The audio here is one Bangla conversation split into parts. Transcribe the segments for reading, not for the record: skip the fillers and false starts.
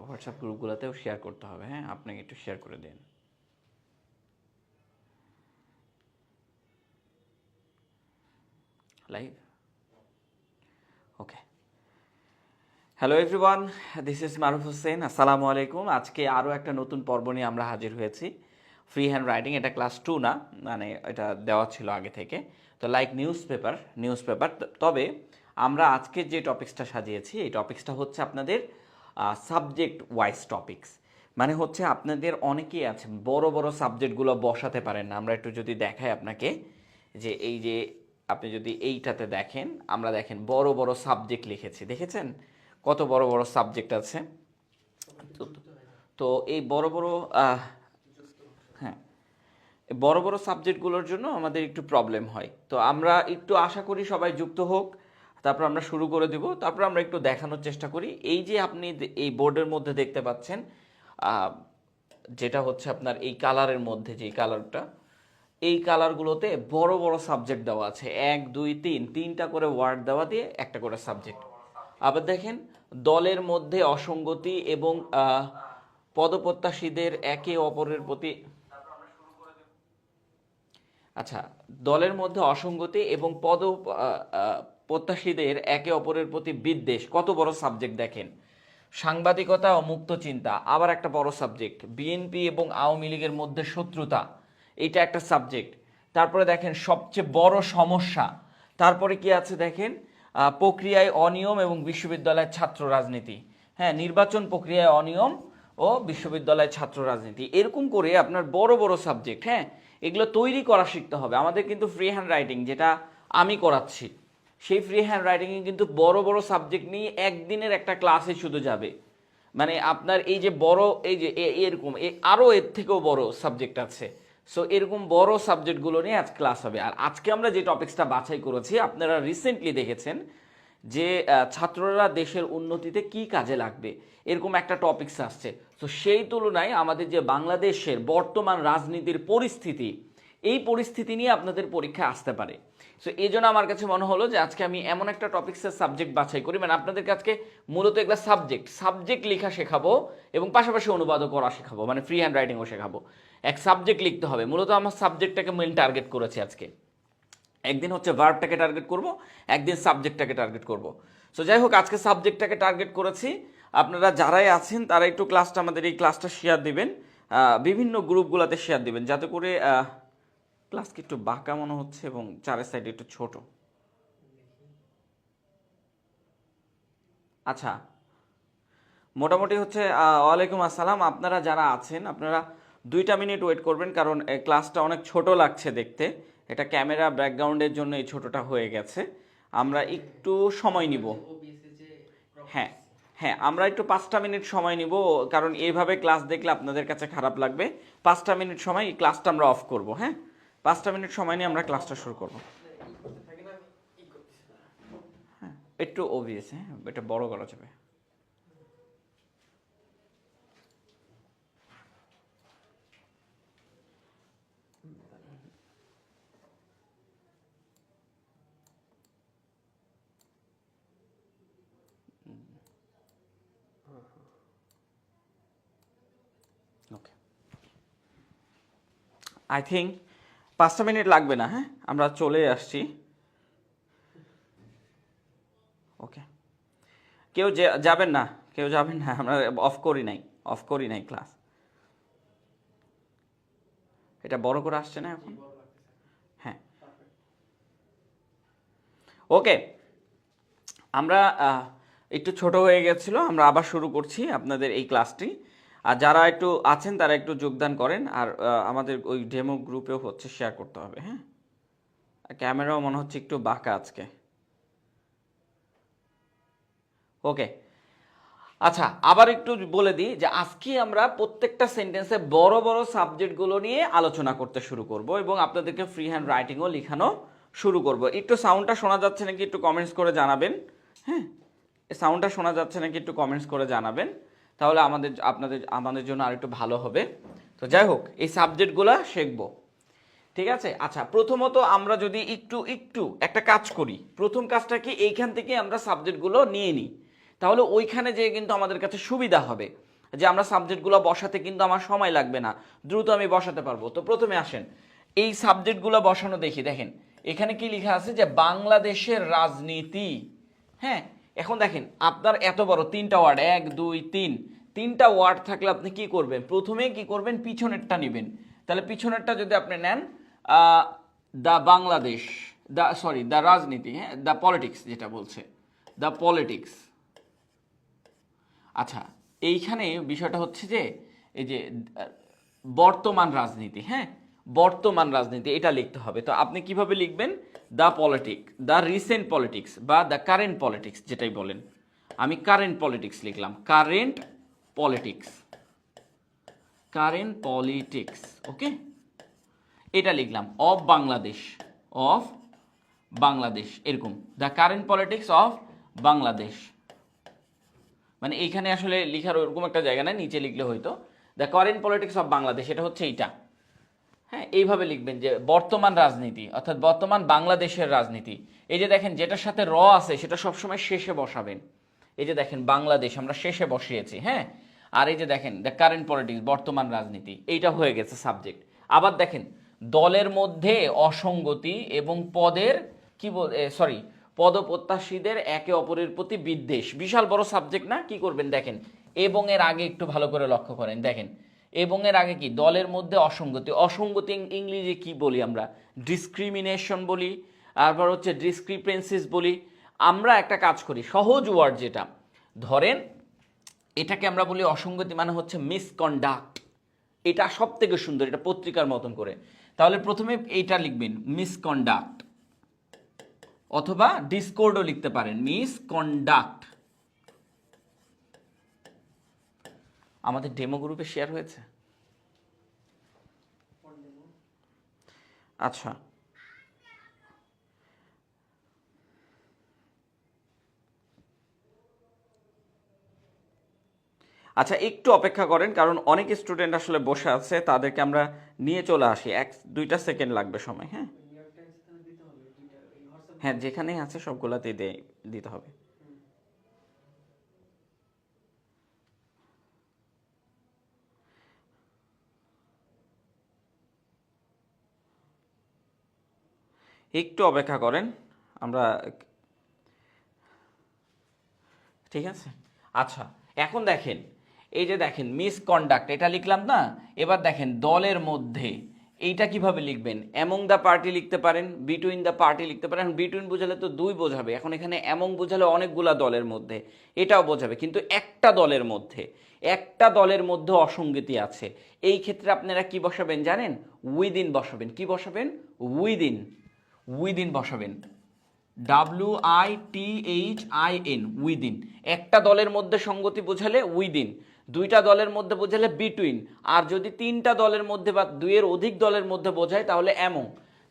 হোয়াটসঅ্যাপ গ্রুপগুলোতেও শেয়ার করতে হবে। হ্যাঁ, আপনাকে একটু শেয়ার করে দিন। Live, okay. Hello everyone, this is Maruf Hossain. আসসালামু আলাইকুম। আজকে আরও একটা নতুন পর্ব নিয়ে আমরা হাজির হয়েছি। ফ্রি হ্যান্ড রাইটিং, এটা ক্লাস 2 না, মানে এটা দেওয়া ছিল আগে থেকে। তো লাইক নিউজ পেপার। তবে আমরা আজকে যে টপিক্সটা সাজিয়েছি, এই টপিক্সটা হচ্ছে আপনাদের সাবজেক্ট ওয়াইজ টপিক্স। মানে হচ্ছে আপনাদের অনেকেই আছেন বড় বড় সাবজেক্টগুলো বসাতে পারেন না। আমরা একটু যদি দেখাই আপনাকে, যে এই যে আপনি যদি এইটাতে দেখেন, আমরা দেখেন বড় বড় সাবজেক্ট লিখেছি, দেখেছেন কত বড় বড় সাবজেক্ট আছে। তো এই বড় বড় হ্যাঁ, বড় বড় সাবজেক্টগুলোর জন্য আমাদের একটু প্রবলেম হয়। তো আমরা একটু আশা করি সবাই যুক্ত হোক, তারপর আমরা শুরু করে দেব। তারপর আমরা একটু দেখানোর চেষ্টা করি। এই যে আপনি এই বোর্ডের মধ্যে দেখতে পাচ্ছেন, যেটা হচ্ছে আপনার এই কালারের মধ্যে, যে কালারটা, এই কালারগুলোতে বড় বড় সাবজেক্ট দেওয়া আছে, 1 2 3 তিনটা করে ওয়ার্ড দেওয়া দিয়ে একটা করে সাবজেক্ট। আবার দেখেন দলের মধ্যে অসঙ্গতি এবং পদপ্রত্যাশীদের একে অপরের প্রতি, আচ্ছা, দলের মধ্যে অসঙ্গতি এবং প্রত্যাশীদের একে অপরের প্রতি বিদ্বেষ, কত বড় সাবজেক্ট দেখেন। সাংবাদিকতা ও মুক্ত চিন্তা, আবার একটা বড় সাবজেক্ট। বিএনপি এবং আওয়ামী লীগের মধ্যে শত্রুতা, এটা একটা সাবজেক্ট। তারপরে দেখেন সবচেয়ে বড় সমস্যা, তারপরে কি আছে দেখেন, প্রক্রিয়ায় অনিয়ম এবং বিশ্ববিদ্যালয়ের ছাত্র রাজনীতি। হ্যাঁ, নির্বাচন প্রক্রিয়ায় অনিয়ম ও বিশ্ববিদ্যালয়ের ছাত্র রাজনীতি। এরকম করে আপনার বড় বড় সাবজেক্ট, হ্যাঁ, এগুলো তৈরি করা শিখতে হবে। আমাদের কিন্তু ফ্রি হ্যান্ড রাইটিং যেটা আমি করাচ্ছি, সেই ফ্রি হ্যান্ড রাইটিংয়ে কিন্তু বড় বড় সাবজেক্ট নিয়ে একদিনের একটা ক্লাসে শুধু যাবে। মানে আপনার এই যে বড়, এই যে এরকম আরও এর থেকেও বড় সাবজেক্ট আছে। সো এরকম বড় সাবজেক্টগুলো নিয়ে আজ ক্লাস হবে। আর আজকে আমরা যে টপিক্সটা বাছাই করেছি, আপনারা রিসেন্টলি দেখেছেন যে ছাত্ররা দেশের উন্নতিতে কি কাজে লাগবে, এরকম একটা টপিক্স আসছে। তো সেই তুলনায় আমাদের যে বাংলাদেশের বর্তমান রাজনীতির পরিস্থিতি, এই পরিস্থিতি নিয়ে আপনাদের পরীক্ষায় আসতে পারে। সো এই জন্য আমার কাছে মনে হলো যে আজকে আমি এমন একটা টপিক্সের সাবজেক্ট বাছাই করি, মানে আপনাদেরকে আজকে মূলত এগুলো সাবজেক্ট লেখা শেখাবো এবং পাশাপাশি অনুবাদও করা শেখাবো, মানে ফ্রি হ্যান্ড রাইটিংও শেখাবো। এক সাবজেক্ট লিখতে হবে, মূলত আমার সাবজেক্টটাকে মেন টার্গেট করেছি আজকে। একদিন হচ্ছে ভার্বটাকে টার্গেট করব, একদিন সাবজেক্টটাকে টার্গেট করব। সো যাই হোক, আজকে সাবজেক্টটাকে টার্গেট করেছি। আপনারা যারাই আছেন তারা একটু ক্লাসটা, আমাদের এই ক্লাসটা শেয়ার দিবেন, বিভিন্ন গ্রুপগুলোতে শেয়ার দিবেন, যাতে করে ক্লাসকে একটু বাঁকা মনে হচ্ছে এবং চারের সাইডে একটু ছোট। আচ্ছা, মোটামুটি হচ্ছে ওয়ালাইকুম আসসালাম। আপনারা যারা আছেন আপনারা 2টা মিনিট ওয়েট করবেন, কারণ ক্লাসটা অনেক ছোট লাগছে দেখতে। এটা ক্যামেরা ব্যাকগ্রাউন্ডের জন্য এই ছোটটা হয়ে গেছে। আমরা একটু সময় নিব। হ্যাঁ হ্যাঁ, আমরা একটু 5টা মিনিট সময় নিব, কারণ এইভাবে ক্লাস দেখলে আপনাদের কাছে খারাপ লাগবে। 5টা মিনিট সময় এই ক্লাসটা আমরা অফ করব। হ্যাঁ, 5টা মিনিট সময় নিয়ে আমরা ক্লাসটা শুরু করব। হ্যাঁ, একটু অবভিয়াস, হ্যাঁ, এটা বড় করা যাবে। ওকে, আই থিঙ্ক 5টা মিনিট লাগবে না। হ্যাঁ, আমরা চলে আসছি। ওকে, কেউ যাবেন না, কেউ যাবেন না, আমরা অফ করি নাই ক্লাস। এটা বড় করে আসছে না এখন? হ্যাঁ, ওকে। আমরা একটু ছোট হয়ে গেছিল, আমরা আবার শুরু করছি আপনাদের এই ক্লাসটি। আর যারা একটু আছেন তারা একটু যোগদান করেন। আর আমাদের ওই ডেমো গ্রুপেও হচ্ছে শেয়ার করতে হবে। হ্যাঁ, ক্যামেরাও মনে হচ্ছে একটু বাঁকা আজকে। ওকে, আচ্ছা, আবার একটু বলে দিই যে আজকে আমরা প্রত্যেকটা সেন্টেন্সে বড় বড় সাবজেক্টগুলো নিয়ে আলোচনা করতে শুরু করব এবং আপনাদেরকে ফ্রি হ্যান্ড রাইটিংও লেখানো শুরু করব। একটু সাউন্ডটা শোনা যাচ্ছে নাকি একটু কমেন্টস করে জানাবেন। হ্যাঁ, সাউন্ডটা শোনা যাচ্ছে নাকি একটু কমেন্টস করে জানাবেন, তাহলে আমাদের জন্য আর একটু ভালো হবে। তো যাই হোক, এই সাবজেক্টগুলো শিখবো, ঠিক আছে। আচ্ছা, প্রথমত আমরা যদি একটু একটা কাজ করি, প্রথম কাজটা কি, এইখান থেকে আমরা সাবজেক্টগুলো নিয়ে নিই, তাহলে ওইখানে যেয়ে কিন্তু আমাদের কাছে সুবিধা হবে। যে আমরা সাবজেক্টগুলো বসাতে কিন্তু আমার সময় লাগবে না, দ্রুত আমি বসাতে পারবো। তো প্রথমে আসেন এই সাবজেক্টগুলো বসানো দেখি। দেখেন এখানে কি লেখা আছে যে বাংলাদেশের রাজনীতি। হ্যাঁ, এখন দেখেন আপনার এত বড় তিনটা ওয়ার্ড, 1 2 3, তিনটা ওয়ার্ড থাকলে আপনি কি করবেন, প্রথমে কি করবেন, পিছনেরটা নেবেন। তাহলে পিছনেরটা যদি আপনি নেন দ্য বাংলাদেশ, দ্য রাজনীতি, হ্যাঁ, দ্য পলিটিক্স যেটা বলছে, দ্য পলিটিক্স। আচ্ছা, এইখানে বিষয়টা হচ্ছে যে এই যে বর্তমান রাজনীতি, হ্যাঁ, বর্তমান রাজনীতি এটা লিখতে হবে। তো আপনি কিভাবে লিখবেন, the politics, the recent politics বা দ্য কারেন্ট পলিটিক্স যেটাই বলেন। আমি কারেন্ট পলিটিক্স লিখলাম, কারেন্ট পলিটিক্স, কারেন্ট পলিটিক্স, ওকে, এটা লিখলাম। অফ বাংলাদেশ, অফ বাংলাদেশ, এরকম the current politics of Bangladesh. মানে এইখানে আসলে লিখার ওরকম একটা জায়গা না, নিচে লিখলে হয়তো the current politics of Bangladesh, এটা হচ্ছে এইটা। হ্যাঁ, এইভাবে লিখবেন যে বর্তমান রাজনীতি অর্থাৎ বর্তমান বাংলাদেশের রাজনীতি। এই যে দেখেন যেটার সাথে র আছে সেটা সবসময় শেষে বসাবেন। এই যে দেখেন বাংলাদেশ আমরা শেষে বসিয়েছি, হ্যাঁ। আর এই যে দেখেন দ্য কারেন্ট পলিটিক্স, বর্তমান রাজনীতি, এইটা হয়ে গেছে সাবজেক্ট। আবার দেখেন দলের মধ্যে অসঙ্গতি এবং পদের কি সরি পদপ্রত্যাশীদের একে অপরের প্রতি বিদ্বেষ, বিশাল বড় সাবজেক্ট না? কি করবেন দেখেন, এবং এর আগে একটু ভালো করে লক্ষ্য করেন, দেখেন এবং এর আগে কি, দলের মধ্যে অসঙ্গতি। অসঙ্গতি ইংলিশে কি বলি আমরা, ডিসক্রিমিনেশন বলি, তারপর হচ্ছে ডিসক্রিপেন্সিস বলি। আমরা একটা কাজ করি, সহজ ওয়ার্ড যেটা ধরেন এটাকে আমরা বলি অসঙ্গতি, মানে হচ্ছে মিসকন্ডাক্ট। এটা সব থেকে সুন্দর, এটা পত্রিকার মতন করে। তাহলে প্রথমে এইটা লিখবেন মিসকন্ডাক্ট, অথবা ডিসকর্ডও লিখতে পারেন, মিসকন্ডাক্ট। আমাদের ডেমো গ্রুপে শেয়ার হয়েছে? আচ্ছা, আচ্ছা একটু অপেক্ষা করেন, কারণ অনেক স্টুডেন্ট আসলে বসে আছে, তাদেরকে আমরা নিয়ে চলে আসি। 1-2টা সেকেন্ড লাগবে সময়, হ্যাঁ। হ্যাঁ, যেখানেই আছে সবগুলাতেই দিতে হবে। একটু অপেক্ষা করেন, আমরা, ঠিক আছে। আচ্ছা, এখন দেখেন এই যে দেখেন মিসকন্ডাক্ট এটা লিখলাম না। এবার দেখেন দলের মধ্যে, এইটা কিভাবে লিখবেন, অ্যামং দ্য পার্টি লিখতে পারেন, বিটুইন দ্য পার্টি লিখতে পারেন। বিটুইন বোঝালে তো দুই বোঝাবে, এখন এখানে অ্যামং বোঝালে অনেকগুলা দলের মধ্যে, এটাও বোঝাবে, কিন্তু একটা দলের মধ্যে, একটা দলের মধ্যে অসঙ্গতি আছে। এই ক্ষেত্রে আপনারা কি বসাবেন জানেন, উইদিন বসাবেন। কি বসাবেন, উইদিন, উইদিন বসাবেন, WITHIN, উইদিন। একটা দলের মধ্যে সঙ্গতি বোঝালে উইদিন, দুইটা দলের মধ্যে বোঝালে বিটুইন, আর যদি তিনটা দলের মধ্যে বা দুইয়ের অধিক দলের মধ্যে বোঝায় তাহলে অ্যামং।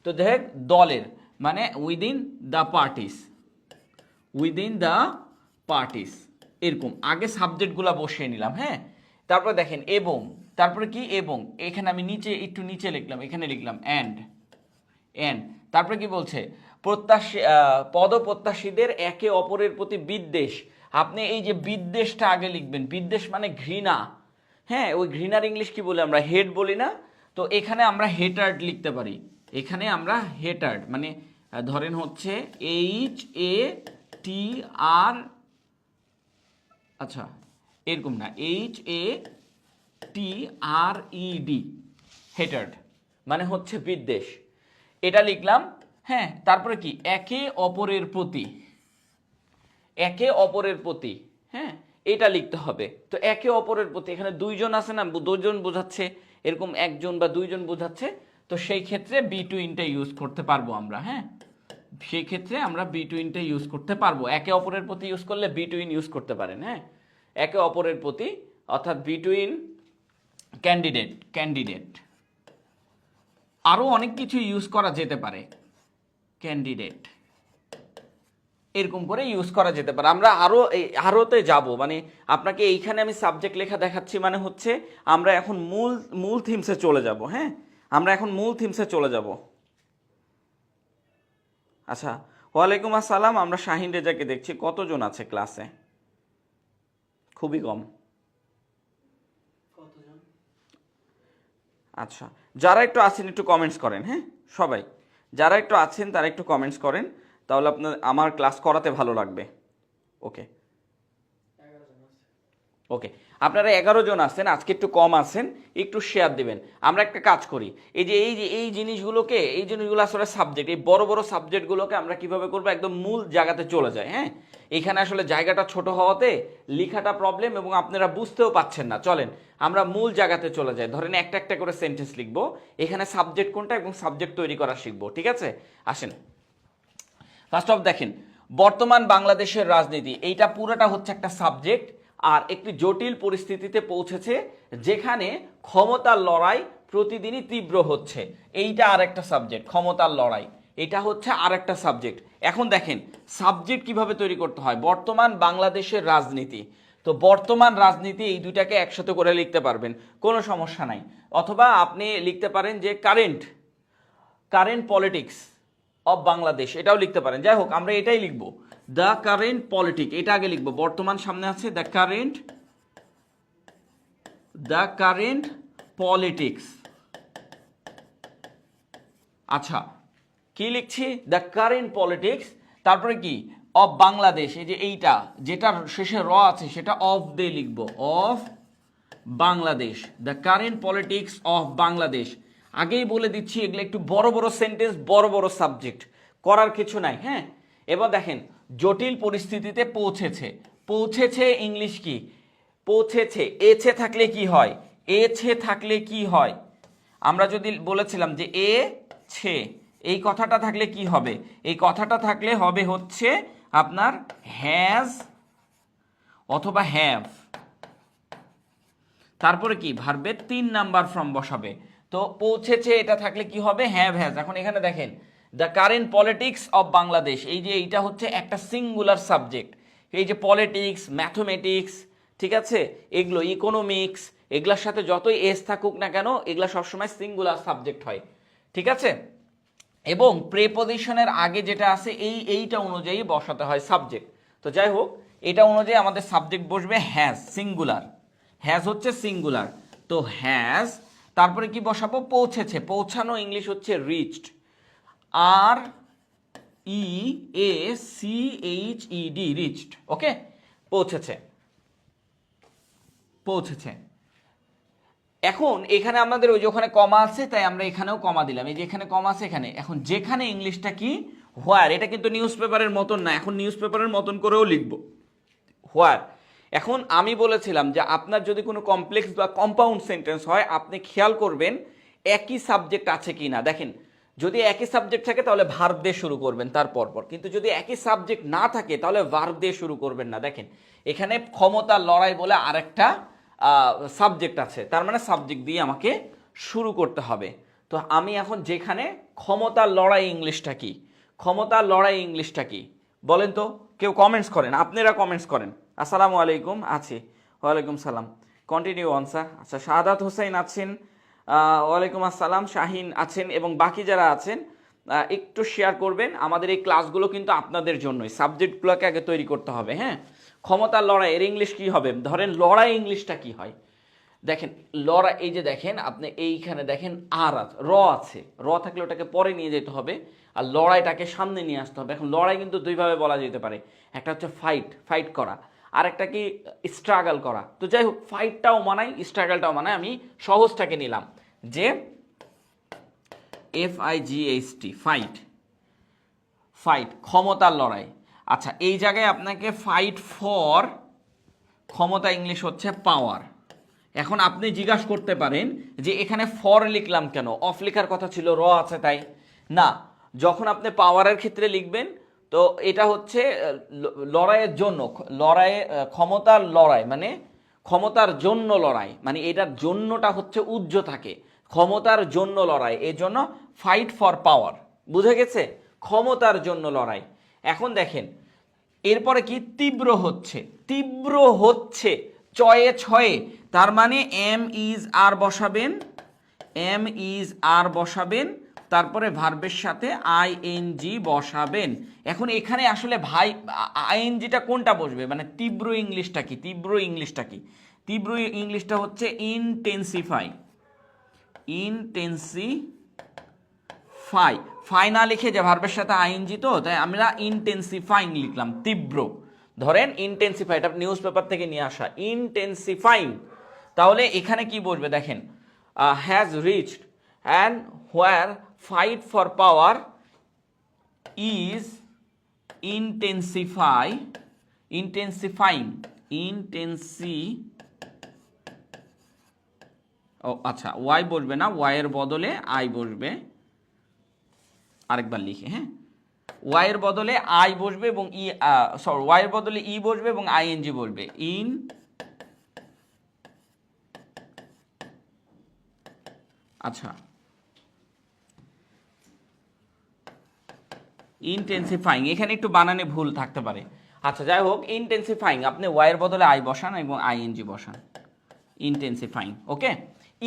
তো দেখ দলের মানে within the parties, within the parties, এরকম আগে সাবজেক্টগুলো বসিয়ে নিলাম, হ্যাঁ। তারপরে দেখেন এবং, তারপরে কি এবং, এখানে আমি নিচে একটু নিচে লিখলাম, এখানে লিখলাম অ্যান্ড, এন্ড। তারপরে কি বলছে, পদপ্রত্যাশীদের একে অপরের প্রতি বিদ্বেষ। আপনি এই যে বিদ্বেষটা আগে লিখবেন, বিদ্বেষ মানে ঘৃণা, হ্যাঁ, ওই ঘৃণার ইংলিশ কি বলি আমরা, হেট বলি না? তো এখানে আমরা হেটার্ড লিখতে পারি, এখানে আমরা হেটার্ড মানে ধরেন হচ্ছে HATR, আচ্ছা এরকম না, HATRED, হেটার্ড মানে হচ্ছে বিদ্বেষ, এটা লিখলাম, হ্যাঁ। তারপরে কি, একে অপরের প্রতি, একে অপরের প্রতি, হ্যাঁ, এটা লিখতে হবে। তো একে অপরের প্রতি, এখানে দুইজন আছে না, দুজন বোঝাচ্ছে, এরকম একজন বা দুইজন বোঝাচ্ছে, তো সেই ক্ষেত্রে বিটুইনটা ইউজ করতে পারবো আমরা, হ্যাঁ। সেই ক্ষেত্রে আমরা বিটুইনটা ইউজ করতে পারবো, একে অপরের প্রতি ইউজ করলে বিটুইন ইউজ করতে পারেন, হ্যাঁ। একে অপরের প্রতি অর্থাৎ বিটুইন ক্যান্ডিডেট, ক্যান্ডিডেট, আরও অনেক কিছু ইউজ করা যেতে পারে, ক্যান্ডিডেট, এরকম করে ইউজ করা যেতে পারে। আমরা আরোতে যাব, মানে আপনাকে এইখানে আমি সাবজেক্ট লেখা দেখাচ্ছি, মানে হচ্ছে আমরা এখন মূল থিমসে চলে যাব, হ্যাঁ। আমরা এখন মূল থিমসে চলে যাব। আচ্ছা, ওয়ালাইকুম আসসালাম। আমরা শাহিন রেজাকে দেখছি, কতজন আছে ক্লাসে? খুবই কম। আচ্ছা, যারা একটু আছেন একটু কমেন্টস করেন, হ্যাঁ সবাই যারা একটু আছেন তারা একটু কমেন্টস করেন, তাহলে আপনার আমার ক্লাস করাতে ভালো লাগবে। ওকে ওকে, আপনারা 11 জন আছেন, আজকে একটু কম আছেন, একটু শেয়ার দিবেন। আমরা একটা কাজ করি, এই জিনিসগুলো আসলে সাবজেক্ট, এই বড় বড় সাবজেক্টগুলোকে আমরা কিভাবে করবো, একদম মূল জায়গাতে চলে যায়। হ্যাঁ, এখানে আসলে জায়গাটা ছোট হওয়াতে লেখাটা প্রবলেম এবং আপনারা বুঝতেও পাচ্ছেন না। চলেন আমরা মূল জায়গাতে চলে যাই। ধরেন একটা একটা করে সেন্টেন্স লিখবো, এখানে সাবজেক্ট কোনটা এবং সাবজেক্ট তৈরি করা শিখবো, ঠিক আছে? আসেন, ফার্স্ট অফ দেখেন, বর্তমান বাংলাদেশের রাজনীতি, এইটা পুরোটা হচ্ছে একটা সাবজেক্ট। আর একটি জটিল পরিস্থিতিতে পৌঁছেছে যেখানে ক্ষমতার লড়াই প্রতিদিনই তীব্র হচ্ছে, এইটা আরেকটা সাবজেক্ট। ক্ষমতার লড়াই এটা হচ্ছে আরেকটা সাবজেক্ট। এখন দেখেন সাবজেক্ট কিভাবে তৈরি করতে হয়, বর্তমান বাংলাদেশের রাজনীতি। তো বর্তমান রাজনীতি, এই দুইটাকে একসাথে করে লিখতে পারবেন, কোনো সমস্যা নাই। অথবা আপনি লিখতে পারেন যে কারেন্ট পলিটিক্স অফ বাংলাদেশ, এটাও লিখতে পারেন। যাই হোক, আমরা এটাই লিখব, দ্য কারেন্ট পলিটিক, এটা আগে লিখবো। বর্তমান সামনে আছে, দ্য কারেন্ট পলিটিক্স। আচ্ছা, কি লিখছি, দ্য কারেন্ট পলিটিক্স, তারপরে কি অফ বাংলাদেশ, এই যে এইটা যেটার শেষে র আছে সেটা অফ দিয়ে লিখবো, of Bangladesh, the current politics of Bangladesh. আগেই বলে দিচ্ছি এগুলো একটু বড় বড় সেন্টেন্স, বড় বড় সাবজেক্ট, করার কিছু নাই। হ্যাঁ, এবার দেখেন জটিল পরিস্থিতিতে পৌঁছেছে ইংলিশ কি, পৌঁছেছে এছে থাকলে কি হয়, এছে থাকলে কি হয়, আমরা যদি বলেছিলাম যে এ ছে, এই কথাটা থাকলে কি হবে, এই কথাটা থাকলে হবে হচ্ছে আপনার হ্যাজ অথবা হ্যাভ। তারপরে কি, ভার্বের 3 নাম্বার ফর্ম বসাবে। তো পৌঁছেছে এটা থাকলে কি হবে, হ্যাভ হ্যাজ। এখন এখানে দেখেন the current politics of Bangladesh, এই যে এইটা হচ্ছে একটা সিঙ্গুলার সাবজেক্ট। এই যে পলিটিক্স, ম্যাথমেটিক্স, ঠিক আছে, এগুলো ইকোনমিক্স, এগুলোর সাথে যতই এস থাকুক না কেন, এগুলা সবসময় সিঙ্গুলার সাবজেক্ট হয়, ঠিক আছে? এবং প্রেপোজিশনের আগে যেটা আছে এইটা অনুযায়ী বসাতে হয় সাবজেক্ট। তো যাই হোক, এটা অনুযায়ী আমাদের সাবজেক্ট বসবে হ্যাজ, সিঙ্গুলার। হ্যাজ হচ্ছে সিঙ্গুলার, তো হ্যাজ, তারপরে কি বসাবো, পৌঁছেছে, পৌঁছানো ইংলিশ হচ্ছে reached, R E A C H E D, reached. Okay, পৌঁছেছে। এখন এখানে আমাদের ওই যে ওখানে কমা আছে, তাই আমরা এখানেও কমা দিলাম। এই যে এখানে কমা আছে এখানে। এখন যেখানে ইংলিশটা কি, হোয়ার, এটা কিন্তু নিউজ পেপারের মতন না, এখন নিউজ পেপারের মতন করেও লিখব হোয়ার। এখন আমি বলেছিলাম যে আপনার যদি কোনো কমপ্লেক্স বা কম্পাউন্ড সেন্টেন্স হয়, আপনি খেয়াল করবেন একই সাবজেক্ট আছে কি না। দেখেন, যদি একই সাবজেক্ট থাকে তাহলে ভার্ব দিয়ে শুরু করবেন তার পরপর, কিন্তু যদি একই সাবজেক্ট না থাকে তাহলে ভার্ব দিয়ে শুরু করবেন না। দেখেন এখানে ক্ষমতার লড়াই বলে আরেকটা সাবজেক্ট আছে, তার মানে সাবজেক্ট দিয়ে আমাকে শুরু করতে হবে। তো আমি এখন যেখানে, ক্ষমতার লড়াই ইংলিশটা কি, ক্ষমতার লড়াই ইংলিশটা কি বলেন তো, কেউ কমেন্টস করেন, আপনারা কমেন্টস করেন। আসসালামু আলাইকুম, আছি, ওয়ালাইকুম সালাম, কন্টিনিউ অন স্যার। আচ্ছা, শাহাদাত হোসেন আছেন, ওয়ালাইকুম আসসালাম, শাহিন আছেন, এবং বাকি যারা আছেন একটু শেয়ার করবেন। আমাদের এই ক্লাসগুলো কিন্তু আপনাদের জন্যই, সাবজেক্টগুলোকে আগে তৈরি করতে হবে। হ্যাঁ, ক্ষমতার লড়াই এর ইংলিশ কি হবে, ধরেন লড়াই ইংলিশটা কি হয়, দেখেন লড়াই, এই যে দেখেন আপনি এইখানে দেখেন আর র আছে, র থাকলে ওটাকে পরে নিয়ে যেতে হবে, আর লড়াইটাকে সামনে নিয়ে আসতে হবে। এখন লড়াই কিন্তু দুইভাবে বলা যেতে পারে, একটা হচ্ছে ফাইট করা, আর একটা কি স্ট্রাগল করা। তো যাই হোক, ফাইটটাও মানাই, স্ট্রাগলটাও মানাই, আমি সহজটাকে নিলাম যে FIGHT, ফাইট, ক্ষমতার লড়াই। আচ্ছা, এই জায়গায় আপনাকে ফাইট ফর, ক্ষমতা ইংলিশ হচ্ছে পাওয়ার। এখন আপনি জিজ্ঞাসা করতে পারেন যে এখানে ফর লিখলাম কেন, অফ লেখার কথা ছিল, র আছে তাই না। যখন আপনি পাওয়ারের ক্ষেত্রে লিখবেন, তো এটা হচ্ছে লড়াইয়ের জন্য, ক্ষমতার লড়াই মানে ক্ষমতার জন্য লড়াই, মানে এটার জন্যটা হচ্ছে উজ্জ থাকে, ক্ষমতার জন্য লড়াই, এই জন্য ফাইট ফর পাওয়ার, বুঝে গেছে, ক্ষমতার জন্য লড়াই। এখন দেখেন এরপরে কি, তীব্র হচ্ছে চয়ে ছয়ে, তার মানে এম ইজ আর বসাবেন, তারপরে ভার্বের সাথে ING বসাবেন। এখন এখানে আসলে INGটা কোনটা বসবে, মানে তীব্র ইংলিশটা কি, তীব্র ইংলিশটা হচ্ছে ইন্টেন্সিফাই, ইনটেন্সিফাই, ফাই না লিখে যে ভার্বের সাথে আইএনজি, তো তাই আমরা ইনটেন্সিফাইং লিখলাম, তীব্র। ধরেন ইনটেন্সিফাই, এটা নিউজ পেপার থেকে নিয়ে আসা, ইনটেন্সিফাইং। তাহলে এখানে কি বলবে দেখেন, has reached and where fight for power is intensifying, ও আচ্ছা, ওয়াই বসবে না, ওয়াইয়ের বদলে আই বসবে। আরেকবার লিখে, হ্যাঁ, ওয়াইয়ের বদলে আই বসবে এবং ওয়াইয়ের বদলে ই বসবে এবং আইএনজি বসবে। আচ্ছা, ইনটেন্সিফাইং, এখানে একটু বানানে ভুল থাকতে পারে। আচ্ছা, যাই হোক, ইনটেন্সিফাইং, আপনি ওয়াইয়ের বদলে আই বসান এবং আইএনজি বসান, ইনটেন্সিফাইং। ওকে,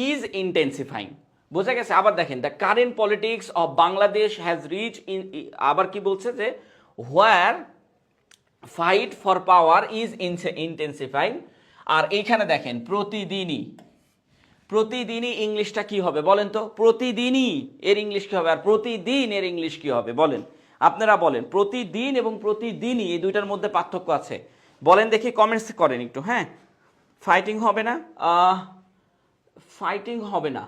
ইজ ইনটেন্সিফাইং, বোঝা গেছে। আবার দেখেন, the current politics of Bangladesh has reach in, আবার কি বলছে যে where fight for power is intensifying. আর এইখানে দেখেন প্রতিদিনই, প্রতিদিনই ইংলিশটা কি হবে বলেন তো? প্রতিদিনই এর ইংলিশ কি হবে, আর প্রতিদিন এর ইংলিশ কি হবে বলেন? আপনারা বলেন, প্রতিদিন এবং প্রতিদিনই এই দুইটার মধ্যে পার্থক্য আছে, বলেন দেখি, কমেন্টস করেন একটু। হ্যাঁ, ফাইটিং হবে না, ফাইটিং হবে না।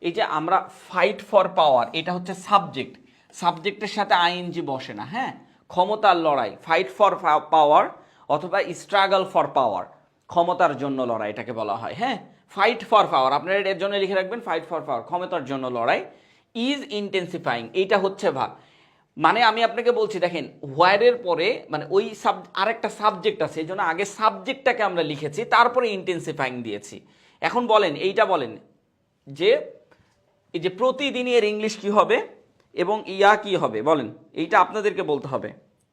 এই যে আমরা ফাইট ফর পাওয়ার, এটা হচ্ছে সাবজেক্ট, সাবজেক্টের সাথে আইএনজি বসে না। হ্যাঁ, ক্ষমতার লড়াই, ফাইট ফর পাওয়ার, অথবা স্ট্রাগল ফর পাওয়ার, ক্ষমতার জন্য লড়াই এটাকে বলা হয়। হ্যাঁ, ফাইট ফর পাওয়ার, আপনারা এর জন্য লিখে রাখবেন, ফাইট ফর পাওয়ার, ক্ষমতার জন্য লড়াই। ইজ ইন্টেন্সিফাইং, এইটা হচ্ছে ভাব। মানে আমি আপনাকে বলছি, দেখেন, হোয়ারের পরে মানে ওই আরেকটা সাবজেক্ট আছে, এই জন্য আগে সাবজেক্টটাকে আমরা লিখেছি, তারপরে ইন্টেন্সিফাইং দিয়েছি। এখন বলেন, এইটা বলেন যে এই যে প্রতিদিনই এর ইংলিশ কি হবে এবং ইয়া কি হবে বলেন, এইটা আপনাদেরকে বলতে হবে।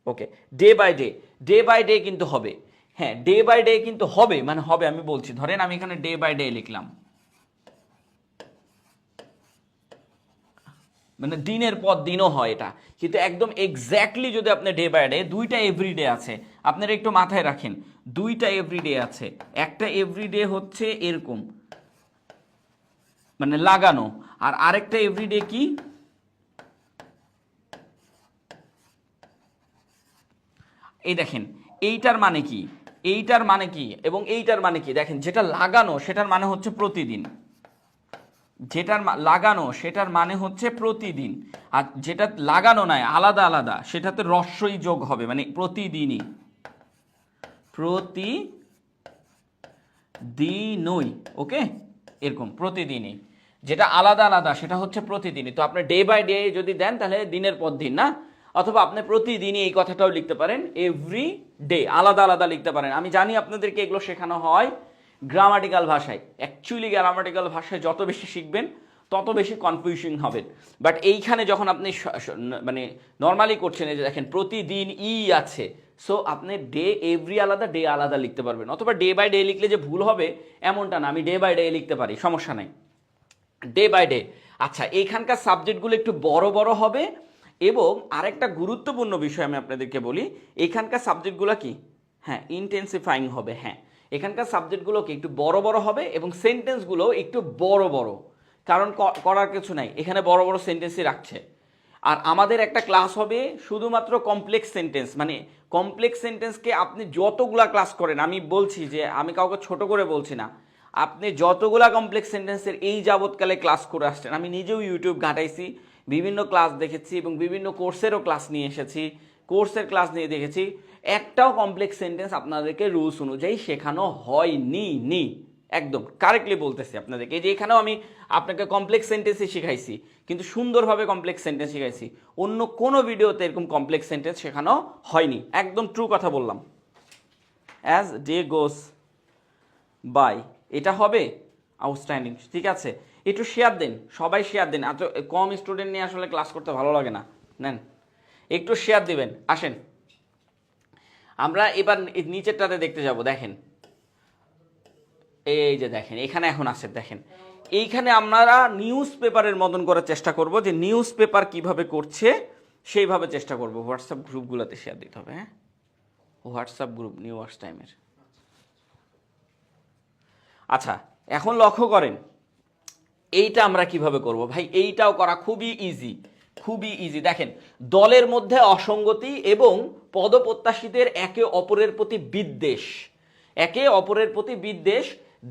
Okay, day by day, day by day কিন্তু হবে। হ্যাঁ, ডে বাই ডে কিন্তু হবে, মানে হবে, আমি বলছি, ধরেন আমি এখানে ডে বাই ডে লিখলাম, মানে দিনের পর দিনও হয় এটা, কিন্তু একদম এক্স্যাক্টলি যদি আপনি ডে বাই ডে, দুইটা এভরিডে আছে, আপনারা একটু মাথায় রাখেন, দুইটা এভরিডে আছে। একটা এভরিডে হচ্ছে এরকম, মানে লাগানো, আর আরেকটা এভরিডে কি, এই দেখেন, এইটার মানে কি, এইটার মানে কি এবং এইটার মানে কি, দেখেন, যেটা লাগানো সেটার মানে হচ্ছে প্রতিদিন, যেটার লাগানো সেটার মানে হচ্ছে প্রতিদিন, আর যেটা লাগানো নয়, আলাদা আলাদা, সেটাতে রস্যই যোগ হবে, মানে প্রতিদিনই, প্রতিদিনই। ওকে, এরকম প্রতিদিনই, যেটা আলাদা আলাদা সেটা হচ্ছে প্রতিদিনই। তো আপনি ডে বাই ডে যদি দেন তাহলে দিনের পর দিন না, অথবা আপনি প্রতিদিনই এই কথাটাও লিখতে পারেন, এভরি ডে, আলাদা আলাদা লিখতে পারেন। আমি জানি আপনাদেরকে এগুলো শেখানো হয় গ্রামাটিক্যাল ভাষায়, অ্যাকচুয়ালি গ্রামাটিক্যাল ভাষায় যত বেশি শিখবেন তত বেশি কনফিউশন হবেন। বাট এইখানে যখন আপনি মানে নর্মালি করছেন, এই যে দেখেন প্রতিদিন ই আছে, সো আপনি ডে এভরি আলাদা, ডে আলাদা লিখতে পারবেন, অথবা ডে বাই ডে লিখলে যে ভুল হবে এমনটা না, আমি ডে বাই ডে লিখতে পারি, সমস্যা নাই, ডে বাই ডে। আচ্ছা, এইখানকার সাবজেক্টগুলো একটু বড় বড় হবে, এবং আরেকটা গুরুত্বপূর্ণ বিষয় আমি আপনাদেরকে বলি, এখানকার সাবজেক্টগুলো কি, হ্যাঁ, ইন্টেন্সিফাইং হবে। হ্যাঁ, এখানকার সাবজেক্টগুলোকে একটু বড় বড় হবে এবং সেন্টেন্সগুলো একটু বড় বড়, কারণ করার কিছু নাই, এখানে বড় বড় সেন্টেন্সই রাখছে। আর আমাদের একটা ক্লাস হবে শুধুমাত্র কমপ্লেক্স সেন্টেন্স, মানে কমপ্লেক্স সেন্টেন্সকে আপনি যতগুলা ক্লাস করেন, আমি বলছি যে আমি কাউকে ছোট করে বলছি না, আপনি যতগুলা কমপ্লেক্স সেন্টেন্সের এই যাবৎকালে ক্লাস করে আসছেন, আমি নিজেও ইউটিউব ঘাটাইছি, বিভিন্ন ক্লাস দেখেছি এবং বিভিন্ন কোর্সেরও ক্লাস নিয়ে এসেছি, কোর্সের ক্লাস নিয়ে দেখেছি, একটাও কমপ্লেক্স সেন্টেন্স আপনাদেরকে রুলস অনুযায়ী শেখানো হয়নি। একদম কারেক্টলি বলতেছি আপনাদেরকে, এই যে এখানেও আমি আপনাকে কমপ্লেক্স সেন্টেন্সই শিখাইছি, কিন্তু সুন্দরভাবে কমপ্লেক্স সেন্টেন্স শিখাইছি, অন্য কোনো ভিডিওতে এরকম কমপ্লেক্স সেন্টেন্স শেখানো হয়নি, একদম ট্রু কথা বললাম। অ্যাজ ডে গোস বাই, এটা হবে আউটস্ট্যান্ডিং, ঠিক আছে। একটু শেয়ার দিন, সবাই শেয়ার দিন, এত কম স্টুডেন্ট নিয়ে আসলে ক্লাস করতে ভালো লাগে না, নেন একটু শেয়ার দিবেন। আসেন আমরা এবার নিচেরটাতে দেখতে যাব, দেখেন, এই যে দেখেন এখানে এখন আছে, দেখেন এইখানে আমরা নিউজ পেপারের মতন করার চেষ্টা করব, যে নিউজ পেপার কিভাবে করছে সেইভাবে চেষ্টা করব। হোয়াটসঅ্যাপ গ্রুপগুলোতে শেয়ার দিতে হবে, হ্যাঁ, হোয়াটসঅ্যাপ গ্রুপ নিউ ওয়ার্স টাইমের। আচ্ছা, এখন লক্ষ্য করেন, এইটা আমরা কিভাবে করব ভাই? এইটাও করা খুবই ইজি, খুবই ইজি। দেখেন, দলের মধ্যে অসঙ্গতি এবং পদপ্রত্যাশীদের একে অপরের প্রতি বিদ্বেষ, একে অপরের প্রতি বিদ্বেষ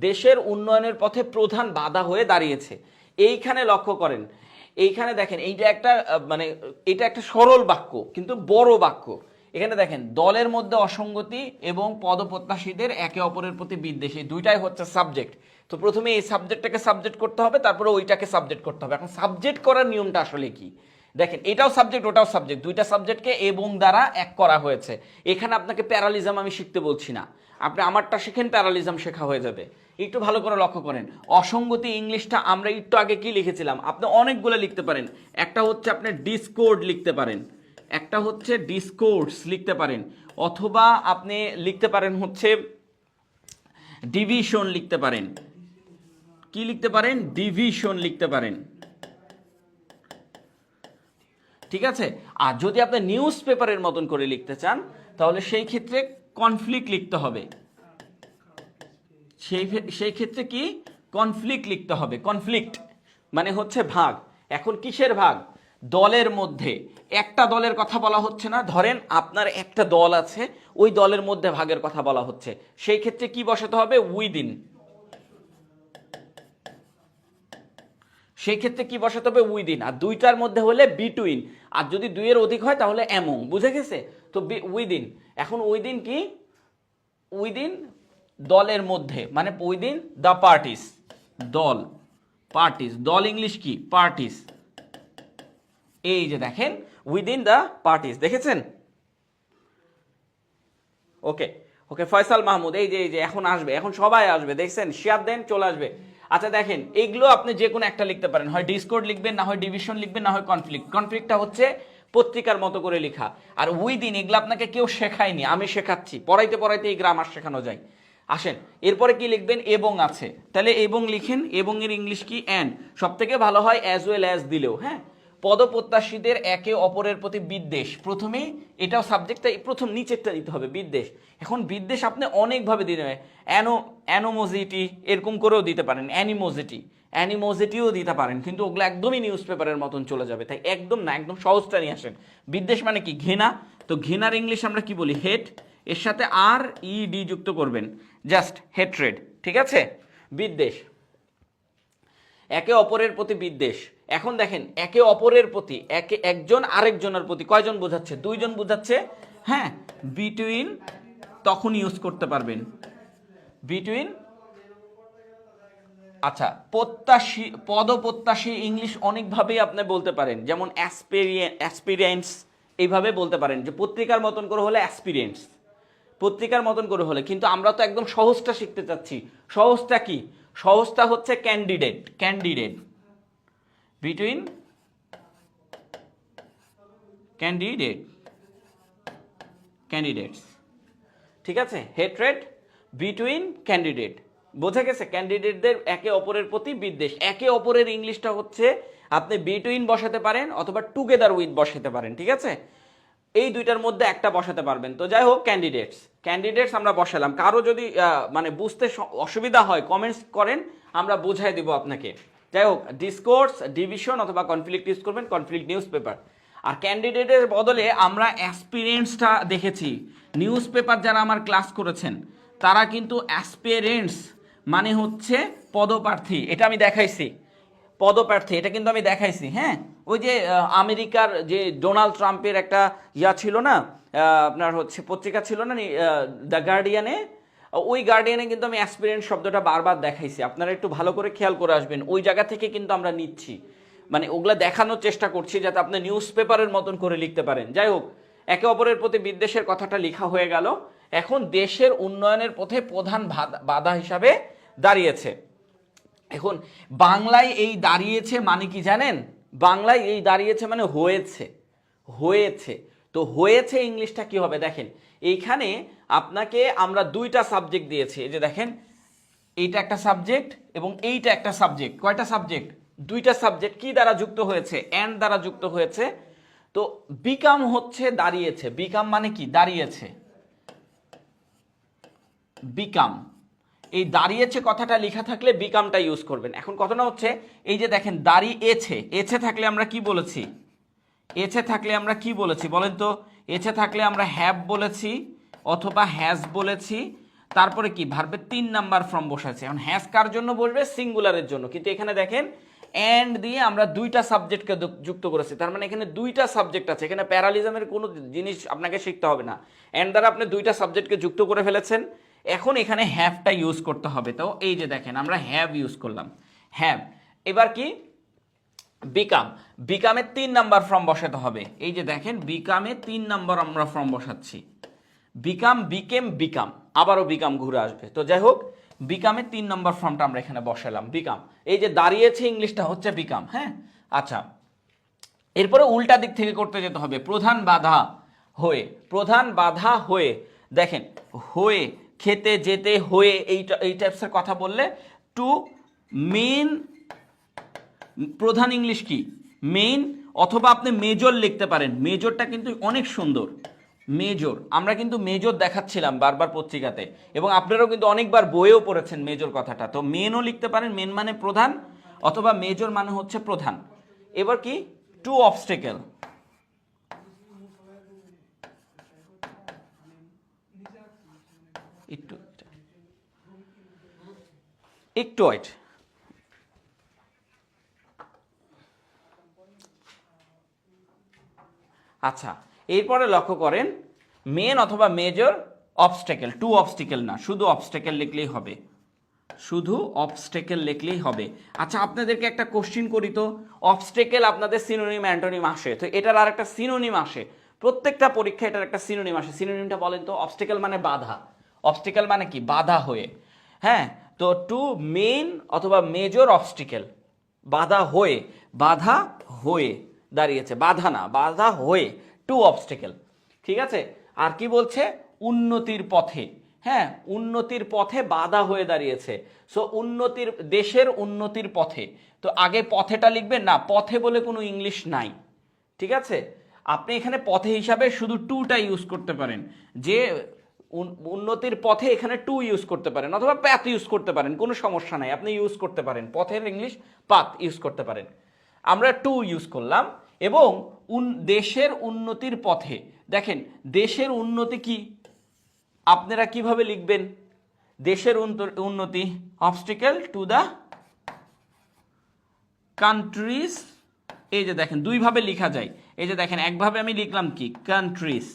দেশের উন্নয়নের পথে প্রধান বাধা হয়ে দাঁড়িয়েছে। এইখানে লক্ষ্য করেন, এইখানে দেখেন, এইটা একটা মানে এটা একটা সরল বাক্য কিন্তু বড় বাক্য। এখানে দেখেন, দলের মধ্যে অসঙ্গতি এবং পদপ্রত্যাশীদের একে অপরের প্রতি বিদ্বেষ, এই দুইটাই হচ্ছে সাবজেক্ট। তো প্রথমে এই সাবজেক্টটাকে সাবজেক্ট করতে হবে, তারপরে ওইটাকে সাবজেক্ট করতে হবে। এখন সাবজেক্ট করার নিয়মটা আসলে কি দেখেন, এটাও সাবজেক্ট ওটাও সাবজেক্ট, দুইটা সাবজেক্টকে এবং দ্বারা এক করা হয়েছে। এখানে আপনাকে প্যারালিজম আমি শিখতে বলছি না, আপনি আমারটা শিখেন, প্যারালিজম শেখা হয়ে যাবে। একটু ভালো করে লক্ষ্য করেন, অসঙ্গতি ইংলিশটা আমরা একটু আগে কি লিখেছিলাম, আপনি অনেকগুলো লিখতে পারেন। একটা হচ্ছে আপনি ডিসকোর্ড লিখতে পারেন, একটা হচ্ছে ডিসকোর্স লিখতে পারেন, অথবা আপনি লিখতে পারেন হচ্ছে ডিভিশন লিখতে পারেন। কি লিখতে পারেন? ডিভিশন লিখতে পারেন, ঠিক আছে। আর যদি আপনি নিউজ পেপারের মতন করে লিখতে চান তাহলে সেই ক্ষেত্রে কনফ্লিক্ট লিখতে হবে। সেই ক্ষেত্রে কি কনফ্লিক্ট লিখতে হবে। কনফ্লিক্ট মানে হচ্ছে ভাগ। এখন কিসের ভাগ? দলের মধ্যে একটা দলের কথা বলা হচ্ছে না, ধরেন আপনার একটা দল আছে, ওই দলের মধ্যে ভাগের কথা বলা হচ্ছে, সেই ক্ষেত্রে কি বসাতে হবে? উইদিন। সেই ক্ষেত্রে কি বসাতে হবে? উইদিন। আর দুইটার মধ্যে হলে বিটুইন, আর যদি দুইয়ের অধিক হয় তাহলে এমং। বুঝে গেছে তো? উইদিন। এখন উইদিন কি? উইদিন দলের মধ্যে, মানে উইদিন দ্য পার্টিস। দল, পার্টিস, দল ইংলিশ কি? পার্টিস। এই যে দেখেন, উইদিন দ্য পার্টিস, দেখেছেন? ওকে ওকে, ফয়সাল মাহমুদ, এই যে এখন আসবে, এখন সবাই আসবে, দেখছেন? শেয়ার দেন, চলে আসবে। আচ্ছা দেখেন, এইগুলো আপনি যে কোনো একটা লিখতে পারেন, হয় ডিসকোর্ড লিখবেন, না হয় ডিভিশন লিখবেন, না হয় কনফ্লিক্ট। কনফ্লিক্টটা হচ্ছে পত্রিকার মতো করে লেখা। আর উইদিন এগুলো আপনাকে কেউ শেখায়নি, আমি শেখাচ্ছি, পড়াইতে পড়াইতে এই গ্রামার শেখানো যায়। আসেন, এরপরে কি লিখবেন? এবং আছে, তাহলে এবং লিখেন। এবং এর ইংলিশ কি? অ্যান্ড। সব থেকে ভালো হয় অ্যাজ ওয়েল অ্যাজ দিলেও। হ্যাঁ, পদপ্রত্যাশীদের একে অপরের প্রতি বিদ্বেষ, প্রথমে এটাও সাবজেক্টটা প্রথম নিচেরটা দিতে হবে, বিদ্বেষ। এখন বিদ্বেষ আপনি অনেকভাবে দিতে হবে, অ্যানোমোজিটি এরকম করেও দিতে পারেন, অ্যানিমোজিটিও দিতে পারেন, কিন্তু ওগুলো একদমই নিউজ পেপারের মতন চলে যাবে, তাই একদম না, একদম সহজটা নিয়ে আসেন। বিদ্বেষ মানে কি? ঘৃণা। তো ঘৃণার ইংলিশ আমরা কি বলি? হেট। এর সাথে আর ই ডি যুক্ত করবেন, জাস্ট হেট্রেড, ঠিক আছে? বিদ্বেষ, একে অপরের প্রতি বিদ্বেষ। এখন দেখেন, একে অপরের প্রতি, একজন আরেকজনের প্রতি, কয়জন বোঝাচ্ছে? দুইজন বোঝাচ্ছে। হ্যাঁ, বিটুইন তখন ইউজ করতে পারবেন, বিটুইন। আচ্ছা, প্রত্যাশী, পদপ্রত্যাশী ইংলিশ অনেকভাবেই আপনি বলতে পারেন, যেমন অ্যাসপিরিয়েন্স, এইভাবে বলতে পারেন, যে পত্রিকার মতন করে হলে অ্যাসপিরিয়েন্স, পত্রিকার মতন করে হলে। কিন্তু আমরা তো একদম সহজটা শিখতে চাচ্ছি। সহজটা কি? সহজটা হচ্ছে candidate, candidate, between candidate, candidates, ঠিক আছে? হেট্রেড বিটুইন ক্যান্ডিডেট, বোঝা গেছে? ক্যান্ডিডেটদের একে অপরের প্রতি বিদ্বেষ। একে অপরের ইংলিশটা হচ্ছে আপনি বিটুইন বসাতে পারেন অথবা টুগেদার উইথ বসাতে পারেন, ঠিক আছে? এই দুইটার মধ্যে একটা বসাতে পারবেন। তো যাই হোক, ক্যান্ডিডেটস, ক্যান্ডিডেটস আমরা বসালাম। কারো যদি মানে বুঝতে অসুবিধা হয় কমেন্টস করেন, আমরা বুঝাই দিব আপনাকে। যাই হোক, ডিসকোর্স, ডিভিশন অথবা কনফ্লিক্ট ইউজ করবেন, কনফ্লিক্ট নিউজ পেপার। আর ক্যান্ডিডেটের বদলে আমরা অ্যাসপিরেন্টসটা দেখেছি। নিউজ পেপার যারা আমার ক্লাস করেছেন তারা কিন্তু অ্যাসপিরেন্টস মানে হচ্ছে পদপ্রার্থী, এটা আমি দেখাইছি। পদপ্রার্থী এটা কিন্তু আমি দেখাইছি। হ্যাঁ, ওই যে আমেরিকার যে ডোনাল্ড ট্রাম্পের একটা ছিল না, আপনার হচ্ছে পত্রিকা ছিল না, দ্য গার্ডিয়ানে, ওই গার্ডিয়ানে কিন্তু আমি অ্যাসপিরেন্ট শব্দটা বারবার দেখাইছি। আপনারা একটু ভালো করে খেয়াল করে আসবেন, ওই জায়গা থেকে কিন্তু আমরা নিচ্ছি, মানে ওগুলা দেখানোর চেষ্টা করছি যাতে আপনি নিউজ পেপারের মতন করে লিখতে পারেন। যাই হোক, একে অপরের প্রতি বিদ্বেষের কথাটা লেখা হয়ে গেল। এখন দেশের উন্নয়নের পথে প্রধান বাধা হিসাবে দাঁড়িয়েছে। এখন বাংলায় এই দাঁড়িয়েছে মানে কি জানেন? বাংলায় এই দাঁড়িয়েছে মানে হয়েছে, হয়েছে। তো হয়েছে ইংলিশটা কি হবে? দেখেন, এইখানে আপনাকে আমরা দুইটা সাবজেক্ট দিয়েছি। এই যে দেখেন, এইটা একটা সাবজেক্ট এবং এইটা একটা সাবজেক্ট। কয়টা সাবজেক্ট? দুইটা সাবজেক্ট। কি দ্বারা যুক্ত হয়েছে? অ্যান্ড দ্বারা যুক্ত হয়েছে। তো বিকাম হচ্ছে দাঁড়িয়েছে। বিকাম মানে কি? দাঁড়িয়েছে, বিকাম। এই দাঁড়িয়েছে কথাটা লেখা থাকলে বিকামটা ইউজ করবেন। এখন কথাটা হচ্ছে এই যে দেখেন দাঁড়িয়েছে, এছে থাকলে আমরা কি বলেছি? এছে থাকলে আমরা কি বলেছি বলেন তো? এছে থাকলে আমরা হ্যাভ বলেছি অথবা হ্যাজ বলেছি, তারপরে কি ভার্বের 3 নাম্বার ফর্ম বসাচ্ছে। এখন হ্যাজ কার জন্য বসবে? সিঙ্গুলারের জন্য। কিন্তু এখানে দেখেন অ্যান্ড দিয়ে আমরা দুইটা সাবজেক্টকে যুক্ত করেছি, তার মানে এখানে দুইটা সাবজেক্ট আছে। এখানে প্যারালিজমের কোনো জিনিস আপনাকে শিখতে হবে না, অ্যান্ড দ্বারা আপনি দুইটা সাবজেক্টকে যুক্ত করে ফেলেছেন। এখন এখানে হ্যাভটা ইউজ করতে হবে। তো এই যে দেখেন আমরা হ্যাভ ইউজ করলাম, হ্যাভ। এবার কি? বিকাম, বিকামের 3 নাম্বার ফর্ম বসাতে হবে। এই যে দেখেন বিকামে 3 নাম্বার আমরা ফর্ম বসাচ্ছি, বিকাম, বিকেম, বিকাম, আবারও বিকাম ঘুরে আসবে। তো যাই হোক, বিকামের 3 নম্বর ফর্মটা আমরা এখানে বসালাম, বিকাম। এই যে দাঁড়িয়েছে ইংলিশটা হচ্ছে বিকাম। হ্যাঁ, আচ্ছা, এরপরে উল্টা দিক থেকে করতে যেতে হবে। প্রধান বাধা হয়ে, প্রধান বাধা হয়ে, দেখেন হয়ে, খেতে যেতে হয়ে, এই টাইপসের কথা বললে টু মেন, প্রধান ইংলিশ কি? মেইন, অথবা আপনি মেজর লিখতে পারেন। মেজরটা কিন্তু অনেক সুন্দর, মেজর। আমরা কিন্তু মেজর দেখাচ্ছিলাম বারবার পত্রিকাতে, এবং আপনারাও কিন্তু অনেকবার বইয়েও পড়েছেন মেজর কথাটা। তো মেনও লিখতে পারেন, মেন মানে প্রধান, অথবা মেজর মানে হচ্ছে প্রধান। এবার কি? টু অবস্টেকেল, একটু একটু ওয়েট। আচ্ছা, এরপরে লক্ষ্য করেন মেন অথবা মেজর অবস্টেকেল, টু অবস্টেকেল না, শুধু অবস্টেকেল লিখলেই হবে, শুধু অবস্টেকেল লিখলেই হবে। আচ্ছা, আপনাদেরকে একটা কোশ্চিন করি তো, অবস্টেকেল আপনাদের সিনোনিম অ্যান্টোনিম আসে, তো এটার আর একটা সিনোনিম আসে প্রত্যেকটা পরীক্ষা, এটার একটা সিনোনিম আসে। সিনোনিমটা বলেন তো? অবস্টেকেল মানে বাধা, অবস্টেকেল মানে কি? বাধা হয়ে। হ্যাঁ, তো টু মেইন অথবা মেজর অবস্টেকেল, বাধা হয়ে, বাধা হয়ে দাঁড়িয়েছে, বাধা না, বাধা হয়ে, টু অবস্টেকেল। ঠিক আছে? আর কি বলছে? উন্নতির পথে। হ্যাঁ, উন্নতির পথে বাধা হয়ে দাঁড়িয়েছে। সো উন্নতির, দেশের উন্নতির পথে। তো আগে পথেটা লিখবেন না, পথে বলে কোনো ইংলিশ নাই। ঠিক আছে? আপনি এখানে পথে হিসাবে শুধু টুটা ইউজ করতে পারেন, যে উন্নতির পথে এখানে টু ইউজ করতে পারেন, অথবা প্যাথ ইউজ করতে পারেন, কোনো সমস্যা নাই, আপনি ইউজ করতে পারেন। পথের ইংলিশ পাথ ইউজ করতে পারেন, আমরা টু ইউজ করলাম। এবং দেশের উন্নতির পথে, দেখেন দেশের উন্নতি কি আপনারা কিভাবে লিখবেন? দেশের উন্নতি, অবস্টিকেল টু দ্য কান্ট্রিজ। এই যে দেখেন দুইভাবে লেখা যায়। এই যে দেখেন একভাবে আমি লিখলাম কি? কান্ট্রিজ।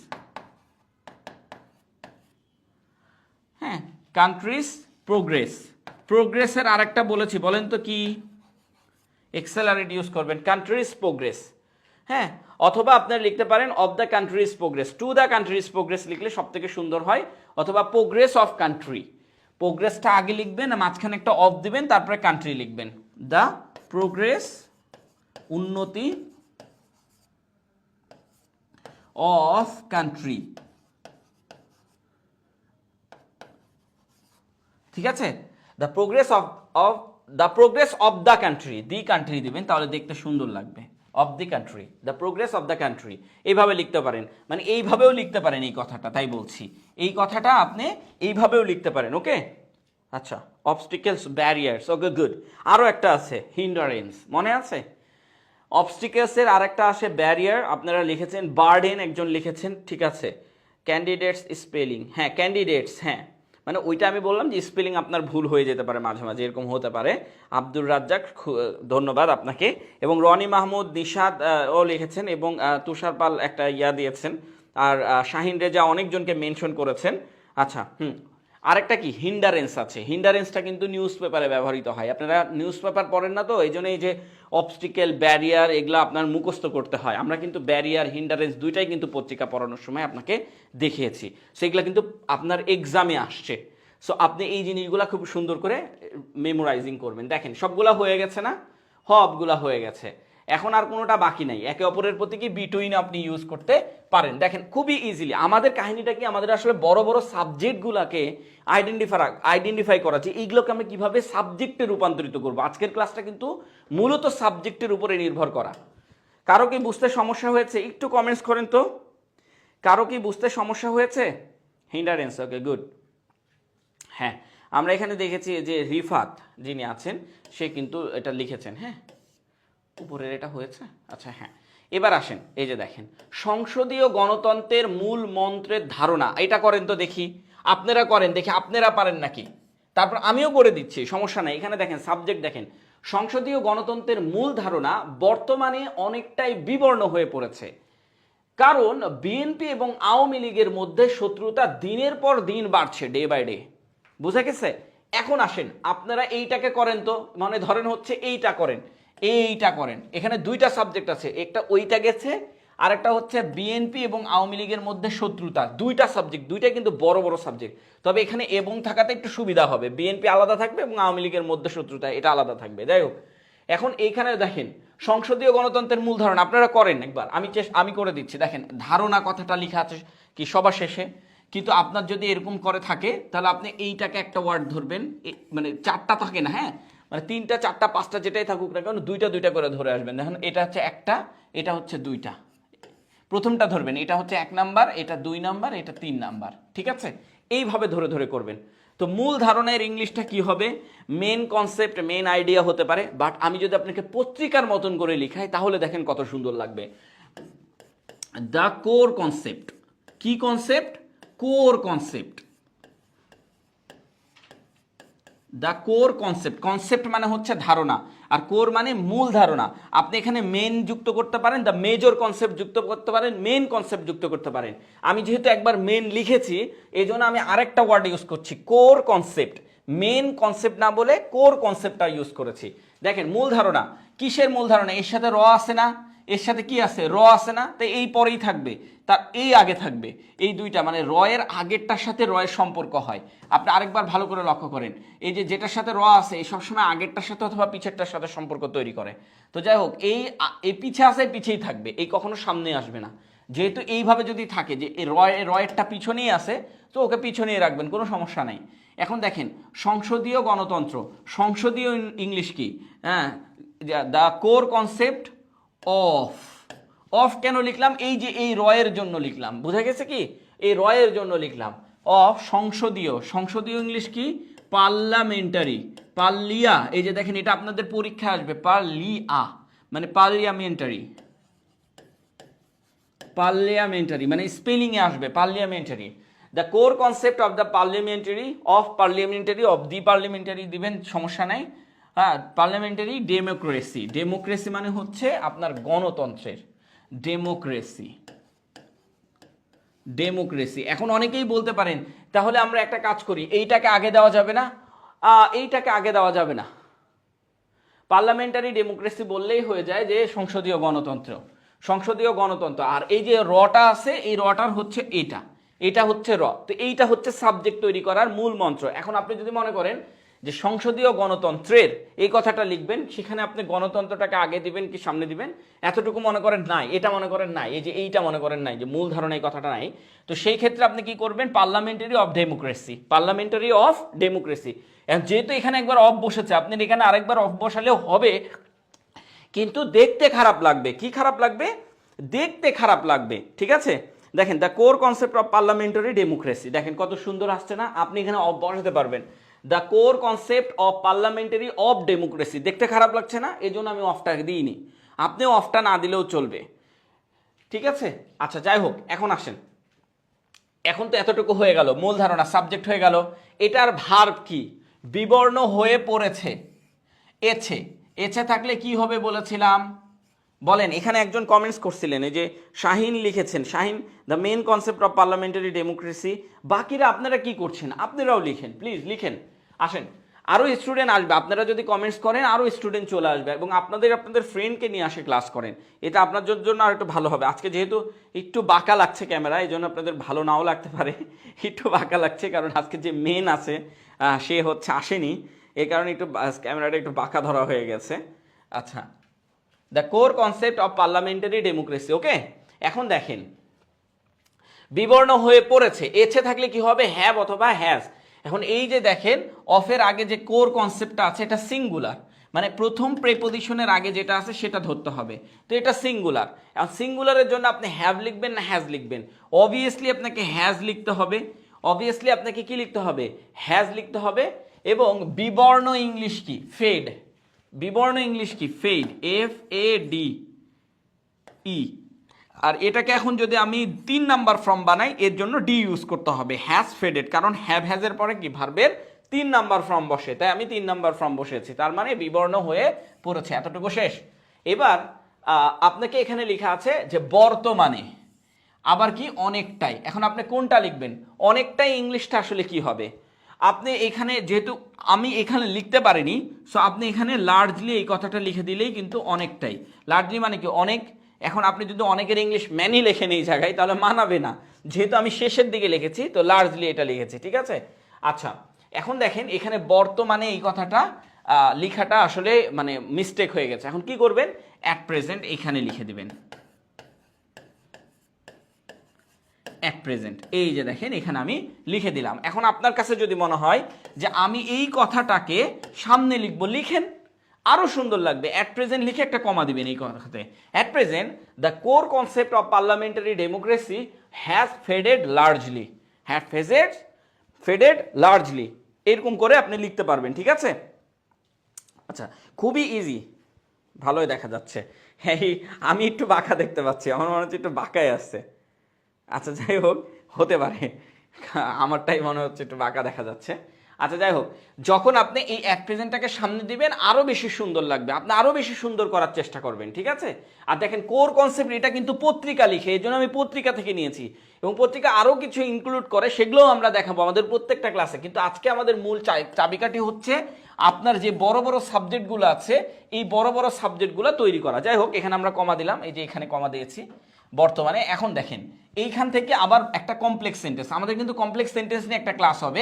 হ্যাঁ, কান্ট্রিজ প্রোগ্রেস। প্রোগ্রেসের আরেকটা বলেছি, বলেন তো কি? এক্সেলারেট ইউজ করবেন, কান্ট্রিজ প্রোগ্রেস। হ্যাঁ, অথবা আপনারা লিখতে পারেন of the countries progress, to the countries progress লিখলে সব থেকে সুন্দর হয়। অথবা প্রোগ্রেস অফ কান্ট্রি, প্রোগ্রেসটা আগে লিখবেন, মাঝখানে একটা অফ দিবেন, তারপরে কান্ট্রি লিখবেন। দ্য প্রোগ্রেস, উন্নতি অফ কান্ট্রি। ঠিক আছে? The progress of the progress of the country, the country দিবেন, তাহলে দেখতে সুন্দর লাগবে। Of the country, the progress of the country, এইভাবে লিখতে পারেন। মানে এইভাবেও লিখতে পারেন এই কথাটা, তাই বলছি এই কথাটা আপনি এইভাবেও লিখতে পারেন। ওকে, আচ্ছা, অবস্টিকেলস, ব্যারিয়ার্স, ওকে গুড। আরও একটা আছে হিন্ডারেন্স, মনে আছে? অবস্টিকেলসের আরেকটা আসে ব্যারিয়ার, আপনারা লিখেছেন বার্ডেন, একজন লিখেছেন, ঠিক আছে। ক্যান্ডিডেটস স্পেলিং, হ্যাঁ ক্যান্ডিডেটস, হ্যাঁ মানে ওইটা আমি বললাম যে স্পেলিং আপনার ভুল হয়ে যেতে পারে মাঝে মাঝে, এরকম হতে পারে। আব্দুর রাজ্জাক, ধন্যবাদ আপনাকে। এবং রনি মাহমুদ, নিশাদ ও লিখেছেন, এবং তুষার পাল একটা ইয়া দিয়েছেন, আর শাহিন রেজা অনেকজনকে মেনশন করেছেন। আচ্ছা, আরেকটা কি? হিন্ডারেন্স আছে। হিন্ডারেন্সটা কিন্তু নিউজ পেপারে ব্যবহৃত হয়। আপনারা নিউজ পেপার পড়েন না, তো এই জন্য এই যে অবস্টিকেল, ব্যারিয়ার, এগুলো আপনার মুখস্থ করতে হয়। আমরা কিন্তু ব্যারিয়ার, হিন্ডারেন্স দুইটাই কিন্তু পত্রিকা পড়ানোর সময় আপনাকে দেখিয়েছি, সেগুলো কিন্তু আপনার এক্সামে আসছে। সো আপনি এই জিনিসগুলো খুব সুন্দর করে মেমোরাইজিং করবেন। দেখেন সবগুলা হয়ে গেছে না? সবগুলা হয়ে গেছে, এখন আর কোনোটা বাকি নাই। একে অপরের প্রতি কি বিটুইন আপনি ইউজ করতে পারেন। দেখেন খুবই ইজিলি। আমাদের কাহিনীটা কি? আমাদের আসলে বড় বড় সাবজেক্টগুলোকে আইডেন্টিফাই করা, যে এইগুলোকে আমরা কিভাবে সাবজেক্টে রূপান্তরিত করবো। আজকের ক্লাসটা কিন্তু মূলত সাবজেক্টের উপরে নির্ভর করা। কারো কি বুঝতে সমস্যা হয়েছে? একটু কমেন্টস করেন তো, কারো কি বুঝতে সমস্যা হয়েছে? হিন্ডারেন্স, ওকে গুড। হ্যাঁ, আমরা এখানে দেখেছি যে রিফাত যিনি আছেন সে কিন্তু এটা লিখেছেন। হ্যাঁ, উপরের এটা হয়েছে। আচ্ছা হ্যাঁ, এবার আসেন, এই যে দেখেন সংসদীয় গণতন্ত্রের মূল মন্ত্রের ধারণা, এটা করেন তো দেখি, আপনারা করেন দেখি, আপনারা পারেন নাকি, তারপর আমিও করে দিচ্ছি, সমস্যা নাই। এখানে দেখেন সাবজেক্ট দেখেন, সংসদীয় গণতন্ত্রের মূল ধারণা বর্তমানে অনেকটাই বিবর্ণ হয়ে পড়েছে, কারণ বিএনপি এবং আওয়ামী লীগের মধ্যে শত্রুতা দিনের পর দিন বাড়ছে, ডে বাই ডে। বুঝা গেছে? এখন আসেন আপনারা এইটাকে করেন তো, মানে ধরেন হচ্ছে এইটা করেন, এইটা করেন। এখানে দুইটা সাবজেক্ট আছে, একটা ওইটা গেছে, আর একটা হচ্ছে বিএনপি এবং আওয়ামী লীগের মধ্যে শত্রুতা। দুইটা সাবজেক্ট, দুইটা কিন্তু বড় বড় সাবজেক্ট, তবে এখানে এবং থাকাতে একটু সুবিধা হবে, বিএনপি আলাদা থাকবে এবং আওয়ামী লীগের মধ্যে শত্রুতা এটা আলাদা থাকবে। যাই হোক, এখন এইখানে দেখেন সংসদীয় গণতন্ত্রের মূল ধারণা, আপনারা করেন একবার, আমি করে দিচ্ছি। দেখেন ধারণা কথাটা লেখা আছে কি সবার শেষে, কিন্তু আপনার যদি এরকম করে থাকে তাহলে আপনি এইটাকে একটা ওয়ার্ড ধরবেন, মানে চারটা থাকে না, হ্যাঁ, মানে তিনটা চারটা পাঁচটা যেটাই থাকুক না কেন দুইটা দুইটা করে ধরে আসবেন। দেখুন এটা হচ্ছে একটা, এটা হচ্ছে দুইটা, প্রথমটা ধরবেন, এটা হচ্ছে 1 নাম্বার, এটা 2 নাম্বার, এটা 3 নাম্বার, ঠিক আছে? এইভাবে ধরে ধরে করবেন। তো মূল ধারণার ইংলিশটা কি হবে? মেন কনসেপ্ট, মেন আইডিয়া হতে পারে, বাট আমি যদি আপনাকে পত্রিকার মতন করে লিখাই তাহলে দেখেন কত সুন্দর লাগবে। The core concept. কি concept? Core concept. The core concept, concept মানে হচ্ছে ধারণা, আর কোর মানে মূল ধারণা। আপনি এখানে মেন যুক্ত করতে পারেন, দ্য মেজর কনসেপ্ট যুক্ত করতে পারেন, মেন কনসেপ্ট যুক্ত করতে পারেন। আমি যেহেতু একবার মেন লিখেছি এই জন্য আমি আরেকটা ওয়ার্ড ইউজ করছি, কোর কনসেপ্ট। মেন কনসেপ্ট না বলে কোর কনসেপ্টটা ইউজ করেছি। দেখেন মূল ধারণা, কিসের মূল ধারণা? এর সাথে র আছে না, এর সাথে কি আছে? র আছে না, তাই এই পরেই থাকবে, তার এই আগে থাকবে, এই দুইটা মানে র এর আগেরটার সাথে র এর সম্পর্ক হয়। আপনি আরেকবার ভালো করে লক্ষ্য করেন, এই যে যেটার সাথে র আছে এই সবসময় আগেরটার সাথে অথবা পিছেরটার সাথে সম্পর্ক তৈরি করে। তো যাই হোক, এই পিছে আছে, পিছেই থাকবে, এই কখনো সামনে আসবে না। যেহেতু এইভাবে যদি থাকে যে এই রয়েরটা পিছনেই আছে, তো ওকে পিছনেই রাখবেন, কোনো সমস্যা নাই। এখন দেখেন সংসদীয় গণতন্ত্র, সংসদীয় ইংলিশ কি? হ্যাঁ, the core concept of. Of কেন লিখলাম? এই যে এই রয়ের জন্য লিখলাম, বুঝা গেছে কি? এই রয়ের জন্য লিখলাম অফ সংসদীয়। সংসদীয় ইংলিশ কি? পার্লামেন্টারি। পার্লিয়া, এই যে দেখেন এটা আপনাদের পরীক্ষা আসবে, পার্লিয়া মানে পার্লিয়ামেন্টারি। পার্লিয়ামেন্টারি মানে স্পেলিং এ আসবে parliamentary. The core concept of the parliamentary, of parliamentary, of the parliamentary দিবেন, সমস্যা নাই। হ্যাঁ, পার্লামেন্টারি ডেমোক্রেসি। ডেমোক্রেসি মানে হচ্ছে আপনার গণতন্ত্রের, ডেমোক্রেসি। ডেমোক্রেসি। এখন অনেকেই বলতে পারেন তাহলে আমরা একটা কাজ করি, এইটাকে আগে দেওয়া যাবে না? এইটাকে আগে দেওয়া যাবে না, পার্লামেন্টারি ডেমোক্রেসি বললেই হয়ে যায় যে সংসদীয় গণতন্ত্র। সংসদীয় গণতন্ত্র, আর এই যে রটা আছে এই রটার হচ্ছে এটা, এটা হচ্ছে র, তো এইটা হচ্ছে সাবজেক্ট তৈরি করার মূল মন্ত্র। এখন আপনি যদি মনে করেন যে সংসদীয় গণতন্ত্রের এই কথাটা লিখবেন, সেখানে আপনি গণতন্ত্রটাকে আগে দিবেন কি সামনে দিবেন এতটুকু মনে করেন নাই, এটা মনে করেন নাই, এই যে এইটা মনে করেন নাই, যে মূল ধারণা এই কথাটা নাই, তো সেই ক্ষেত্রে আপনি কি করবেন? Parliamentary of democracy, parliamentary of democracy. যেহেতু এখানে একবার অফ বসেছে, আপনি এখানে আরেকবার অফ বসালেও হবে, কিন্তু দেখতে খারাপ লাগবে। কি খারাপ লাগবে? দেখতে খারাপ লাগবে, ঠিক আছে? দেখেন the core concept of parliamentary democracy, দেখেন কত সুন্দর আসছে না? আপনি এখানে অফ বসাতে পারবেন, the core concept of parliamentary of democracy. দেখতে খারাপ লাগছে না? এই জন্য আমি অফটা দিইনি, আপনিও অফটা না দিলেও চলবে, ঠিক আছে? আচ্ছা যাই হোক, এখন আসেন, এখন তো এতটুকু হয়ে গেল, মূল ধারণা সাবজেক্ট হয়ে গেল। এটার ভার্ব কি? বিবর্ণ হয়ে পড়েছে, এছে। এছে থাকলে কি হবে বলেছিলাম? বলেন, এখানে একজন কমেন্টস করছিলেন, এই যে শাহিন লিখেছেন, Shahin the main concept of parliamentary democracy. বাকিরা আপনারা কি করছেন? আপনারাও লিখেন, প্লিজ লিখেন। আসেন, আরও স্টুডেন্ট আসবে, আপনারা যদি কমেন্টস করেন আরও স্টুডেন্ট চলে আসবে, এবং আপনাদের ফ্রেন্ডকে নিয়ে আসে ক্লাস করেন, এটা আপনাদের জন্য আর একটু ভালো হবে। আজকে যেহেতু একটু বাঁকা লাগছে ক্যামেরা, এই জন্য আপনাদের ভালো নাও লাগতে পারে, একটু বাঁকা লাগছে, কারণ আজকে যে মেন আছে সে হচ্ছে আসেনি, এই কারণে একটু ক্যামেরাটা একটু বাঁকা ধরা হয়ে গেছে। আচ্ছা, the core concept of parliamentary democracy, okay? এখন দেখেন বিবর্ণ হয়ে পড়েছে, এছে থাকলে কি হবে? হ্যাভ অথবা হ্যাজ। এখন এই যে দেখেন অফের আগে যে কোর কনসেপ্টটা আছে এটা সিঙ্গুলার, মানে প্রথম প্রেপোজিশনের আগে যেটা আছে সেটা ধরতে হবে, তো এটা সিঙ্গুলার। এখন সিঙ্গুলারের জন্য আপনি হ্যাভ লিখবেন না হ্যাজ লিখবেন? অবভিয়াসলি আপনাকে হ্যাজ লিখতে হবে। অবভিয়াসলি আপনাকে কি লিখতে হবে, হ্যাজ লিখতে হবে, এবং বিবর্ণ ইংলিশ কি, ফেড। বিবর্ণ ইংলিশ কি, ফেড, FADE। আর এটাকে এখন যদি আমি 3 নাম্বার ফর্ম বানাই, এর জন্য ডি ইউজ করতে হবে, হ্যাজ ফেডেড, কারণ হ্যাভ হ্যাজের পরে কি ভার্বের 3 নাম্বার ফর্ম বসে, তাই আমি 3 নাম্বার ফর্ম বসেছি, তার মানে বিবর্ণ হয়ে পড়েছে। এতটুকু শেষ। এবার আপনাকে এখানে লেখা আছে যে বর্তমানে, আবার কি অনেকটাই। এখন আপনি কোনটা লিখবেন, অনেকটাই ইংলিশটা আসলে কি হবে, আপনি এখানে যেহেতু আমি এখানে লিখতে পারিনি, সো আপনি এখানে লার্জলি এই কথাটা লিখে দিলেই কিন্তু অনেকটাই। লার্জলি মানে কি, অনেক। এখন আপনি যদি অনেকের ইংলিশ ম্যানি লেখেন এই জায়গায়, তাহলে মানাবে না, যেহেতু আমি শেষের দিকে লিখেছি, তো লার্জলি এটা লিখেছি, ঠিক আছে। আচ্ছা, এখন দেখেন এখানে বর্তমানে এই কথাটা লেখাটা আসলে মানে মিস্টেক হয়ে গেছে। এখন কি করবেন, অ্যাট প্রেজেন্ট এখানে লিখে দিবেন, অ্যাট প্রেজেন্ট, এই যে দেখেন এখানে আমি লিখে দিলাম। এখন আপনার কাছে যদি মনে হয় যে আমি এই কথাটাকে সামনে লিখবো, লিখেন, আরো সুন্দর লাগবে। অ্যাট প্রেজেন্ট লিখে একটা কমা দিবেন এই কথাতে, at present the core concept of parliamentary democracy has faded largely, has faded largely, এরকম করে আপনি লিখতে পারবেন, ঠিক আছে। আচ্ছা, খুবই ইজি, ভালোই দেখা যাচ্ছে। হ্যাঁ, আমি একটু বাঁকা দেখতে পাচ্ছি, আমার মনে হচ্ছে একটু বাঁকাই আসছে। আচ্ছা, যাই হোক, হতে পারে, আমারটাই মনে হচ্ছে একটু বাঁকা দেখা যাচ্ছে। আচ্ছা, যাই হোক, যখন আপনি এই অ্যাট প্রেজেন্টটাকে সামনে দিবেন, আরো বেশি সুন্দর লাগবে, আপনি আরো বেশি সুন্দর করার চেষ্টা করবেন, ঠিক আছে। আর দেখেন কোর কনসেপ্ট, এটা কিন্তু পত্রিকা লিখে, এই জন্য আমি পত্রিকা থেকে নিয়েছি, এবং পত্রিকা আরো কিছু ইনক্লুড করে, সেগুলোও আমরা দেখাবো আমাদের প্রত্যেকটা ক্লাসে। কিন্তু আজকে আমাদের মূল চাবিকাঠি হচ্ছে আপনার যে বড় বড় সাবজেক্টগুলো আছে, এই বড় বড় সাবজেক্টগুলো তৈরি করা। যাই হোক, এখানে আমরা কমা দিলাম, এই যে এখানে কমা দিয়েছি বর্তমানে। এখন দেখেন এইখান থেকে আবার একটা কমপ্লেক্স সেন্টেন্স, আমাদের কিন্তু কমপ্লেক্স সেন্টেন্স নিয়ে একটা ক্লাস হবে,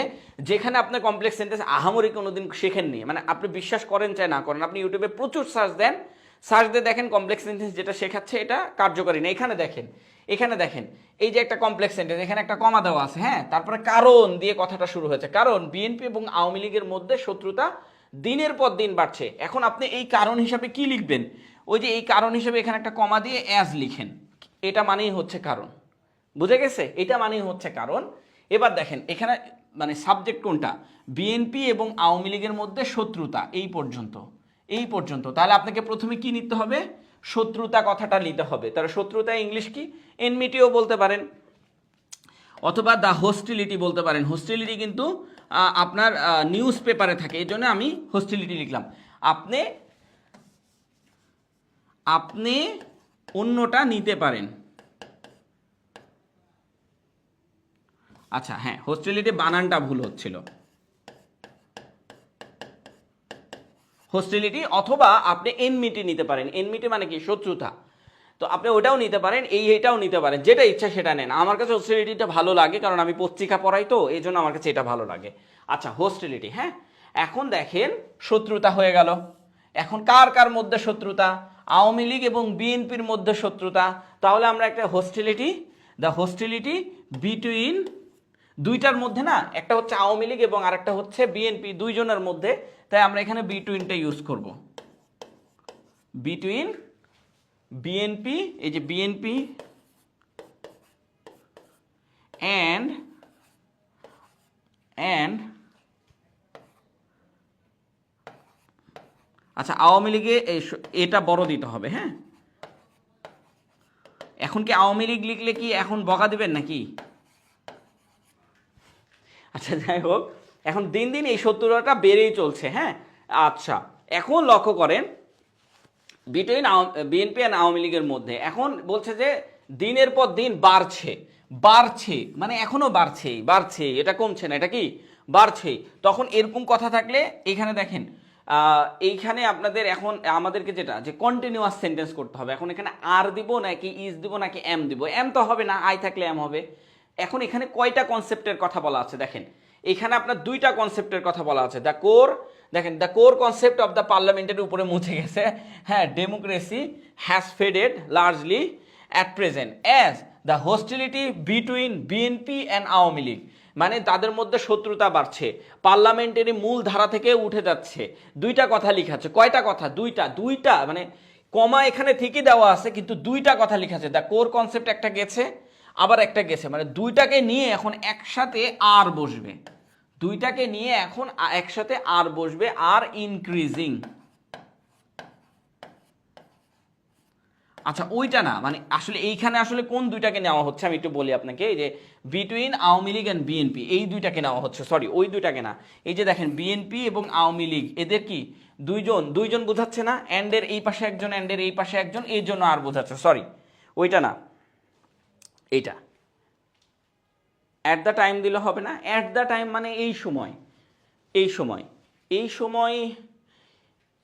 যেখানে আপনি কমপ্লেক্স সেন্টেন্স আহামরি কোনোদিন শেখেননি, মানে আপনি বিশ্বাস করেন চাই না করেন, আপনি ইউটিউবে প্রচুর সার্চ দেন, সার্চ দিয়ে দেখেন কমপ্লেক্স সেন্টেন্স যেটা শেখাচ্ছে এটা কার্যকরী না। এখানে দেখেন এই যে একটা কমপ্লেক্স সেন্টেন্স, এখানে একটা কমা দেওয়া আছে, হ্যাঁ, তারপরে কারণ দিয়ে কথাটা শুরু হয়েছে, কারণ বিএনপি এবং আওয়ামী লীগের মধ্যে শত্রুতা দিনের পর দিন বাড়ছে। এখন আপনি এই কারণ হিসাবে কি লিখবেন, ওই যে এই কারণ হিসাবে এখানে একটা কমা দিয়ে অ্যাজ লিখেন, এটা মানেই হচ্ছে কারণ, বুঝে গেছে, এটা মানেই হচ্ছে কারণ। এবার দেখেন এখানে মানে সাবজেক্ট কোনটা, বিএনপি এবং আওয়ামী লীগের মধ্যে শত্রুতা, এই পর্যন্ত। তাহলে আপনাকে প্রথমে কি নিতে হবে, শত্রুতা কথাটা নিতে হবে। তাহলে শত্রুতা ইংলিশ কি, এনমিটিও বলতে পারেন, অথবা দ্য হোস্টিলিটি বলতে পারেন। হোস্টিলিটি কিন্তু আপনার নিউজ পেপারে থাকে, এই জন্য আমি হোস্টিলিটি লিখলাম। আপনি অন্যটা নিতে পারেন। আচ্ছা, হ্যাঁ, হোস্টিলিটি বানানটা ভুল হচ্ছিল, হোস্টিলিটি, অথবা আপনি এনমিটি নিতে পারেন। এনমিটি মানে কি, শত্রুতা, তো আপনি ওটাও নিতে পারেন, এইটাও নিতে পারেন, যেটা ইচ্ছা সেটা নেন। আমার কাছে হোস্টিলিটিটা ভালো লাগে, কারণ আমি পত্রিকা পড়াই, তো এই জন্য আমার কাছে এটা ভালো লাগে। আচ্ছা, হোস্টিলিটি, হ্যাঁ। এখন দেখেন শত্রুতা হয়ে গেল, এখন কার কার মধ্যে শত্রুতা, আওয়ামী লীগ এবং বিএনপির মধ্যে শত্রুতা। তাহলে আমরা একটা দ্য হোস্টিলিটি বিটুইন, দুইটার মধ্যে না, একটা হচ্ছে আওয়ামী লীগ এবং আরেকটা হচ্ছে বিএনপি, দুইজনের মধ্যে, তাই আমরা এখানে বিটুইনটা ইউজ করব, বিটুইন বিএনপি, এই যে বিএনপি অ্যান্ড আচ্ছা, আওয়ামী লীগে এটা বড় দিতে হবে, হ্যাঁ। এখন কি আওয়ামী লীগ লিখলে কি এখন বকা দিবেন নাকি? আচ্ছা, যাই হোক, এখন দিন দিন এই শত্রুতাটা বেড়েই চলছে, হ্যাঁ। আচ্ছা, এখন লক্ষ্য করেন বিটুইন বিএনপি অ্যান্ড আওয়ামী লীগের মধ্যে, এখন বলছে যে দিনের পর দিন বাড়ছে, মানে এখনো বাড়ছে, এটা কমছে না, এটা কি বাড়ছে। তখন এরকম কথা থাকলে এখানে দেখেন এইখানে আপনাদের এখন আমাদেরকে যেটা যে কন্টিনিউয়াস সেন্টেন্স করতে হবে। এখন এখানে আর দিব নাকি ইজ দিব নাকি এম দিব, এম তো হবে না, আই থাকলে এম হবে। এখন এখানে কয়টা কনসেপ্টের কথা বলা আছে দেখেন, এখানে আপনার দুইটা কনসেপ্টের কথা বলা আছে। The core concept of the পার্লামেন্টের উপরে মুছে গেছে, হ্যাঁ, democracy has faded largely at present as the hostility between BNP and Awami League, মানে তাদের মধ্যে শত্রুতা বাড়ছে, পার্লামেন্টারি মূল ধারা থেকে উঠে যাচ্ছে। দুইটা কথা লেখা আছে, কয়টা কথা, দুইটা, মানে কমা এখানে ঠিকই দেওয়া আছে, কিন্তু দুইটা কথা লেখা আছে। দ্য কোর কনসেপ্ট একটা গেছে, আবার একটা গেছে, মানে দুইটাকে নিয়ে এখন একসাথে আর বসবে, দুইটাকে নিয়ে এখন একসাথে আর বসবে, আর ইনক্রিজিং। আচ্ছা ওইটা না, মানে আসলে এইখানে আসলে কোন দুইটাকে নেওয়া হচ্ছে আমি একটু বলি আপনাকে। এই যে between Awami League and BNP, এই দুইটাকে নেওয়া হচ্ছে, সরি ওই দুইটাকে না। এই যে দেখেন বিএনপি এবং আওয়ামী লীগ, এদের কি দুইজন দুইজন বোঝাচ্ছে না, অ্যান্ডের এই পাশে একজন, অ্যান্ডের এই পাশে একজন, এই জন্য আর বোঝাচ্ছে, সরি ওইটা না, এইটা। অ্যাট দ্য টাইম দিলে হবে না, অ্যাট দ্য টাইম মানে এই সময়, এই সময়, এই সময়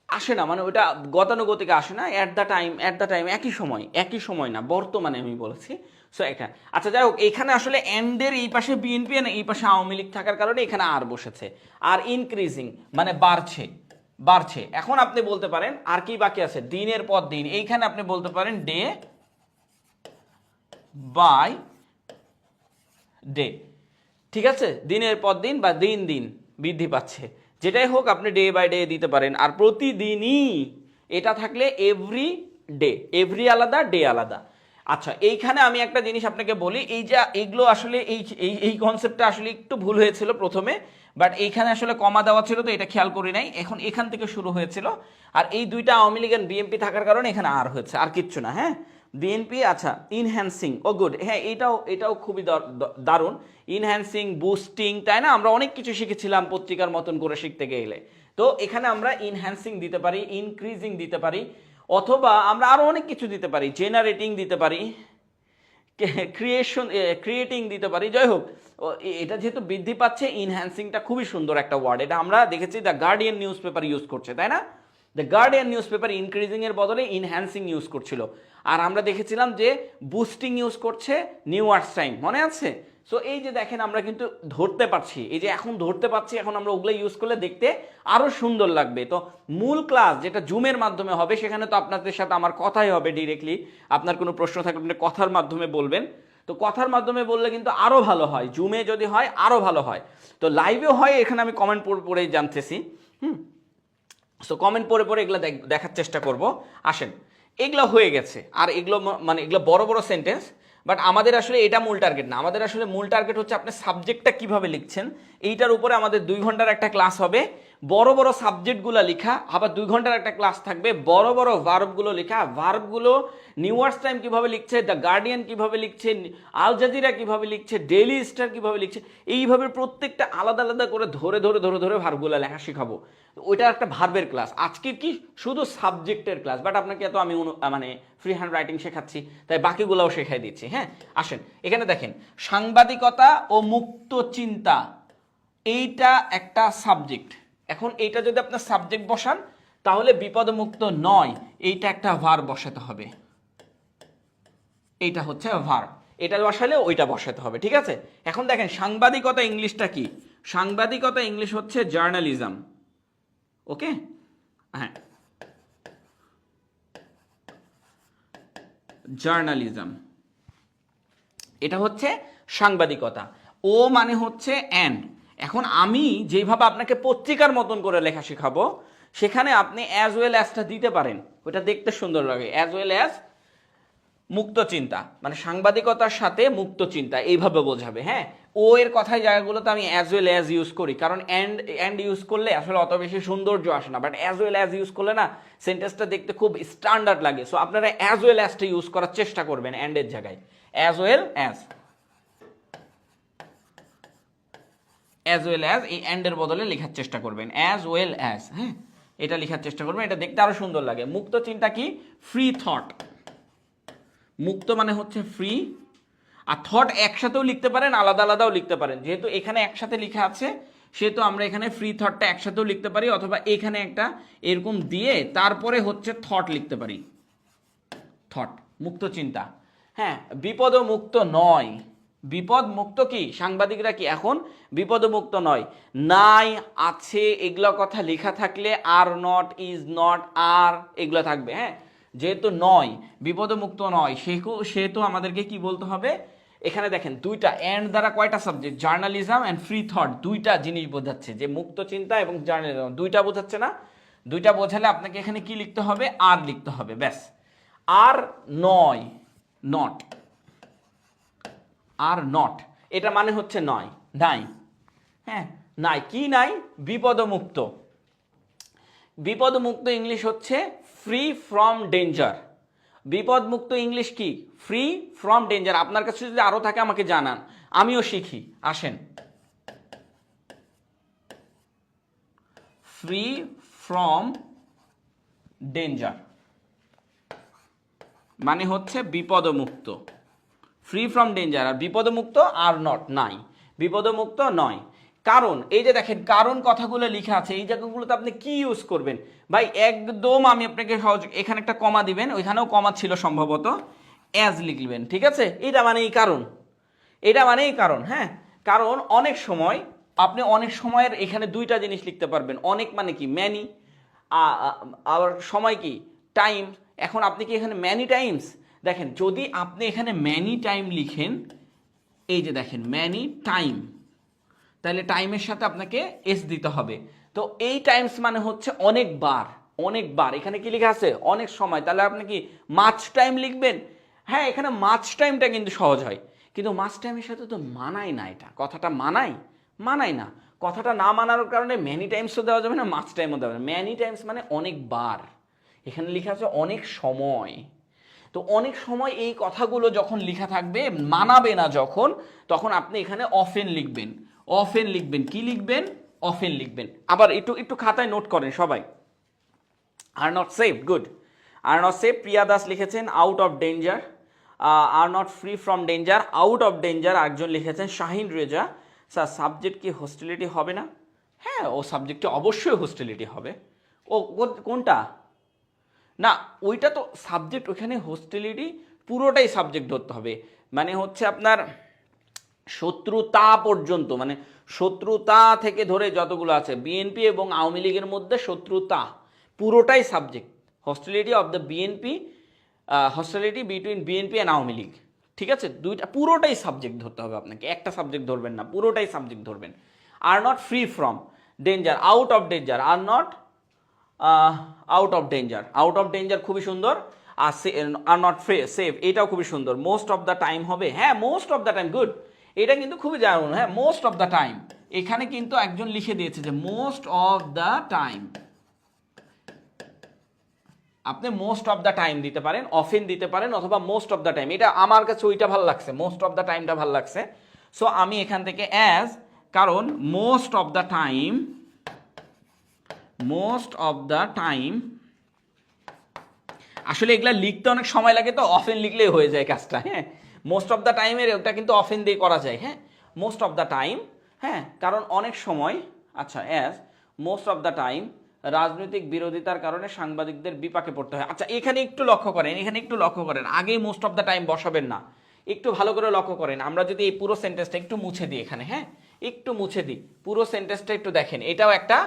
আসে না, মানে ওটা গতানুগতিকে আসে না। At the time, at the time একই সময়, একই সময় না, বর্তমানে আমি বলেছি। সো এটা আচ্ছা যাই হোক, এখানে আসলে এন্ডের এই পাশে বিএনপি না এই পাশে আওয়ামী লীগ থাকার কারণে এখানে আর বসেছে। আর ইনক্রিজিং মানে বাড়ছে, বাড়ছে। এখন আপনি বলতে পারেন আর কি বাকি আছে, দিনের পর দিন, এইখানে আপনি বলতে পারেন ডে বাই ডে, ঠিক আছে, দিনের পর দিন বা দিন দিন বৃদ্ধি পাচ্ছে, যেটাই হোক আপনি ডে বাই ডে দিতে পারেন। আর প্রতিদিনই এটা থাকলে এভরি ডে, এভরি আলাদা, ডে আলাদা। আচ্ছা এইখানে আমি একটা জিনিস আপনাকে বলি, এই যে এগুলো আসলে এই এই কনসেপ্টটা আসলে একটু ভুল হয়েছিল প্রথমে, বাট এইখানে আসলে কমা দেওয়া ছিল তো এটা খেয়াল করি নাই, এখন এখান থেকে শুরু হয়েছিল। আর এই দুইটা আওয়ামী লীগ এন্ড বিএনপি থাকার কারণে এখানে আর হয়েছে, আর কিচ্ছু না। হ্যাঁ বিএনপি, আচ্ছা ইনহ্যান্সিং, ও গুড, হ্যাঁ এটাও খুবই দারুণ, ইনহ্যান্সিং, বুস্টিং, তাই না, আমরা অনেক কিছু শিখেছিলাম পত্রিকার মতন করে শিখতে গেলে। তো এখানে আমরা ইনহ্যান্সিং দিতে পারি, ইনক্রিজিং দিতে পারি, অথবা আমরা আরো অনেক কিছু দিতে পারি, জেনারেটিং দিতে পারি, ক্রিয়েটিং দিতে পারি। যাই হোক এটা যেহেতু বৃদ্ধি পাচ্ছে, ইনহ্যান্সিংটা খুবই সুন্দর একটা ওয়ার্ড, এটা আমরা দেখেছি the guardian news paper use করছে, তাই না, the guardian news paper increasing এর বদলে ইনহ্যান্সিং ইউজ করছিল। আর আমরা দেখেছিলাম যে বুস্টিং ইউজ করছে নিউ ইয়র্ক টাইম, মনে আছে। সো এই যে দেখেন আমরা কিন্তু ধরতে পারছি, এই যে এখন ধরতে পারছি, এখন আমরা ওগুলো ইউজ করলে দেখতে আরো সুন্দর লাগবে। তো মূল ক্লাস যেটা জুমের মাধ্যমে হবে, সেখানে তো আপনাদের সাথে আমার কথাই হবে ডিরেক্টলি, আপনার কোনো প্রশ্ন থাকলে আপনি কথার মাধ্যমে বলবেন। তো কথার মাধ্যমে বললে কিন্তু আরো ভালো হয়, জুমে যদি হয় আরো ভালো হয়। তো লাইভেও হয়, এখানে আমি কমেন্ট পড়েই জানতেছি। সো কমেন্ট পড়ে পড়ে এগুলো দেখার চেষ্টা করব। আসেন, এগুলো হয়ে গেছে, আর এগুলো মানে এগুলো বড় বড় সেন্টেন্স, বাট আমাদের আসলে এটা মূল টার্গেট না। আমাদের আসলে মূল টার্গেট হচ্ছে আপনি সাবজেক্টটা কিভাবে লিখছেন, এইটার উপরে আমাদের 2 ঘন্টার একটা ক্লাস হবে। বড় বড় সাবজেক্টগুলো লেখা, আবার 2 ঘন্টার একটা ক্লাস থাকবে বড় বড় ভার্বগুলো লেখা, ভার্বগুলো নিউ ইয়র্ক টাইম কিভাবে লিখছে, দ্য গার্ডিয়ান কিভাবে লিখছে, আল জাজিরা কিভাবে লিখছে, ডেইলি স্টার কিভাবে লিখছে, এইভাবে প্রত্যেকটা আলাদা আলাদা করে ধরে ধরে ধরে ধরে ভার্বগুলো লেখা শেখাবো। ওইটা একটা ভার্বের ক্লাস। আজকে কি শুধু সাবজেক্টের ক্লাস, বাট আপনাকে তো আমি মানে ফ্রি হ্যান্ড রাইটিং শেখাচ্ছি, তাই বাকিগুলোও শেখাই দিচ্ছি। হ্যাঁ আসেন, এখানে দেখেন সাংবাদিকতা ও মুক্ত চিন্তা, এইটা একটা সাবজেক্ট। এখন এইটা যদি আপনার সাবজেক্ট বসান, তাহলে বিপদমুক্ত নয়, এইটা একটা ভার্ব বসাতে হবে, এইটা হচ্ছে ভার্ব, এটা বসালে ওইটা বসাতে হবে, ঠিক আছে। এখন দেখেন সাংবাদিকতা ইংলিশটা কি, সাংবাদিকতা ইংলিশ হচ্ছে জার্নালিজম, ওকে। হ্যাঁ জার্নালিজম, এটা হচ্ছে সাংবাদিকতা। ও মানে হচ্ছে অ্যান্ড। এখন আমি যেভাবে আপনাকে পত্রিকার মতন করে লেখা শেখাবো, সেখানে আপনি অ্যাজ ওয়েল অ্যাজটা দিতে পারেন, ওটা দেখতে সুন্দর লাগে, অ্যাজ ওয়েল অ্যাজ মুক্ত চিন্তা, মানে সাংবাদিকতার সাথে মুক্ত চিন্তা, এইভাবে বোঝাবে। হ্যাঁ ও এর কথায় জায়গাগুলোতে আমি অ্যাজ ওয়েল অ্যাজ ইউজ করি, কারণ অ্যান্ড ইউজ করলে আসলে অত বেশি সৌন্দর্য আসে না, but as well as use করলে না সেন্টেন্সটা দেখতে খুব স্ট্যান্ডার্ড লাগে। সো আপনারা অ্যাজ ওয়েল অ্যাজটা ইউজ করার চেষ্টা করবেন অ্যান্ডের জায়গায়, as well as, as well as এই অ্যান্ডের বদলে লেখার চেষ্টা করবেন, অ্যাজ ওয়েল অ্যাজ। হ্যাঁ এটা লেখার চেষ্টা করবেন, এটা দেখতে আরো সুন্দর লাগে। মুক্ত চিন্তা কি, ফ্রি থট, মুক্ত মানে হচ্ছে ফ্রি, আর থট একসাথেও লিখতে পারেন, আলাদা আলাদাও লিখতে পারেন। যেহেতু এখানে একসাথে লেখা আছে, সেহেতু আমরা এখানে ফ্রি থটটা একসাথেও লিখতে পারি, অথবা এখানে একটা এরকম দিয়ে তারপরে হচ্ছে থট লিখতে পারি, থট, মুক্ত চিন্তা। হ্যাঁ বিপদ মুক্ত নয়, বিপদ মুক্ত কি, সাংবাদিকরা কি এখন বিপদ মুক্ত নয়, নাই, আছে, এগুলো কথা লেখা থাকলে আর, নট, ইজ নট, আর এগুলো থাকবে। হ্যাঁ যেহেতু নয়, বিপদমুক্ত নয়, সেহেতু আমাদেরকে কি বলতে হবে, এখানে দেখেন দুইটা অ্যান্ড দ্বারা কয়টা subject, journalism and free thought, দুইটা জিনিস বোঝাচ্ছে, যে মুক্ত চিন্তা এবং জার্নালিজম দুইটা বোঝাচ্ছে না, দুইটা বোঝালে আপনাকে এখানে কি লিখতে হবে, আর লিখতে হবে, ব্যাস। আর নয়, নট, আর নট, এটা মানে হচ্ছে নয়, নাই। হ্যাঁ, নাই, কি নাই? বিপদমুক্ত। বিপদমুক্ত ইংলিশ হচ্ছে ফ্রি ফ্রম ডেঞ্জার। বিপদমুক্ত ইংলিশ কি? Free from danger. আপনার কাছে যদি আরো থাকে আমাকে জানান, আমিও শিখি, আসেন। ফ্রি ফ্রম ডেঞ্জার মানে হচ্ছে বিপদমুক্ত, ফ্রি ফ্রম ডেঞ্জার। আর বিপদমুক্ত আর নট, নাই, বিপদমুক্ত নয়। কারণ এই যে দেখেন কারণ কথাগুলো লেখা আছে, এই জায়গাগুলোতে আপনি কি ইউজ করবেন ভাই? একদম আমি আপনাকে সহজ, এখানে একটা কমা দিবেন, ওইখানেও কমা ছিল সম্ভবত, অ্যাজ লিখবেন, ঠিক আছে? এটা মানেই কারণ, এটা মানেই কারণ। হ্যাঁ, কারণ অনেক সময় আপনি অনেক সময়ের এখানে দুইটা জিনিস লিখতে পারবেন। অনেক মানে কি? ম্যানি। আর সময় কি? টাইম। এখন আপনি কি এখানে ম্যানি টাইমস, দেখেন যদি আপনি এখানে ম্যানি টাইম লিখেন, এই যে দেখেন ম্যানি টাইম, তাহলে টাইমের সাথে আপনাকে এস দিতে হবে। তো এই টাইমস মানে হচ্ছে অনেকবার, অনেকবার। এখানে কি লেখা আছে? অনেক সময়। তাহলে আপনি কি মাচ টাইম লিখবেন? হ্যাঁ, এখানে মাচ টাইমটা কিন্তু সহজ হয়, কিন্তু মাচ টাইমের সাথে তো মানায় না। এটা কথাটা মানায়, মানায় না। কথাটা না মানার কারণে ম্যানি টাইমসও দেওয়া যাবে না, মাচ টাইমও দেওয়া যাবে না। ম্যানি টাইমস মানে অনেকবার, এখানে লেখা আছে অনেক সময়। তো অনেক সময় এই কথাগুলো যখন লেখা থাকবে, মানাবে না যখন, তখন আপনি এখানে অফেন লিখবেন। অফেন লিখবেন, কি লিখবেন? অফেন লিখবেন। আবার একটু একটু খাতায় নোট করেন সবাই। Are not safe, good. Are not safe, Priya Das লিখেছেন out of danger. Are not free from danger, out of danger একজন লিখেছেন শাহিন রেজা। স্যার সাবজেক্ট কি হোস্টিলিটি হবে না? হ্যাঁ, ও সাবজেক্টে অবশ্যই হোস্টিলিটি হবে। ও কোনটা? না, ওইটা তো সাবজেক্ট, ওইখানে হোস্টিলিটি পুরোটাই সাবজেক্ট ধরতে হবে। মানে হচ্ছে আপনার শত্রুতা পর্যন্ত, মানে শত্রুতা থেকে ধরে যতগুলো আছে বিএনপি এবং আওয়ামী লীগের মধ্যে শত্রুতা পুরোটাই subject. Hostility of the BNP, hostility between BNP and Awami League, ঠিক আছে? দুইটা পুরোটাই সাবজেক্ট ধরতে হবে আপনাকে, একটা সাবজেক্ট ধরবেন না, পুরোটাই সাবজেক্ট ধরবেন। আর not free from danger, out of danger, are not out of danger. Out of danger খুবই সুন্দর। আর নট সেফ, এটাও খুবই সুন্দর। মোস্ট অফ দ্য টাইম হবে, হ্যাঁ most of the time, good. এটা কিন্তু খুবই দারুণ। হ্যাঁ, মোস্ট অফ দ্য টাইম, এখানে কিন্তু একজন লিখে দিয়েছে যে মোস্ট অফ দ্য টাইম। আপনি মোস্ট অফ দ্য টাইম দিতে পারেন, অফেন দিতে পারেন, অথবা মোস্ট অফ দ্য টাইম। এটা আমার কাছে ওইটা ভালো লাগছে, মোস্ট অফ দ্য টাইমটা ভালো লাগছে। সো আমি এখান থেকে অ্যাজ, কারণ most of the time, most of the time, আসলে এগুলা লিখতে অনেক সময় লাগে, তো অফেন লিখলেই হয়ে যায় কাজটা। হ্যাঁ, মোস্ট অফ দ্য টাইমের ওটা কিন্তু অফেন দিয়ে করা যায়। হ্যাঁ, মোস্ট অফ দ্য টাইম, হ্যাঁ, কারণ অনেক সময়। আচ্ছা, as most of the time রাজনৈতিক বিরোধিতার কারণে সাংবাদিকদের বিপাকে পড়তে হয়। আচ্ছা, এখানে একটু লক্ষ্য করেন, এখানে একটু লক্ষ্য করেন, আগেই মোস্ট অফ দ্য টাইম বসাবেন না। একটু ভালো করে লক্ষ্য করেন, আমরা যদি এই পুরো সেন্টেন্সটা একটু মুছে দিই এখানে, হ্যাঁ একটু মুছে দিই, পুরো সেন্টেন্সটা একটু দেখেন, এটাও একটা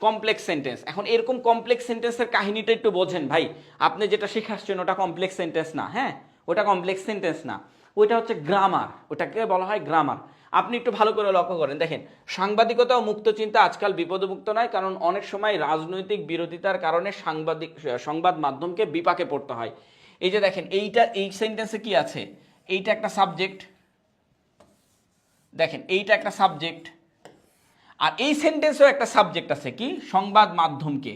কমপ্লেক্স সেন্টেন্স। এখন এরকম কমপ্লেক্স সেন্টেন্সের কাহিনীটা একটু বোঝেন ভাই। আপনি যেটা শিখাচ্ছেন ওটা কমপ্লেক্স সেন্টেন্স না, হ্যাঁ ওটা কমপ্লেক্স সেন্টেন্স না, ওইটা হচ্ছে গ্রামার, ওটাকে বলা হয় গ্রামার। আপনি একটু ভালো করে লক্ষ্য করেন, দেখেন সাংবাদিকতা ও মুক্ত চিন্তা আজকাল বিপদমুক্ত নয়, কারণ অনেক সময় রাজনৈতিক বিরোধিতার কারণে সংবাদ মাধ্যমকে বিপাকে পড়তে হয়। এই যে দেখেন এইটা, এই সেন্টেন্সে কি আছে? এইটা একটা সাবজেক্ট, দেখেন এইটা একটা সাবজেক্ট, আর এই সেন্টেন্সেও একটা সাবজেক্ট আছে, কি? সংবাদ মাধ্যমকে।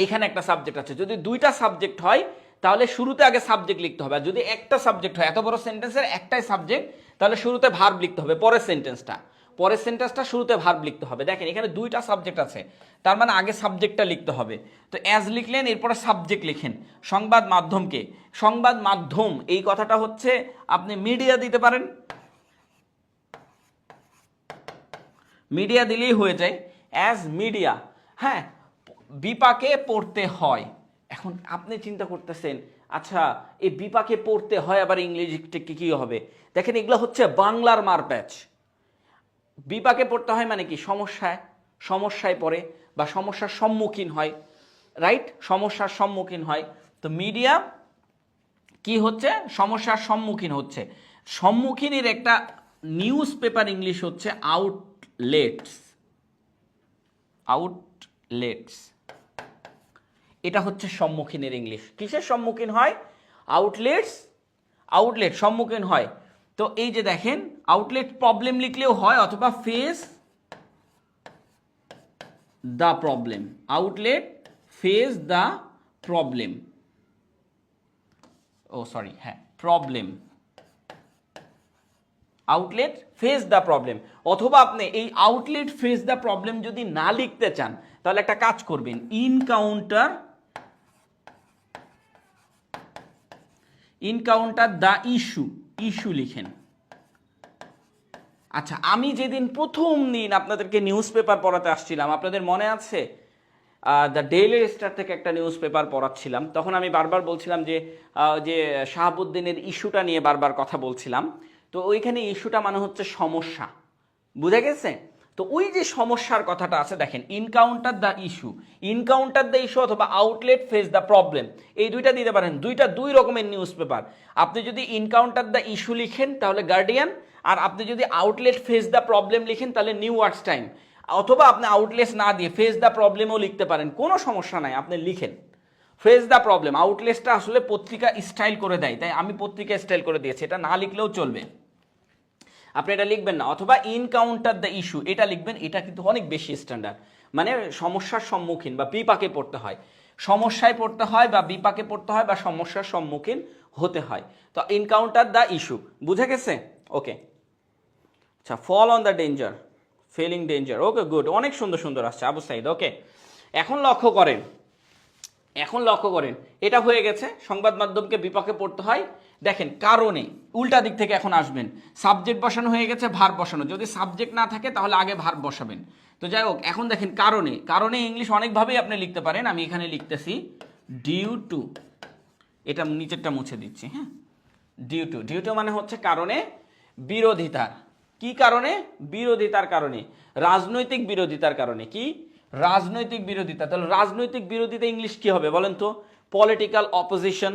এখানে একটা সাবজেক্ট আছে। যদি দুইটা সাবজেক্ট হয় তাহলে শুরুতে আগে সাবজেক্ট লিখতে হবে, আর যদি একটা সাবজেক্ট হয়, এত বড় সেন্টেন্সের একটাই সাবজেক্ট, তাহলে শুরুতে ভার্ব লিখতে হবে। পরের সেন্টেন্সটা শুরুতে ভার্ব লিখতে হবে। দেখেন এখানে দুইটা সাবজেক্ট আছে, তার মানে আগে সাবজেক্টটা লিখতে হবে। তো অ্যাজ লিখলেন, এরপরে সাবজেক্ট লিখেন সংবাদ মাধ্যমকে। সংবাদ মাধ্যম এই কথাটা হচ্ছে, আপনি মিডিয়া দিতে পারেন, মিডিয়া দিলেই হয়ে যায়, অ্যাজ মিডিয়া। হ্যাঁ, বিপাকে পড়তে হয়। এখন আপনি চিন্তা করতেছেন, আচ্ছা এই বিপাকে পড়তে হয় আবার ইংরেজিতে কি হবে? দেখেন এগুলো হচ্ছে বাংলার মারপ্যাচ। বিপাকে পড়তে হয় মানে কি? সমস্যায় পড়ে বা সমস্যার সম্মুখীন হয়, রাইট? সমস্যার সম্মুখীন হয়। তো মিডিয়া কি হচ্ছে? সমস্যার সম্মুখীন হচ্ছে। সম্মুখীনের একটা নিউজ পেপার ইংলিশ হচ্ছে আউটলেটস। আউটলেটস, এটা হচ্ছে সম্মুখীনের ইংলিশ। কিসের সম্মুখীন হয়? আউটলেটস, আউটলেট সম্মুখীন হয় তো এই যে দেখেন আউটলেট প্রবলেম লিখলেও হয় অথবা face the problem, outlet face the problem, ও সরি হ্যাঁ problem, outlet face the problem. অথবা আপনি এই আউটলেট ফেস দ্য প্রবলেম যদি না লিখতে চান তাহলে একটা কাজ করবেন, ইনকাউন্টার দ্য ইস্যু লিখেন। আচ্ছা, আমি যেদিন প্রথম দিন আপনাদেরকে নিউজ পেপার পড়াতে আসছিলাম, আপনাদের মনে আছে দ্য ডেইলি স্টার থেকে একটা নিউজ পেপার পড়াচ্ছিলাম, তখন আমি বারবার বলছিলাম যে শাহাবুদ্দিনের ইস্যুটা নিয়ে বারবার কথা বলছিলাম। তো ওইখানে ইস্যুটা মানে হচ্ছে সমস্যা, বুঝা গেছে? তো ওই যে সমস্যার কথাটা আছে দেখেন, ইনকাউন্টার দ্য ইস্যু অথবা আউটলেট ফেস দ্য প্রবলেম, এই দুইটা দিতে পারেন। দুই রকমের নিউজ পেপার। আপনি যদি ইনকাউন্টার দ্য ইস্যু লিখেন তাহলে গার্ডিয়ান, আর আপনি যদি আউটলেট ফেস দ্য প্রবলেম লিখেন তাহলে নিউ ওয়ার্ডস টাইম। অথবা আপনি আউটলেট না দিয়ে ফেস দ্য প্রবলেমও লিখতে পারেন, কোনো সমস্যা নাই, আপনি লিখেন ফেস দ্য প্রবলেম। আউটলেটটা আসলে পত্রিকা স্টাইল করে দেয়, তাই আমি পত্রিকা স্টাইল করে দিয়েছি, এটা না লিখলেও চলবে, আপনি এটা লিখবেন না। অথবা ইনকাউন্টার দ্য ইস্যু এটা লিখবেন, এটা কিন্তু অনেক বেশি স্ট্যান্ডার্ড, মানে সমস্যার সম্মুখীন বা বিপাকে পড়তে হয়, সমস্যায় পড়তে হয় বা বিপাকে পড়তে হয় বা সমস্যার সম্মুখীন হতে হয়। তো ইনকাউন্টার দ্য ইস্যু, বুঝে গেছে? ওকে, আচ্ছা, fall on the danger, falling danger, okay good, অনেক সুন্দর সুন্দর আসছে আবু সাইদ। ওকে, এখন লক্ষ্য করেন এটা হয়ে গেছে, সংবাদ মাধ্যমকে বিপাকে পড়তে হয়। দেখেন কারণে, উল্টা দিক থেকে এখন আসবেন, সাবজেক্ট বসানো হয়ে গেছে, ভার্ব বসানো, যদি সাবজেক্ট না থাকে তাহলে আগে ভার্ব বসাবেন। তো যাই হোক, এখন দেখেন কারণে ইংলিশ অনেকভাবেই আপনি লিখতে পারেন, আমি এখানে লিখতেছি ডিউ টু, এটা নিচেরটা মুছে দিচ্ছি, হ্যাঁ, ডিউ টু মানে হচ্ছে কারণে, বিরোধিতার, কি কারণে? বিরোধিতার কারণে, রাজনৈতিক বিরোধিতার কারণে। কি? রাজনৈতিক বিরোধিতা। তাহলে রাজনৈতিক বিরোধিতা ইংলিশ কি হবে বলেন তো? Political opposition.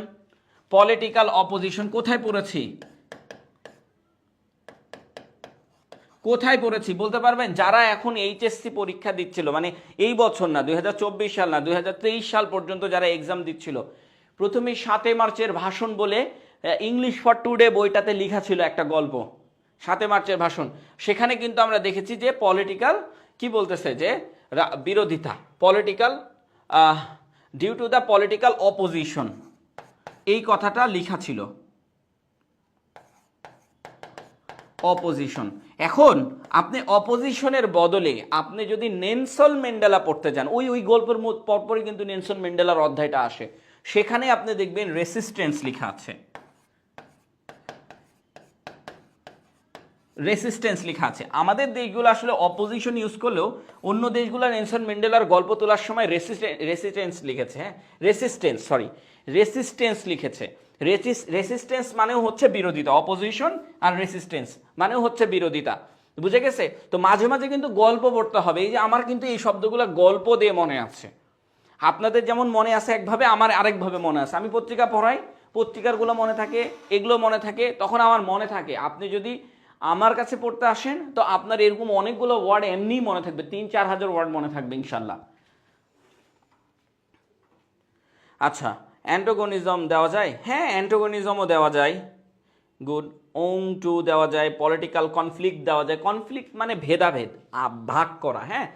কোথায় পড়েছি বলতে পারবেন? যারা এখন এইচএসসি পরীক্ষা দিচ্ছিল, মানে এই বছর না, 2024 সাল না, 2023 সাল পর্যন্ত যারা এক্সাম দিচ্ছিল, প্রথমে 7 মার্চের ভাষণ বলে ইংলিশ ফর টুডে বইটাতে লেখা ছিল একটা গল্প, 7 মার্চের ভাষণ। সেখানে কিন্তু আমরা দেখেছি যে পলিটিক্যাল, কি বলতেছে, যে বিরোধিতা, political, due to the political opposition, এই কথাটা লেখা ছিল, অপোজিশন। এখন আপনি অপোজিশনের বদলে আপনি যদি নেলসন ম্যান্ডেলা পড়তে যান, ওই গল্পের পরপরই কিন্তু নেলসন ম্যান্ডেলার অধ্যায়টা আসে, সেখানে আপনি দেখবেন রেসিস্টেন্স লেখা আছে, আমাদের দেশগুলো আসলে অপোজিশন ইউজ করলেও অন্য দেশগুলো নেলসন ম্যান্ডেলার গল্প তোলার সময় রেসিস্টেন্স লিখেছে, হ্যাঁ, রেসিস্টেন্স লিখেছে। রেসিস্টেন্স মানেও হচ্ছে বিরোধিতা, অপোজিশন আর রেসিস্টেন্স মানেও হচ্ছে বিরোধিতা, বুঝে গেছে? তো মাঝে মাঝে কিন্তু গল্প পড়তে হবে। এই যে আমার কিন্তু এই শব্দগুলো গল্প দিয়ে মনে আছে, আপনাদের যেমন মনে আছে একভাবে, আমার আরেকভাবে মনে আছে। আমি পত্রিকা পড়াই, পত্রিকারগুলো মনে থাকে, এগুলো মনে থাকে, তখন আমার মনে থাকে। আপনি যদি আমার কাছে পড়তে আসেন তো আপনার এরকম অনেকগুলো ওয়ার্ড এমনিই মনে থাকবে, 3-4 হাজার ওয়ার্ড মনে থাকবে ইনশাল্লাহ। আচ্ছা, অ্যান্টোগনিজম দেওয়া যায়? হ্যাঁ, অ্যান্টোগনিজমও দেওয়া যায়, গুড। ওং টু দেওয়া যায়, পলিটিক্যাল কনফ্লিক্ট দেওয়া যায়। কনফ্লিক্ট মানে ভেদাভেদ, ভাগ করা, হ্যাঁ।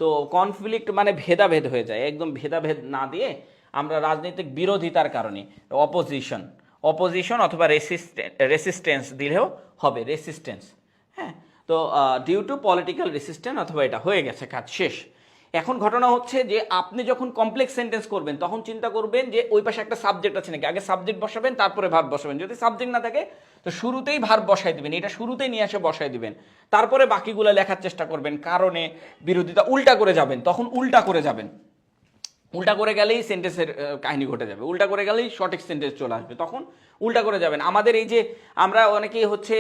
তো কনফ্লিক্ট মানে ভেদাভেদ হয়ে যায়, একদম ভেদাভেদ না দিয়ে আমরা রাজনৈতিক বিরোধিতার কারণে অপোজিশন অথবা রেসিস্টেন্স দিলেও হবে, রেসিস্টেন্স, হ্যাঁ। তো ডিউ টু পলিটিক্যাল রেসিস্টেন্স অথবা এটা হয়ে গেছে, কাজ শেষ। এখন ঘটনা হচ্ছে যে আপনি যখন কমপ্লেক্স সেন্টেন্স করবেন তখন চিন্তা করবেন যে ওই পাশে একটা সাবজেক্ট আছে নাকি, আগে সাবজেক্ট বসাবেন তারপরে ভার্ব বসাবেন। যদি সাবজেক্ট না থাকে তো শুরুতেই ভার্ব বসাই দিবেন, এটা শুরুতেই নিয়ে এসে বসাই দিবেন, তারপরে বাকিগুলো লেখার চেষ্টা করবেন। কারণে, বিরোধিতা, উল্টা করে যাবেন, তখন উল্টা করে গেলেই সেন্টেন্সের কাহিনী ঘটে যাবে, উল্টা করে গেলেই সঠিক সেন্টেন্স চলে আসবে, তখন উল্টা করে যাবেন। আমাদের এই যে আমরা অনেকেই হচ্ছে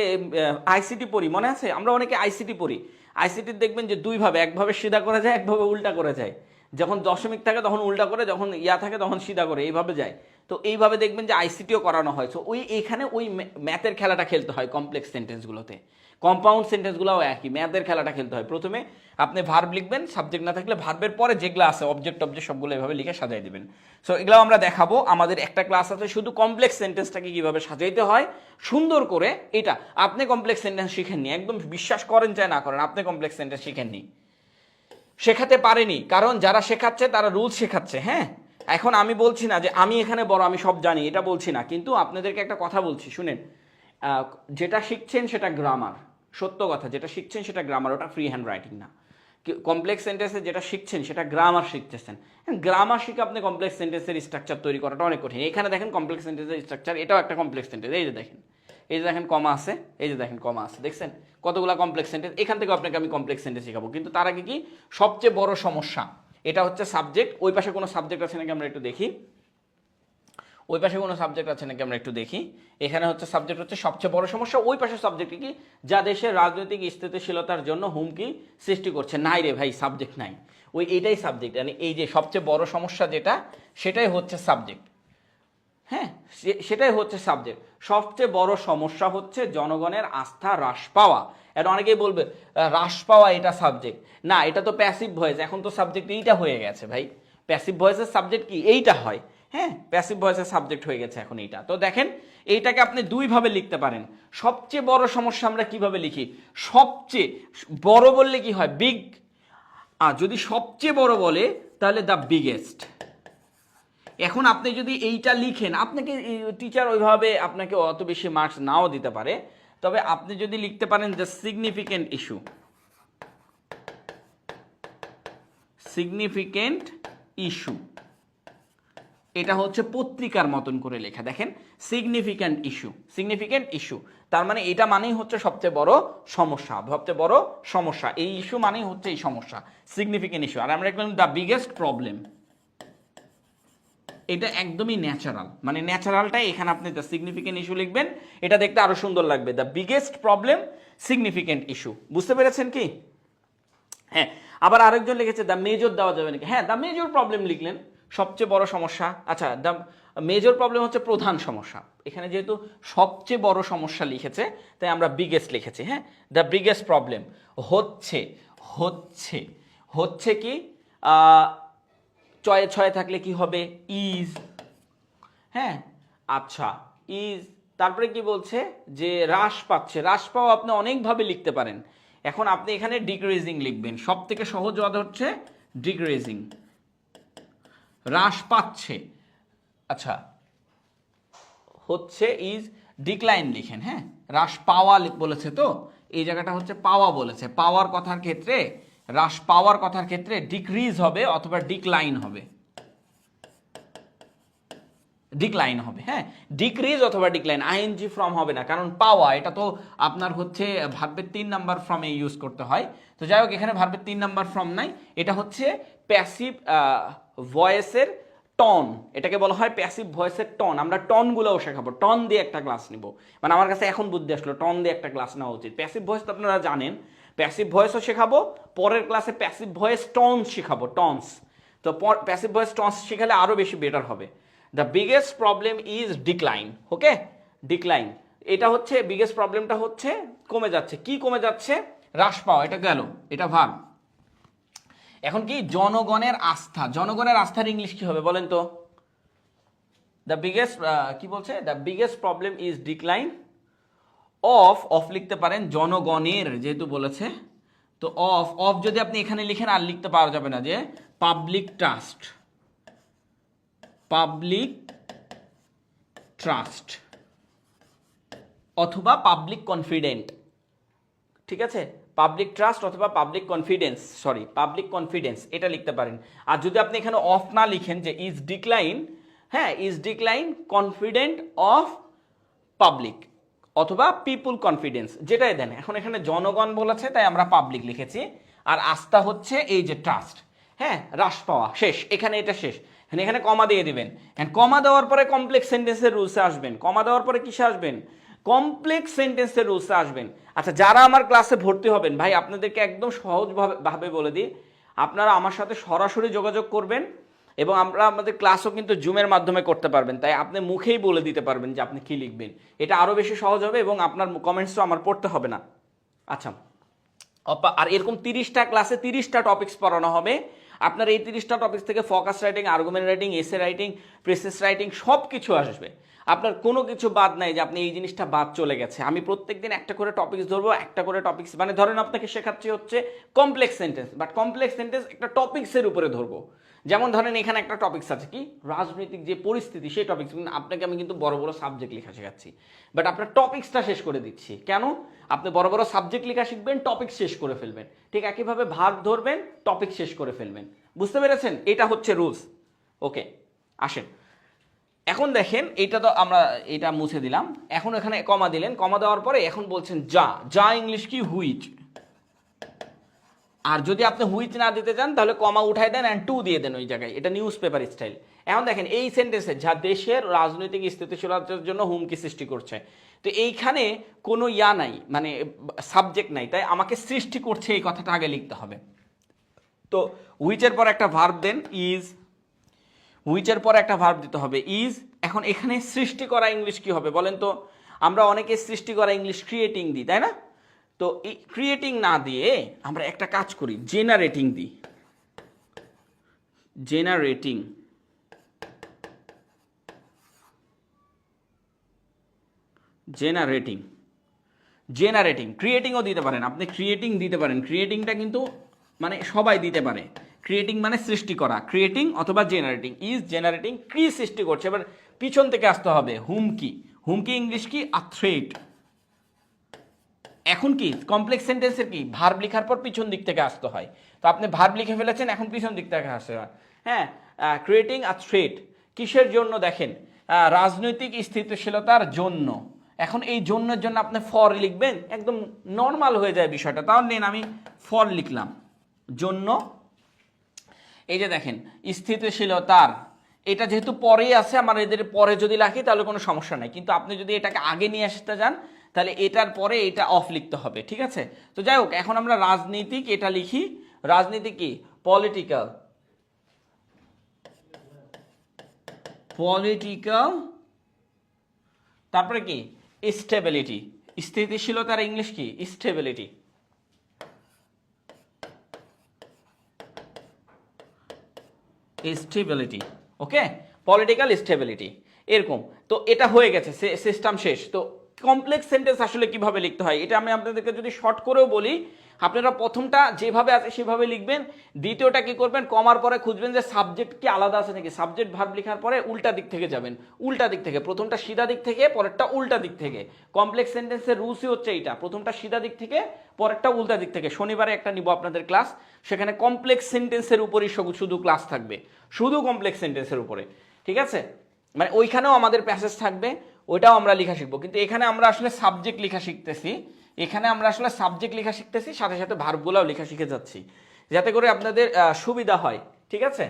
আইসিটি পড়ি, মনে আছে? আমরা অনেকে আইসিটি পড়ি, আইসিটির দেখবেন যে দুইভাবে, একভাবে সিধা করে যায়, একভাবে উল্টা করে যায়। যখন দশমিক থাকে তখন উল্টা করে, যখন থাকে তখন সিধা করে, এইভাবে যায়। তো এইভাবে দেখবেন যে আইসিটিও করানো হয়। তো এখানে ওই ম্যাথের খেলাটা খেলতে হয় কমপ্লেক্স সেন্টেন্সগুলোতে। কম্পাউন্ড সেন্টেন্সগুলোও একই, ম্যাথের খেলাটা খেলতে হয়। প্রথমে আপনি ভার্ব লিখবেন, সাবজেক্ট না থাকলে ভার্বের পরে যেগুলো আছে অবজেক্ট সবগুলো এভাবে লিখে সাজাই দিবেন। সো এগুলো আমরা দেখাবো। আমাদের একটা ক্লাস আছে শুধু কমপ্লেক্স সেন্টেন্সটাকে কিভাবে সাজাইতে হয় সুন্দর করে। এটা আপনি কমপ্লেক্স সেন্টেন্স শিখেননি, একদম বিশ্বাস করেন চাই না করেন, আপনি কমপ্লেক্স সেন্টেন্স শিখেননি, শেখাতে পারেনি, কারণ যারা শেখাচ্ছে তারা রুলস শেখাচ্ছে। হ্যাঁ, এখন আমি বলছি না যে আমি এখানে বড়, আমি সব জানি, এটা বলছি না, কিন্তু আপনাদেরকে একটা কথা বলছি শুনেন। যেটা শিখছেন সেটা গ্রামার, সত্য কথা, যেটা শিখছেন সেটা গ্রামার, ওটা ফ্রি হ্যান্ড রাইটিং না। কমপ্লেক্স সেন্টেন্সে যেটা শিখছেন সেটা গ্রামার শিখতেছেন। গ্রামার শিখে আপনি কমপ্লেক্স সেন্টেন্সের স্ট্রাকচার তৈরি করাটা অনেক কঠিন। এখানে দেখেন কমপ্লেক্স সেন্টেন্সের স্ট্রাকচার, এটাও একটা কমপ্লেক্স সেন্টেন্স। এই যে দেখেন, এই যে দেখেন কমা আছে, এই যে দেখেন কমা আছে, দেখছেন কতগুলা কমপ্লেক্স সেন্টেন্স। এখান থেকে আপনাকে আমি কমপ্লেক্স সেন্টেন্স শেখাবো, কিন্তু তার আগে কি সবচেয়ে বড় সমস্যা, এটা হচ্ছে সাবজেক্ট। ওই পাশে কোনো সাবজেক্ট আছে নাকি আমরা একটু দেখি, ওই পাশে কোনো সাবজেক্ট আছে নাকি আমরা একটু দেখি। এখানে হচ্ছে সাবজেক্ট হচ্ছে সবচেয়ে বড় সমস্যা। ওই পাশের সাবজেক্ট কি, যা দেশের রাজনৈতিক স্থিতিশীলতার জন্য হুমকি সৃষ্টি করছে। নাই রে ভাই, সাবজেক্ট নাই, ওই এটাই সাবজেক্ট। মানে এই যে সবচেয়ে বড় সমস্যা যেটা, সেটাই হচ্ছে সাবজেক্ট। হ্যাঁ, সেটাই হচ্ছে সাবজেক্ট। সবচেয়ে বড় সমস্যা হচ্ছে জনগণের আস্থা হ্রাস পাওয়া। এটা অনেকেই বলবে হ্রাস পাওয়া এটা সাবজেক্ট না, এটা তো প্যাসিভ ভয়েস। এখন তো সাবজেক্ট এইটা হয়ে গেছে ভাই, প্যাসিভ ভয়েসের সাবজেক্ট কি এইটা হয়। হ্যাঁ, প্যাসিভ ভয়েসের সাবজেক্ট হয়ে গেছে এখন এইটা। তো দেখেন এইটাকে আপনি দুইভাবে লিখতে পারেন। সবচেয়ে বড় সমস্যা আমরা কিভাবে লিখি, সবচেয়ে বড় বললে কি হয়, বিগ। আর যদি সবচেয়ে বড় বলে তাহলে দ্য বিগেস্ট। এখন আপনি যদি এইটা লিখেন, আপনাকে টিচার ওইভাবে আপনাকে অত বেশি মার্কস নাও দিতে পারে, তবে আপনি যদি লিখতে পারেন the significant issue, significant issue, এটা হচ্ছে পত্রিকার মতন করে লেখা। দেখেন সিগনিফিকেন্ট ইস্যু, সিগনিফিকেন্ট ইস্যু, তার মানে এটা মানেই হচ্ছে সবচেয়ে বড় সমস্যা, সবচেয়ে বড় সমস্যা। এই ইস্যু মানেই হচ্ছে এই সমস্যা, সিগনিফিকেন্ট ইস্যু। আর আমরা লিখলাম দ্য বিগেস্ট প্রবলেম, এটা একদমই ন্যাচারাল, মানে ন্যাচারালটাই এখানে আপনি দ্য সিগনিফিকেন্ট ইস্যু লিখবেন, এটা দেখতে আরো সুন্দর লাগবে। The biggest problem, significant issue, বুঝতে পেরেছেন কি? হ্যাঁ, আবার আরেকজন লিখেছে দ্য মেজর, দেওয়া যাবে নাকি? হ্যাঁ, দ্য মেজর প্রবলেম লিখলেন, সবচেয়ে বড় সমস্যা। আচ্ছা, দ্য মেজর প্রবলেম হচ্ছে প্রধান সমস্যা। এখানে যেহেতু সবচেয়ে বড় সমস্যা লিখেছে, তাই আমরা বিগেস্ট লিখেছি। হ্যাঁ, দ্য বিগেস্ট প্রবলেম হচ্ছে, হচ্ছে, হচ্ছে কি, ছয়ে ছয়ে থাকলে কি হবে, ইজ। হ্যাঁ, আচ্ছা, ইজ। তারপরে কি বলছে যে হ্রাস পাচ্ছে, হ্রাস পাওয়া আপনি অনেকভাবে লিখতে পারেন। এখন আপনি এখানে ডিক্রিজিং লিখবেন, সব থেকে সহজ ওয়ার্ড হচ্ছে ডিক্রিজিং, হ্রাস পাচ্ছে। আচ্ছা, হচ্ছে ইজ, ডিক্লাইন লিখেন। হ্যাঁ, হ্রাস পাওয়া বলেছে, তো এই জায়গাটা হচ্ছে পাওয়া বলেছে, পাওয়ার কথার ক্ষেত্রে, হ্রাস পাওয়ার কথার ক্ষেত্রে ডিক্রিজ হবে অথবা ডিক্লাইন হবে, ডিক্লাইন হবে। হ্যাঁ, ডিক্রিজ অথবা ডিক্লাইন, আইএনজি ফর্ম হবে না, কারণ পাওয়া এটা তো আপনার হচ্ছে ভার্বের 3 নাম্বার ফর্মে ইউজ করতে হয়। তো যাই হোক, এখানে ভার্বের 3 নাম্বার ফর্ম নাই, এটা হচ্ছে প্যাসিভ ভয়েসের টন, এটাকে বলা হয় প্যাসিভ ভয়েসের টন। আমরা টনগুলোও শেখাবো, টন দিয়ে একটা ক্লাস নিব। মানে আমার কাছে এখন বুদ্ধি আসলো, টন দিয়ে একটা ক্লাস নেওয়া উচিত। প্যাসিভ ভয়েস তো আপনারা জানেন, প্যাসিভ ভয়েসও শেখাবো, পরের ক্লাসে প্যাসিভ ভয়েস টনস শেখাবো, টনস। তো প্যাসিভ ভয়েস টনস শেখালে আরও বেশি বেটার হবে। The biggest problem is decline. Okay, decline, এটা হচ্ছে বিগেস্ট প্রবলেমটা হচ্ছে কমে যাচ্ছে। কি কমে যাচ্ছে, হ্রাস পাওয়া, এটা গেল, এটা ভার্ব। এখন কি, জনগণের আস্থা, জনগণের আস্থার ইংলিশ কি হবে বলেন তো? দ্য বিগেস্ট, কি বলছে, the biggest problem is decline of লিখতে পারেন, জনগণের যেহেতু বলেছে, তো অফ যদি আপনি এখানে লিখেন আর লিখতে পারা যাবে না, যে পাবলিক ট্রাস্ট, পাবলিক ট্রাস্ট অথবা পাবলিক কনফিডেন্ট। ঠিক আছে, পাবলিক ট্রাস্ট অথবা public confidence, sorry public confidence, এটা লিখতে পারেন। আর যদি আপনি এখানে অফ না লিখেন, যে ইজ ডিক্লাইন, হ্যাঁ, is decline confident of public অথবা পিপুল কনফিডেন্স, যেটাই দেন। এখন এখানে জনগণ বলেছে তাই আমরা পাবলিক লিখেছি, আর আস্থা হচ্ছে এই যে ট্রাস্ট। হ্যাঁ, হ্রাস পাওয়া, শেষ, এখানে এটা শেষ। এখানে কমা দিয়ে দিবেন, কমা দেওয়ার পরে কমপ্লেক্স সেন্টেন্সের রুলসে আসবেন। কমা দেওয়ার পরে কিসে আসবেন, কমপ্লেক্স সেন্টেন্সের রুলসে আসবেন। আচ্ছা, যারা আমার ক্লাসে ভর্তি হবেন, ভাই আপনাদেরকে একদম সহজভাবে বলে দিই, আপনারা আমার সাথে সরাসরি যোগাযোগ করবেন, এবং আমরা আমাদের ক্লাসও কিন্তু জুমের মাধ্যমে করতে পারবেন। তাই আপনি মুখেই বলে দিতে পারবেন যে আপনি কি লিখবেন, এটা আরও বেশি সহজ হবে, এবং আপনার কমেন্টসও আমার পড়তে হবে না। আচ্ছা, আর এরকম 30টা ক্লাসে 30টা টপিকস পড়ানো হবে। আপনার এই 30টা টপিকস থেকে focus writing, argument writing, essay writing, process writing সব কিছু আসবে। আপনার কোনো কিছু বাদ নাই যে আপনি এই জিনিসটা বাদ চলে গেছে। আমি প্রত্যেকদিন একটা করে টপিকস ধরবো, একটা করে টপিকস, মানে ধরেন আপনাকে শেখাচ্ছি হচ্ছে complex sentence, but complex sentence একটা টপিক্সের উপরে ধরবো। যেমন ধরেন এখানে একটা টপিক্স আছে কি, রাজনৈতিক যে পরিস্থিতি, সেই টপিক্স। আপনাকে আমি কিন্তু বড় বড় সাবজেক্ট লেখা শেখাচ্ছি, বাট আপনার টপিক্সটা শেষ করে দিচ্ছি। কেন? আপনি বড় বড় সাবজেক্ট লেখা শিখবেন, টপিক শেষ করে ফেলবেন। ঠিক একইভাবে ভার্ব ধরবেন, টপিক শেষ করে ফেলবেন। বুঝতে পেরেছেন? এটা হচ্ছে রুলস। ওকে, আসেন এখন দেখেন, এইটা তো আমরা এটা মুছে দিলাম। এখন এখানে কমা দিলেন, কমা দেওয়ার পরে এখন বলছেন যা। যা ইংলিশ কি? হুইচ। আর যদি আপনি হুইচ না দিতে চান তাহলে কমা উঠাই দেন অ্যান্ড টু দিয়ে দেন ওই জায়গায়। এটা নিউজ পেপার স্টাইল। এখন দেখেন এই সেন্টেন্সে যা দেশের রাজনৈতিক স্থিতিশীলতার জন্য হুমকি সৃষ্টি করছে, তো এইখানে কোনো ইয়া নাই, মানে সাবজেক্ট নাই, তাই আমাকে সৃষ্টি করছে এই কথাটা আগে লিখতে হবে। তো হুইচের পর একটা ভার্ব দেন, ইজ। হুইচের পর একটা ভার্ব দিতে হবে, ইজ। এখন এখানে সৃষ্টি করা ইংলিশ কি হবে বলেন তো? আমরা অনেকে সৃষ্টি করা ইংলিশ ক্রিয়েটিং দিই, তাই না? তো এই ক্রিয়েটিং না দিয়ে আমরা একটা কাজ করি, জেনারেটিং দিই। জেনারেটিং। জেনারেটিং। জেনারেটিং। ক্রিয়েটিংও দিতে পারেন আপনি, ক্রিয়েটিং দিতে পারেন। ক্রিয়েটিংটা কিন্তু মানে সবাই দিতে পারে। ক্রিয়েটিং মানে সৃষ্টি করা, ক্রিয়েটিং অথবা জেনারেটিং। ইজ জেনারেটিং, কি সৃষ্টি করছে। এবার পিছন থেকে আসতে হবে, হুমকি। হুমকি ইংলিশ কি? A threat. এখন কি কমপ্লেক্স সেন্টেন্সের কি, ভার্ব লেখার পর পিছন দিক থেকে আসতে হয়। তো আপনি ভার্ব লিখে ফেলেছেন, এখন পিছন দিক থেকে আসতে হয়। হ্যাঁ, ক্রিয়েটিং আ থ্রেট। কিসের জন্য? দেখেন, রাজনৈতিক স্থিতিশীলতার জন্য। এখন এই জন্যের জন্য আপনি ফর লিখবেন, একদম নর্মাল হয়ে যায় বিষয়টা। তাহলে নেন আমি ফর লিখলাম, জন্য। এই যে দেখেন স্থিতিশীলতার, এটা যেহেতু পরেই আছে, আমার এদের পরে যদি রাখি তাহলে কোনো সমস্যা নাই, কিন্তু আপনি যদি এটাকে আগে নিয়ে আসতে যান তাহলে এটার পরে এটা অফ লিখতে হবে। ঠিক আছে? তো যাই হোক, এখন আমরা রাজনীতিক এটা লিখি। রাজনীতি কি? পলিটিক্যাল। পলিটিক্যাল। তারপরে কি? স্টেবিলিটি। স্থিতিশীলতার ইংলিশ কি? স্টেবিলিটি। স্টেবিলিটি। ওকে, পলিটিক্যাল স্টেবিলিটি, এরকম। তো এটা হয়ে গেছে, সিস্টেম শেষ। তো কমপ্লেক্স সেন্টেন্স আসলে কিভাবে লিখতে হয় এটা আমি আপনাদেরকে যদি শর্ট করেও বলি, আপনারা প্রথমটা যেভাবে আছে সেভাবে লিখবেন। দ্বিতীয়টা কি করবেন, কমার পরে খুঁজবেন যে সাবজেক্ট কি আলাদা আছে নাকি। সাবজেক্ট ভার্ব লেখার পরে উল্টা দিক থেকে যাবেন, উল্টা দিক থেকে। প্রথমটা সিধা দিক থেকে, পরেরটা উল্টা দিক থেকে। কমপ্লেক্স সেন্টেন্সের রুলসই হচ্ছে এইটা, প্রথমটা সিধা দিক থেকে, পরেরটা উল্টা দিক থেকে। শনিবারে একটা নিব আপনাদের ক্লাস, সেখানে কমপ্লেক্স সেন্টেন্সের উপরই শুধু ক্লাস থাকবে, শুধু কমপ্লেক্স সেন্টেন্সের উপরে। ঠিক আছে? মানে ওইখানেও আমাদের প্যাসেজ থাকবে, ওইটাও আমরা লেখা শিখবো। কিন্তু এখানে আমরা আসলে সাবজেক্ট লেখা শিখতেছি, এখানে আমরা আসলে সাবজেক্ট লেখা শিখতেছি, সাথে সাথে ভার্বগুলোও লেখা শিখে যাচ্ছি, যাতে করে আপনাদের সুবিধা হয়। ঠিক আছে?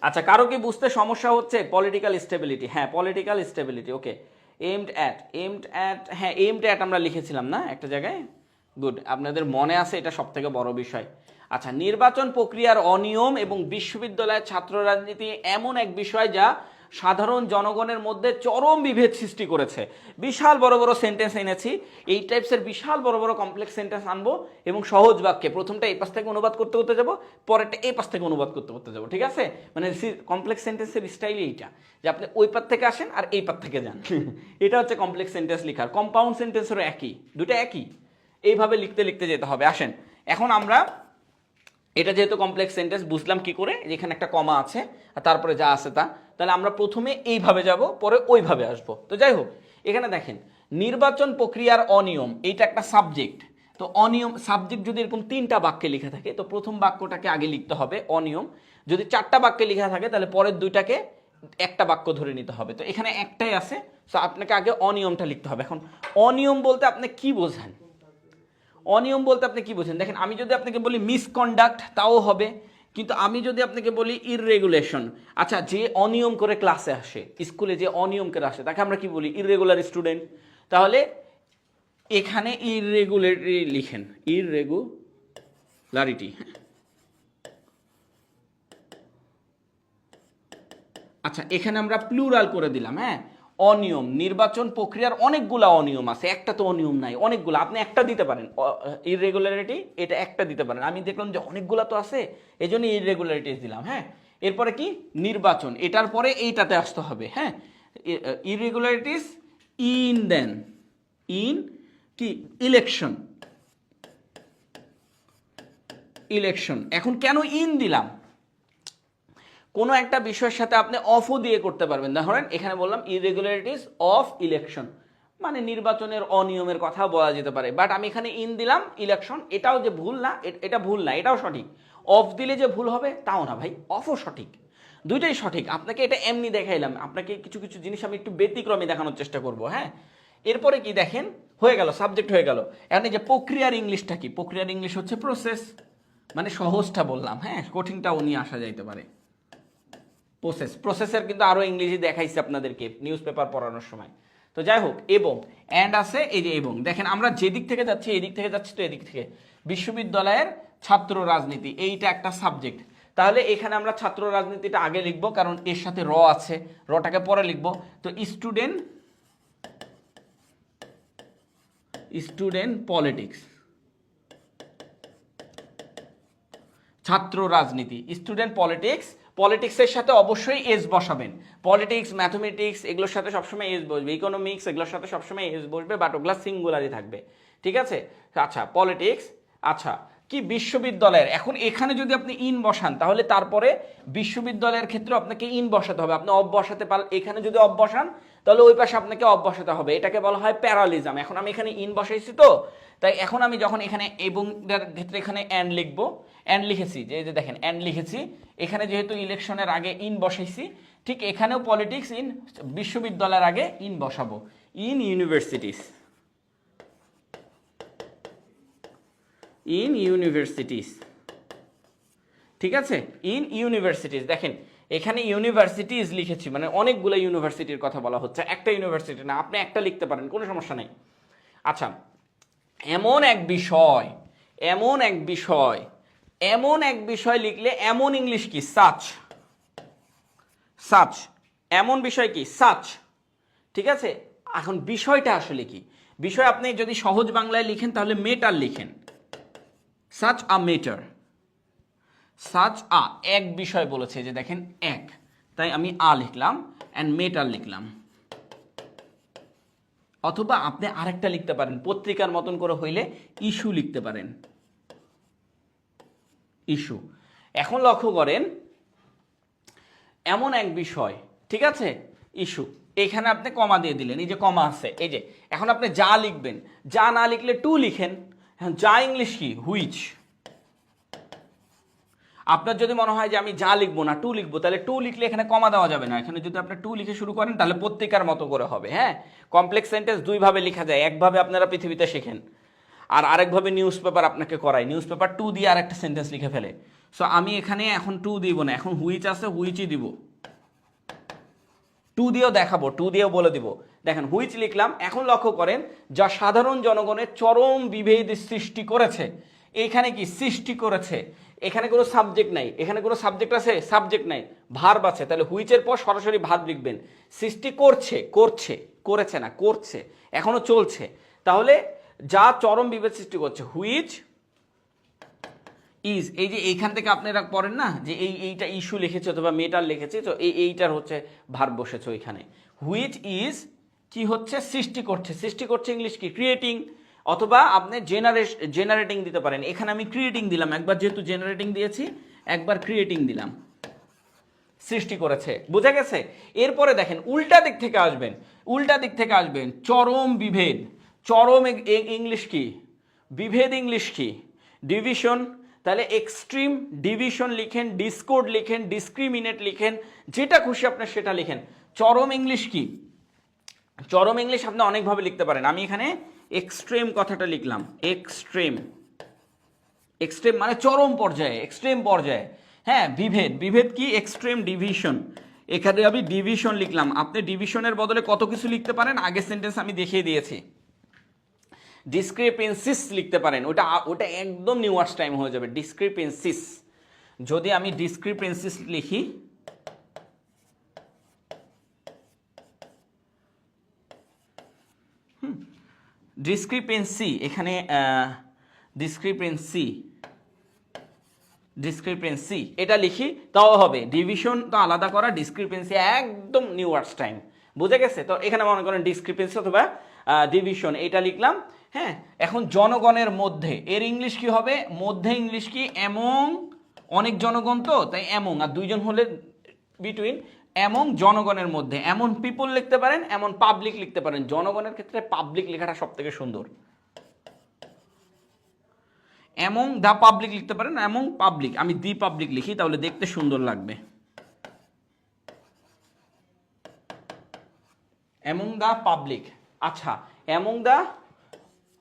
আচ্ছা, কারো কি বুঝতে সমস্যা হচ্ছে? পলিটিক্যাল স্টেবিলিটি, হ্যাঁ political stability. Okay, aimed at. Aimed at, হ্যাঁ এইমড অ্যাট আমরা লিখেছিলাম না একটা জায়গায়? গুড, আপনাদের মনে আছে, এটা সব থেকে বড় বিষয়। আচ্ছা, নির্বাচন প্রক্রিয়ার অনিয়ম এবং বিশ্ববিদ্যালয়ের ছাত্র রাজনীতি এমন এক বিষয় যা সাধারণ জনগণের মধ্যে চরম বিভেদ সৃষ্টি করেছে। বিশাল বড় বড় সেন্টেন্স এনেছি, এই টাইপসের বিশাল বড় বড় কমপ্লেক্স সেন্টেন্স আনবো এবং সহজ বাক্যে। প্রথমটা এই পাশ থেকে অনুবাদ করতে করতে যাবো, পরেরটা এই পাশ থেকে অনুবাদ করতে করতে যাবো। ঠিক আছে? মানে কমপ্লেক্স সেন্টেন্সের স্টাইলই এইটা, যে আপনি ওই পার থেকে আসেন আর এই পার থেকে যান। এটা হচ্ছে কমপ্লেক্স সেন্টেন্স লেখার। কম্পাউন্ড সেন্টেন্সেরও একই, দুটো একই, এইভাবে লিখতে লিখতে যেতে হবে। আসেন এখন আমরা, এটা যেহেতু কমপ্লেক্স সেন্টেন্স বুঝলাম কি করে, যেখানে একটা কমা আছে আর তারপরে যা আছে তা, তাহলে আমরা প্রথমে এইভাবে যাব, পরে ওইভাবে আসব। তো যাই হোক, এখানে দেখেন নির্বাচন প্রক্রিয়ার অনিয়ম, এইটা একটা সাবজেক্ট। তো অনিয়ম সাবজেক্ট যদি এরকম 3টা বাক্যে লেখা থাকে, তো প্রথম বাক্যটাকে আগে লিখতে হবে অনিয়ম। যদি 4টা বাক্যে লেখা থাকে তাহলে পরের 2টাকে একটা বাক্য ধরে নিতে হবে। তো এখানে একটাই আছে, তো আপনাকে আগে অনিয়মটা লিখতে হবে। এখন অনিয়ম বলতে আপনি কি বোঝেন? অনিয়ম বলতে আপনি কি বোঝেন? দেখেন, আমি যদি আপনাকে বলি মিসকন্ডাক্ট তাও হবে, কিন্তু আমি যদি আপনাকে বলি ইররেগুলেশন, আচ্ছা যে অনিয়ম করে ক্লাসে আসে, স্কুলে যে অনিয়ম করে আসে তাকে আমরা কি বলি? Irregular student. তাহলে এখানে ইররেগুলারিটি লিখেন, ইররেগুলারিটি। আচ্ছা, এখানে আমরা প্লুরাল করে দিলাম। হ্যাঁ, অনিয়ম, নির্বাচন প্রক্রিয়ার অনেকগুলা অনিয়ম আছে, একটা তো অনিয়ম নাই, অনেকগুলো, আপনি একটা দিতে পারেন ইররেগুলারিটি, এটা একটা দিতে পারেন। আমি দেখলাম যে অনেকগুলা তো আছে, এই জন্য ইররেগুলারিটিস দিলাম। হ্যাঁ, এরপরে কি নির্বাচন, এটার পরে এইটাতে আসতে হবে। হ্যাঁ, ইররেগুলারিটিস ইন দেন ইন কি ইলেকশন, ইলেকশন। এখন কেন ইন দিলাম, কোনো একটা বিষয়ের সাথে আপনি অফও দিয়ে করতে পারবেন। ধরেন এখানে বললাম ইরেগুলারিটিস অফ ইলেকশন, মানে নির্বাচনের অনিয়মের কথা বলা যেতে পারে, বাট আমি এখানে ইন দিলাম ইলেকশন। এটাও যে ভুল না, এটা ভুল না, এটাও সঠিক। অফ দিলে যে ভুল হবে তাও না ভাই, অফও সঠিক, দুইটাই সঠিক। আপনাকে এটা এমনি দেখাইলাম, আপনাকে কিছু কিছু জিনিস আমি একটু ব্যতিক্রমী দেখানোর চেষ্টা করব। হ্যাঁ, এরপরে কি দেখেন, হয়ে গেল, সাবজেক্ট হয়ে গেল। এখন এই যে প্রক্রিয়ার ইংলিশটা কি, প্রক্রিয়ার ইংলিশ হচ্ছে প্রসেস, মানে সহজটা বললাম। হ্যাঁ, কঠিনটাও নিয়ে আসা যাইতে পারে। প্রসেস, প্রসেসের কিন্তু আরো ইংরেজি দেখাইছে আপনাদেরকে নিউজ পেপার পড়ানোর সময়। তো যাই হোক, এবং অ্যান্ড আছে, এই যে এবং, দেখেন আমরা যেদিক থেকে যাচ্ছি এদিক থেকে যাচ্ছি, তো এদিক থেকে বিশ্ববিদ্যালয়ের ছাত্র রাজনীতি, এইটা একটা সাবজেক্ট। তাহলে এখানে আমরা ছাত্র রাজনীতিটা আগে লিখবো, কারণ এর সাথে র আছে, রটাকে পরে লিখবো। তো স্টুডেন্ট পলিটিক্স, ছাত্র রাজনীতি, স্টুডেন্ট পলিটিক্স। পলিটিক্সের সাথে অবশ্যই এস বসাবেন, পলিটিক্স, ম্যাথমেটিক্স এগুলোর সাথে সবসময় এস বসবে, ইকোনমিক্স এগুলোর সাথে সবসময় এস বসবে, বাট ওগুলা সিঙ্গুলারই থাকবে। ঠিক আছে, আচ্ছা পলিটিক্স। আচ্ছা কি বিশ্ববিদ্যালয়ের, এখন এখানে যদি আপনি ইন বসান তাহলে তারপরে বিশ্ববিদ্যালয়ের ক্ষেত্রে আপনাকে ইন বসাতে হবে। আপনি অফ বসাতে পারলে, এখানে যদি অফ বসান তাহলে ওই পাশে আপনাকে অফ বসাতে হবে, এটাকে বলা হয় প্যারালিজম। এখন আমি এখানে ইন বসাইছি, তো তাই এখন আমি যখন এখানে এবং ক্ষেত্রে এখানে অ্যান্ড লিখবো, অ্যান্ড লিখেছি, যে দেখেন অ্যান্ড লিখেছি, এখানে যেহেতু ইলেকশনের আগে ইন বসাইছি, ঠিক এখানেও পলিটিক্স ইন বিশ্ববিদ্যালয়ের আগে ইন বসাবো, ইন ইউনিভার্সিটিস, ইন ইউনিভার্সিটিস। ঠিক আছে, ইন ইউনিভার্সিটিস। দেখেন এখানে ইউনিভার্সিটিস লিখেছি, মানে অনেকগুলো ইউনিভার্সিটির কথা বলা হচ্ছে, একটা ইউনিভার্সিটি না, আপনি একটা লিখতে পারেন, কোনো সমস্যা নেই। আচ্ছা, এমন এক বিষয়, এমন এক বিষয়, এমন এক বিষয় লিখলে, এমন ইংলিশ কি, সাচ, সাচ, এমন বিষয় কি, সাচ। ঠিক আছে, এখন বিষয়টা আসলে কি, বিষয় আপনি যদি সহজ বাংলায় লিখেন তাহলে মেটার লিখেন, such a matter, such a, এক বিষয় বলেছে, যে দেখেন এক, তাই আমি আ লিখলাম, অ্যান্ড মেটার লিখলাম। অথবা আপনি আরেকটা লিখতে পারেন, পত্রিকার মতন করে হইলে ইস্যু লিখতে পারেন, ইস্যু। এখন লক্ষ্য করেন, এমন এক বিষয়, ঠিক আছে, ইস্যু, এখানে আপনি কমা দিয়ে দিলেন, এই যে কমা আছে, এই যে। এখন আপনি যা লিখবেন, যা না লিখলে টু লিখেন। এখন যা ইংলিশ কি, হুইচ। আপনার যদি মনে হয় যে আমি যা লিখবো না টু লিখবো, তাহলে টু লিখলে এখানে কমা দেওয়া যাবে না। এখানে যদি আপনি টু লিখে শুরু করেন তাহলে পত্রিকার মতো করে হবে। হ্যাঁ, কমপ্লেক্স সেন্টেন্স দুইভাবে লেখা যায়, একভাবে আপনারা পৃথিবীতে শেখেন, আর আরেকভাবে নিউজ পেপার আপনাকে করায়, নিউজ পেপার টু দিয়ে আরেকটা সেন্টেন্স লিখে ফেলে। সো আমি এখানে এখন টু দিব না, এখন হুইচ আছে, হুইচই দিব, টু দিয়েও দেখাবো, টু দিয়েও বলে দিব। দেখেন হুইচ লিখলাম। এখন লক্ষ্য করেন, যা সাধারণ জনগণের চরম বিভেদ সৃষ্টি করেছে, এখানে কি সৃষ্টি করেছে, এখানে কোনো সাবজেক্ট নাই, এখানে কোনো সাবজেক্ট আছে, সাবজেক্ট নাই, ভার্ব আছে, তাহলে হুইচের পর সরাসরি ভার্ব লিখবেন। সৃষ্টি করছে, করছে, করেছে না, করছে, এখনো চলছে, তাহলে যা চরম বিভেদ সৃষ্টি করছে, হুইচ ইজ, এই যে এইখান থেকে আপনারা পড়েন না যে এইটা ইস্যু লিখেছে অথবা মেটার লিখেছে, তো এইটার হচ্ছে ভার্ব বসেছে ওইখানে। হুইচ ইজ কি হচ্ছে, সৃষ্টি করছে, সৃষ্টি করছে ইংলিশ কি, ক্রিয়েটিং। অথবা আপনি জেনারেটিং দিতে পারেন, এখানে আমি ক্রিয়েটিং দিলাম, একবার যেহেতু জেনারেটিং দিয়েছি, একবার ক্রিয়েটিং দিলাম, সৃষ্টি করেছে, বোঝা গেছে। এরপরে দেখেন উল্টা দিক থেকে আসবেন, উল্টা দিক থেকে আসবেন, চরম বিভেদ, চরম ইংলিশ কি, বিভেদ ইংলিশ কি, ডিভিশন, তাহলে এক্সট্রিম ডিভিশন লিখেন, ডিসকোড লিখেন, ডিসক্রিমিনেট লিখেন, যেটা খুশি আপনার সেটা লিখেন। চরম ইংলিশ কি, চরম ইংলিশ আপনি অনেকভাবে লিখতে পারেন, আমি এখানে এক্সট্রিম কথাটা লিখলাম, এক্সট্রিম, এক্সট্রিম মানে চরম পর্যায়ে, এক্সট্রিম পর্যায়ে। হ্যাঁ, বিভেদ, বিভেদ কি, এক্সট্রিম ডিভিশন, এখানে আমি ডিভিশন লিখলাম। আপনি ডিভিশনের বদলে কত কিছু লিখতে পারেন, আগের সেন্টেন্স আমি দেখিয়ে দিয়েছি। ডিসক্রিপেন্সিস লিখতে পারেন, ওটা একদম নিউ ওয়ার্ডস টাইম হয়ে যাবে, ডিসক্রিপেন্সিস। যদি আমি ডিসক্রিপেন্সিস লিখি, ডিসক্রিপেন্সি, এখানে ডিসক্রিপেন্সি এটা লিখি তাও হবে। ডিভিশন তো আলাদা করা, ডিসক্রিপেন্সি একদম নিউ ওয়ার্ডস টাইম, বুঝে গেছে? তো এখানে মনে করেন ডিসক্রিপেন্সি অথবা ডিভিশন এটা লিখলাম। হ্যাঁ, এখন জনগণের মধ্যে এর ইংলিশ কি হবে? মধ্যে ইংলিশ কি? এমং, অনেক জনগণ তো তাই এমং, আর দুইজন হলে বিটুইন, এমং জনগণের মধ্যে। এমন পিপল লিখতে পারেন, এমন পাবলিক লিখতে পারেন। জনগণের ক্ষেত্রে পাবলিক লেখাটা সব থেকে সুন্দর। এমং দ্য পাবলিক লিখতে পারেন, এমং পাবলিক, আমি দি পাবলিক লিখি তাহলে দেখতে সুন্দর লাগবে। এমং দ্য পাবলিক, আচ্ছা এমং দ্য,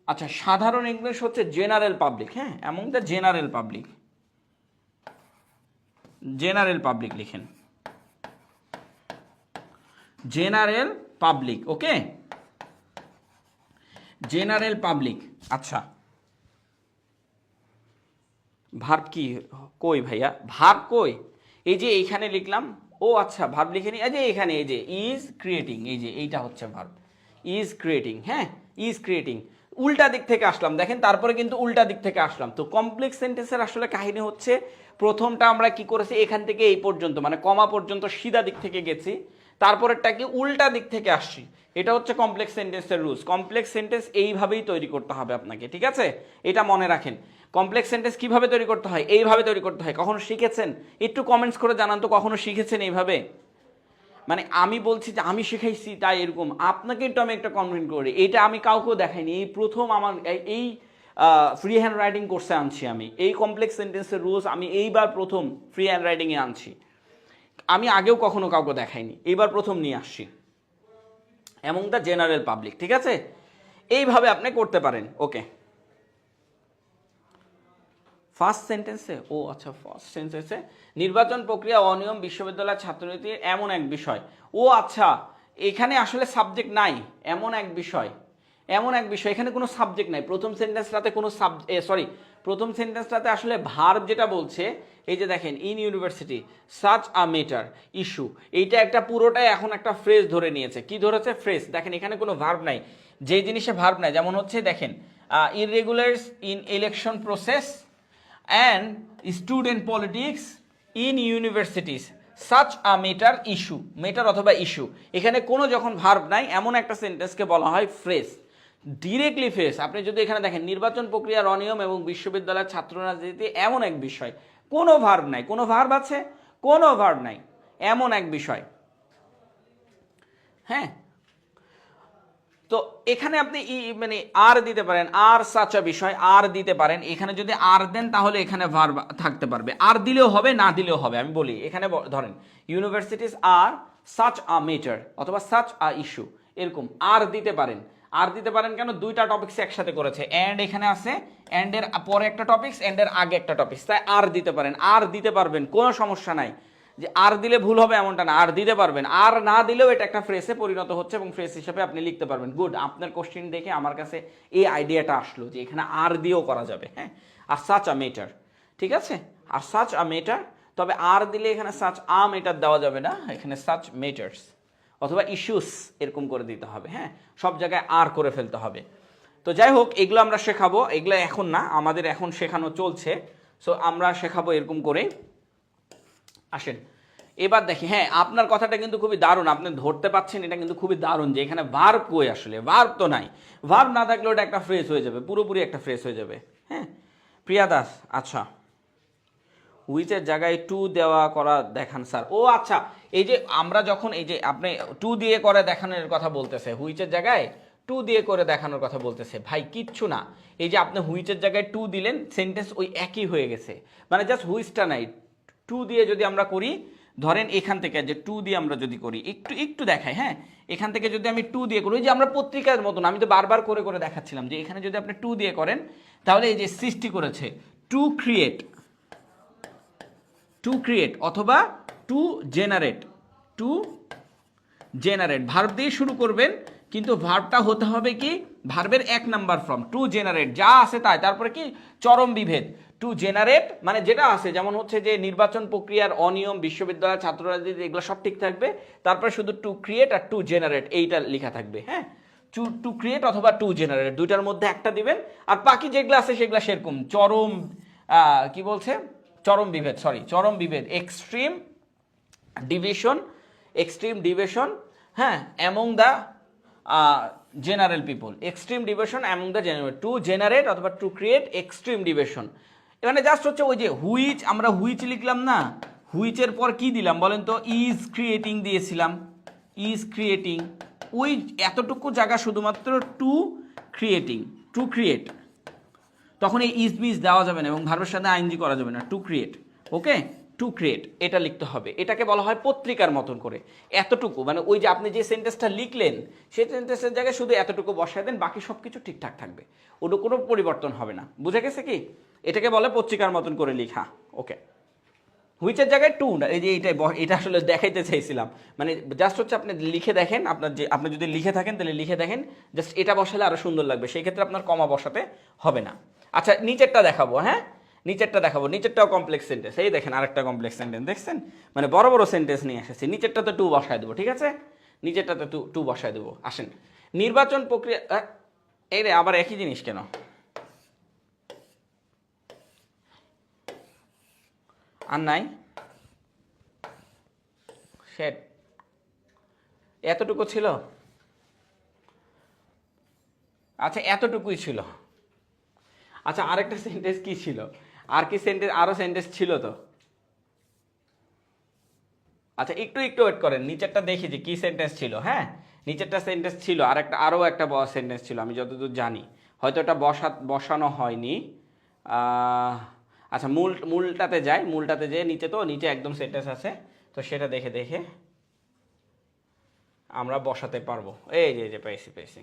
আচ্ছা সাধারণ ইংলিশ হচ্ছে জেনারেল পাবলিক। হ্যাঁ, among the general public, general public লিখেন, জেনারেল পাবলিক। ওকে, জেনারেল পাবলিক। আচ্ছা ভার্ব কি কই ভাইয়া? ভার্ব কই? এই যে এইখানে লিখলাম। ও আচ্ছা ভার্ব লিখে নি, এই যে এখানে এই যে ইজ ক্রিয়েটিং, এই যে এইটা হচ্ছে ভার্ব, ইজ ক্রিয়েটিং। হ্যাঁ, ইজ ক্রিয়েটিং। উল্টা দিক থেকে আসলাম দেখেন, তারপরে কিন্তু উল্টা দিক থেকে আসলাম। তো কমপ্লেক্স সেন্টেন্সের আসলে কাহিনী হচ্ছে, প্রথমটা আমরা কি করেছি, এখান থেকে এই পর্যন্ত মানে কমা পর্যন্ত সিধা দিক থেকে গেছি, তারপরেরটা কি উল্টা দিক থেকে আসছি। এটা হচ্ছে কমপ্লেক্স সেন্টেন্সের রুলস। কমপ্লেক্স সেন্টেন্স এইভাবেই তৈরি করতে হবে আপনাকে, ঠিক আছে? এটা মনে রাখেন। কমপ্লেক্স সেন্টেন্স কিভাবে তৈরি করতে হয়? এইভাবে তৈরি করতে হয়। কখনো শিখেছেন? একটু কমেন্টস করে জানান তো, কখনো শিখেছেন এইভাবে? মানে আমি বলছি যে আমি শিখাইছি তাই এরকম, আপনাকে একটু আমি একটা কনভিন্স করি, এটা আমি কাউকেও দেখাইনি, এই প্রথম আমার এই ফ্রি হ্যান্ড রাইটিং কোর্সে আনছি আমি এই কমপ্লেক্স সেন্টেন্সের রুলস, আমি এইবার প্রথম ফ্রি হ্যান্ড রাইটিংয়ে আনছি। আমি আগেও কখনো কাউকে দেখাইনি, এইবার প্রথম নিয়ে আসছি। এমন দ্য জেনারেল পাবলিক, ঠিক আছে? এইভাবে আপনি করতে পারেন। ওকে, ফার্স্ট সেন্টেন্সে, ও আচ্ছা ফার্স্ট সেন্টেন্সে নির্বাচন প্রক্রিয়া অনিয়ম বিশ্ববিদ্যালয়ের ছাত্রনীতির এমন এক বিষয়। ও আচ্ছা, এখানে আসলে সাবজেক্ট নাই, এমন এক বিষয়, এমন এক বিষয়, এখানে কোনো সাবজেক্ট নাই। প্রথম সেন্টেন্সটাতে কোনো প্রথম সেন্টেন্সটাতে আসলে ভার্ব যেটা বলছে, এই যে দেখেন in university such a matter issue, এইটা একটা পুরোটাই এখন একটা ফ্রেজ ধরে নিয়েছে। কি ধরেছে? ফ্রেজ। দেখেন এখানে কোনো ভার্ব নাই, যে জিনিসে ভার্ব নাই, যেমন হচ্ছে দেখেন irregulars in election process and student politics in universities such a matter issue, matter অথবা ইস্যু, এখানে কোনো যখন ভার্ব নাই এমন একটা সেন্টেন্সকে বলা হয় ফ্রেজ, ডিরেক্টলি ফ্রেজ। আপনি যদি এখানে দেখেন নির্বাচন প্রক্রিয়ার অনিয়ম এবং বিশ্ববিদ্যালয়ের ছাত্র রাজনীতি এমন এক বিষয়, কোনো ভার্ব নাই। কোনো ভার্ব আছে? কোনো ভার্ব নাই, এমন এক বিষয়। হ্যাঁ, তো এখানে আপনি মানে আর দিতে পারেন, আর সাচ আ বিষয়, আর দিতে পারেন। এখানে যদি আর দেন তাহলে এখানে ভার্ব থাকতে পারবে, আর দিলেও হবে না দিলেও হবে। আমি বলি এখানে ধরেন ইউনিভার্সিটিস আর সাচ আ ম্যাটার অথবা সাচ আ ইস্যু, এরকম আর দিতে পারেন। আর দিতে পারেন কেন? দুইটা টপিকস একসাথে করেছে, এন্ড এখানে আছে, এন্ড এর পরে একটা টপিকস, এন্ড এর আগে একটা টপিকস, তাই আর দিতে পারেন। আর দিতে পারবেন, কোনো সমস্যা নাই। যে আর দিলে ভুল হবে এমনটা না, আর দিতে পারবেন। আর না দিলেও এটা একটা ফ্রেজে পরিণত হচ্ছে এবং ফ্রেজ হিসেবে আপনি লিখতে পারবেন। গুড, আপনার কোশ্চেন দেখে আমার কাছে এই আইডিয়াটা আসলো যে এখানে আর দিয়েও করা যাবে। হ্যাঁ, আর সাচ আ মেটার, ঠিক আছে? আর সাচ আ মেটার, তবে আর দিলে এখানে সাচ আ মেটার দেওয়া যাবে না, এখানে সাচ মেটার্স অথবা ইস্যুস এরকম করে দিতে হবে। হ্যাঁ, সব জায়গায় আর করে ফেলতে হবে। তো যাই হোক, এগুলো আমরা শেখাবো, এগুলো এখন না, আমাদের এখন শেখানো চলছে। সো আমরা শেখাবো এরকম করে। আসেন এবার দেখি। হ্যাঁ, আপনার কথাটা কিন্তু খুবই দারুণ, আপনি ধরতে পাচ্ছেন, এটা কিন্তু খুবই দারুণ যে এখানে ভার্ব কই, আসলে ভার্ব তো নাই। ভার্ব না থাকলে ওটা একটা ফ্রেজ হয়ে যাবে, পুরোপুরি একটা ফ্রেজ হয়ে যাবে। হ্যাঁ, প্রিয়া দাস, আচ্ছা হুইচের জায়গায় টু দেওয়া করা দেখান স্যার। ও আচ্ছা, এই যে আমরা যখন এই যে আপনি টু দিয়ে করে দেখানোর কথা বলতেছে, হুইচের জায়গায় টু দিয়ে করে দেখানোর কথা বলতেছে, ভাই কিচ্ছু না। এই যে আপনি হুইচের জায়গায় টু দিলেন, সেন্টেন্স ওই একই হয়ে গেছে, মানে জাস্ট হুইচটা নাই। টু দিয়ে যদি আমরা করি, ধরেন এখান থেকে যে টু দিয়ে আমরা যদি করি, একটু একটু দেখাই। হ্যাঁ, এখান থেকে যদি আমি টু দিয়ে করি, যে আমরা পত্রিকার মতন, আমি তো বারবার করে করে দেখাচ্ছিলাম যে এখানে যদি আপনি টু দিয়ে করেন, তাহলে এই যে সৃষ্টি করেছে টু ক্রিয়েট, টু ক্রিয়েট অথবা to generate, to generate verb দিয়ে শুরু করবেন, কিন্তু ভার্বটা হতে হবে কি ভার্বের এক নাম্বার ফর্ম, টু জেনারেট, যা আছে তাই, তারপরে কি চরম বিভেদ, টু জেনারেট মানে যেটা আছে, যেমন হচ্ছে যে নির্বাচন প্রক্রিয়ার অনিয়ম, বিশ্ববিদ্যালয়ের ছাত্র রাজনীতি, এগুলো সব ঠিক থাকবে, তারপরে শুধু টু ক্রিয়েট আর টু জেনারেট এইটা লেখা থাকবে। হ্যাঁ, টু ক্রিয়েট অথবা টু জেনারেট, দুইটার মধ্যে একটা দিবেন। আর বাকি যেগুলো আছে সেগুলো সেরকম চরম কি বলছে, চরম বিভেদ, এক্সট্রিম ডিভিশন, হ্যাঁ, among the general people, extreme division among the general, to generate অথবা টু ক্রিয়েট এক্সট্রিম ডিভিশন। এখানে জাস্ট হচ্ছে ওই যে হুইচ, আমরা হুইচ লিখলাম না, হুইচের পর কি দিলাম বলেন তো, ইজ ক্রিয়েটিং দিয়েছিলাম, ইজ ক্রিয়েটিং, ওই এতটুকু জায়গা শুধুমাত্র টু ক্রিয়েট, তখন এই ইজ বিজ দেওয়া যাবে না এবং ভার্বের সাথে আইএনজি করা যাবে না, to create, okay, to create এটা লিখতে হবে। এটাকে বলা হয় পত্রিকার মতন করে, এতটুকু মানে ওই যে আপনি যে সেন্টেন্সটা লিখলেন সেই সেন্টেন্সের জায়গায় শুধু এতটুকু বসায় দেন, বাকি সব কিছু ঠিকঠাক থাকবে, ওটা কোনো পরিবর্তন হবে না। বুঝে গেছে কি? এটাকে বলে পত্রিকার মতন করে লিখা, ওকে। হুইচের জায়গায় টু না, এই যে এটা আসলে দেখাইতে চাইছিলাম, মানে জাস্ট হচ্ছে আপনি লিখে দেখেন, আপনি যদি লিখে থাকেন তাহলে লিখে দেখেন, জাস্ট এটা বসালে আরো সুন্দর লাগবে, সেই ক্ষেত্রে আপনার কমা বসাতে হবে না। আচ্ছা নিচেরটা দেখাবো, হ্যাঁ নিচেরটাও কমপ্লেক্স সেন্টেন্স, এই দেখেন আরেকটা কমপ্লেক্স সেন্টেন্স দেখছেন, মানে বড় বড় সেন্টেন্স নিয়ে এসেছি, নিচেরটাতে টু বসায় দেবো, ঠিক আছে, নিচেরটাতে টু বসায় দেবো। আসেন, নির্বাচন প্রক্রিয়া, এই রে আবার একই জিনিস কেন, আর নাই, শেট, এতটুকু ছিল, আচ্ছা এতটুকুই ছিল। আচ্ছা আরেকটা সেন্টেন্স কি ছিল, আর কি সেন্টেন্স, আরো সেন্টেন্স ছিল তো, আচ্ছা একটু ওয়েট করেন, নিচেরটা দেখি যে কি সেন্টেন্স ছিল, হ্যাঁ নিচেরটা সেন্টেন্স ছিল, আরো একটা সেন্টেন্স ছিল, আমি যতদূর জানি, হয়তো এটা বসানো হয়নি। আচ্ছা মূলটাতে যেয়ে নিচে, তো নিচে একদম সেন্টেন্স আছে, তো সেটা দেখে আমরা বসাতে পারবো। এই যে পেয়েছি,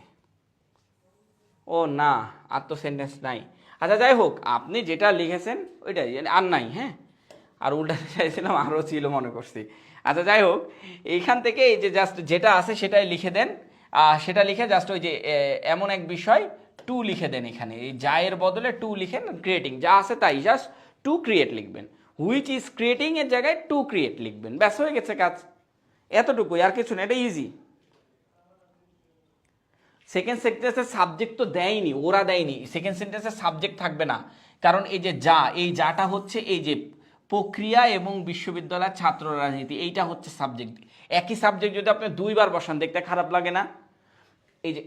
ও না, আর তো সেন্টেন্স নাই। আচ্ছা যাই হোক, আপনি যেটা লিখেছেন ওইটাই আর নাই, হ্যাঁ, আর উল্টাতে চাইছিলাম আরও ছিল মনে করছি। আচ্ছা যাই হোক, এইখান থেকে এই যে জাস্ট যেটা আছে সেটাই লিখে দেন, সেটা লিখে জাস্ট ওই যে এমন এক বিষয় টু লিখে দেন, এখানে এই যায়ের বদলে টু লিখেন, ক্রিয়েটিং যা আছে তাই জাস্ট টু ক্রিয়েট লিখবেন, হুইচ ইজ ক্রিয়েটিং এর জায়গায় টু ক্রিয়েট লিখবেন, ব্যাস হয়ে গেছে কাজ, এতটুকুই, আর কিছু না, এটা ইজি। সেকেন্ড সেন্টেন্সের সাবজেক্ট তো দেয়নি, ওরা দেয়নি, সেকেন্ড সেন্টেন্সের সাবজেক্ট থাকবে না, কারণ এই যে এই যাটা হচ্ছে এই যে প্রক্রিয়া এবং বিশ্ববিদ্যালয়ের ছাত্র রাজনীতি, এইটা হচ্ছে সাবজেক্ট। একই সাবজেক্ট যদি আপনি দুইবার বসান দেখতে খারাপ লাগে না? এই যে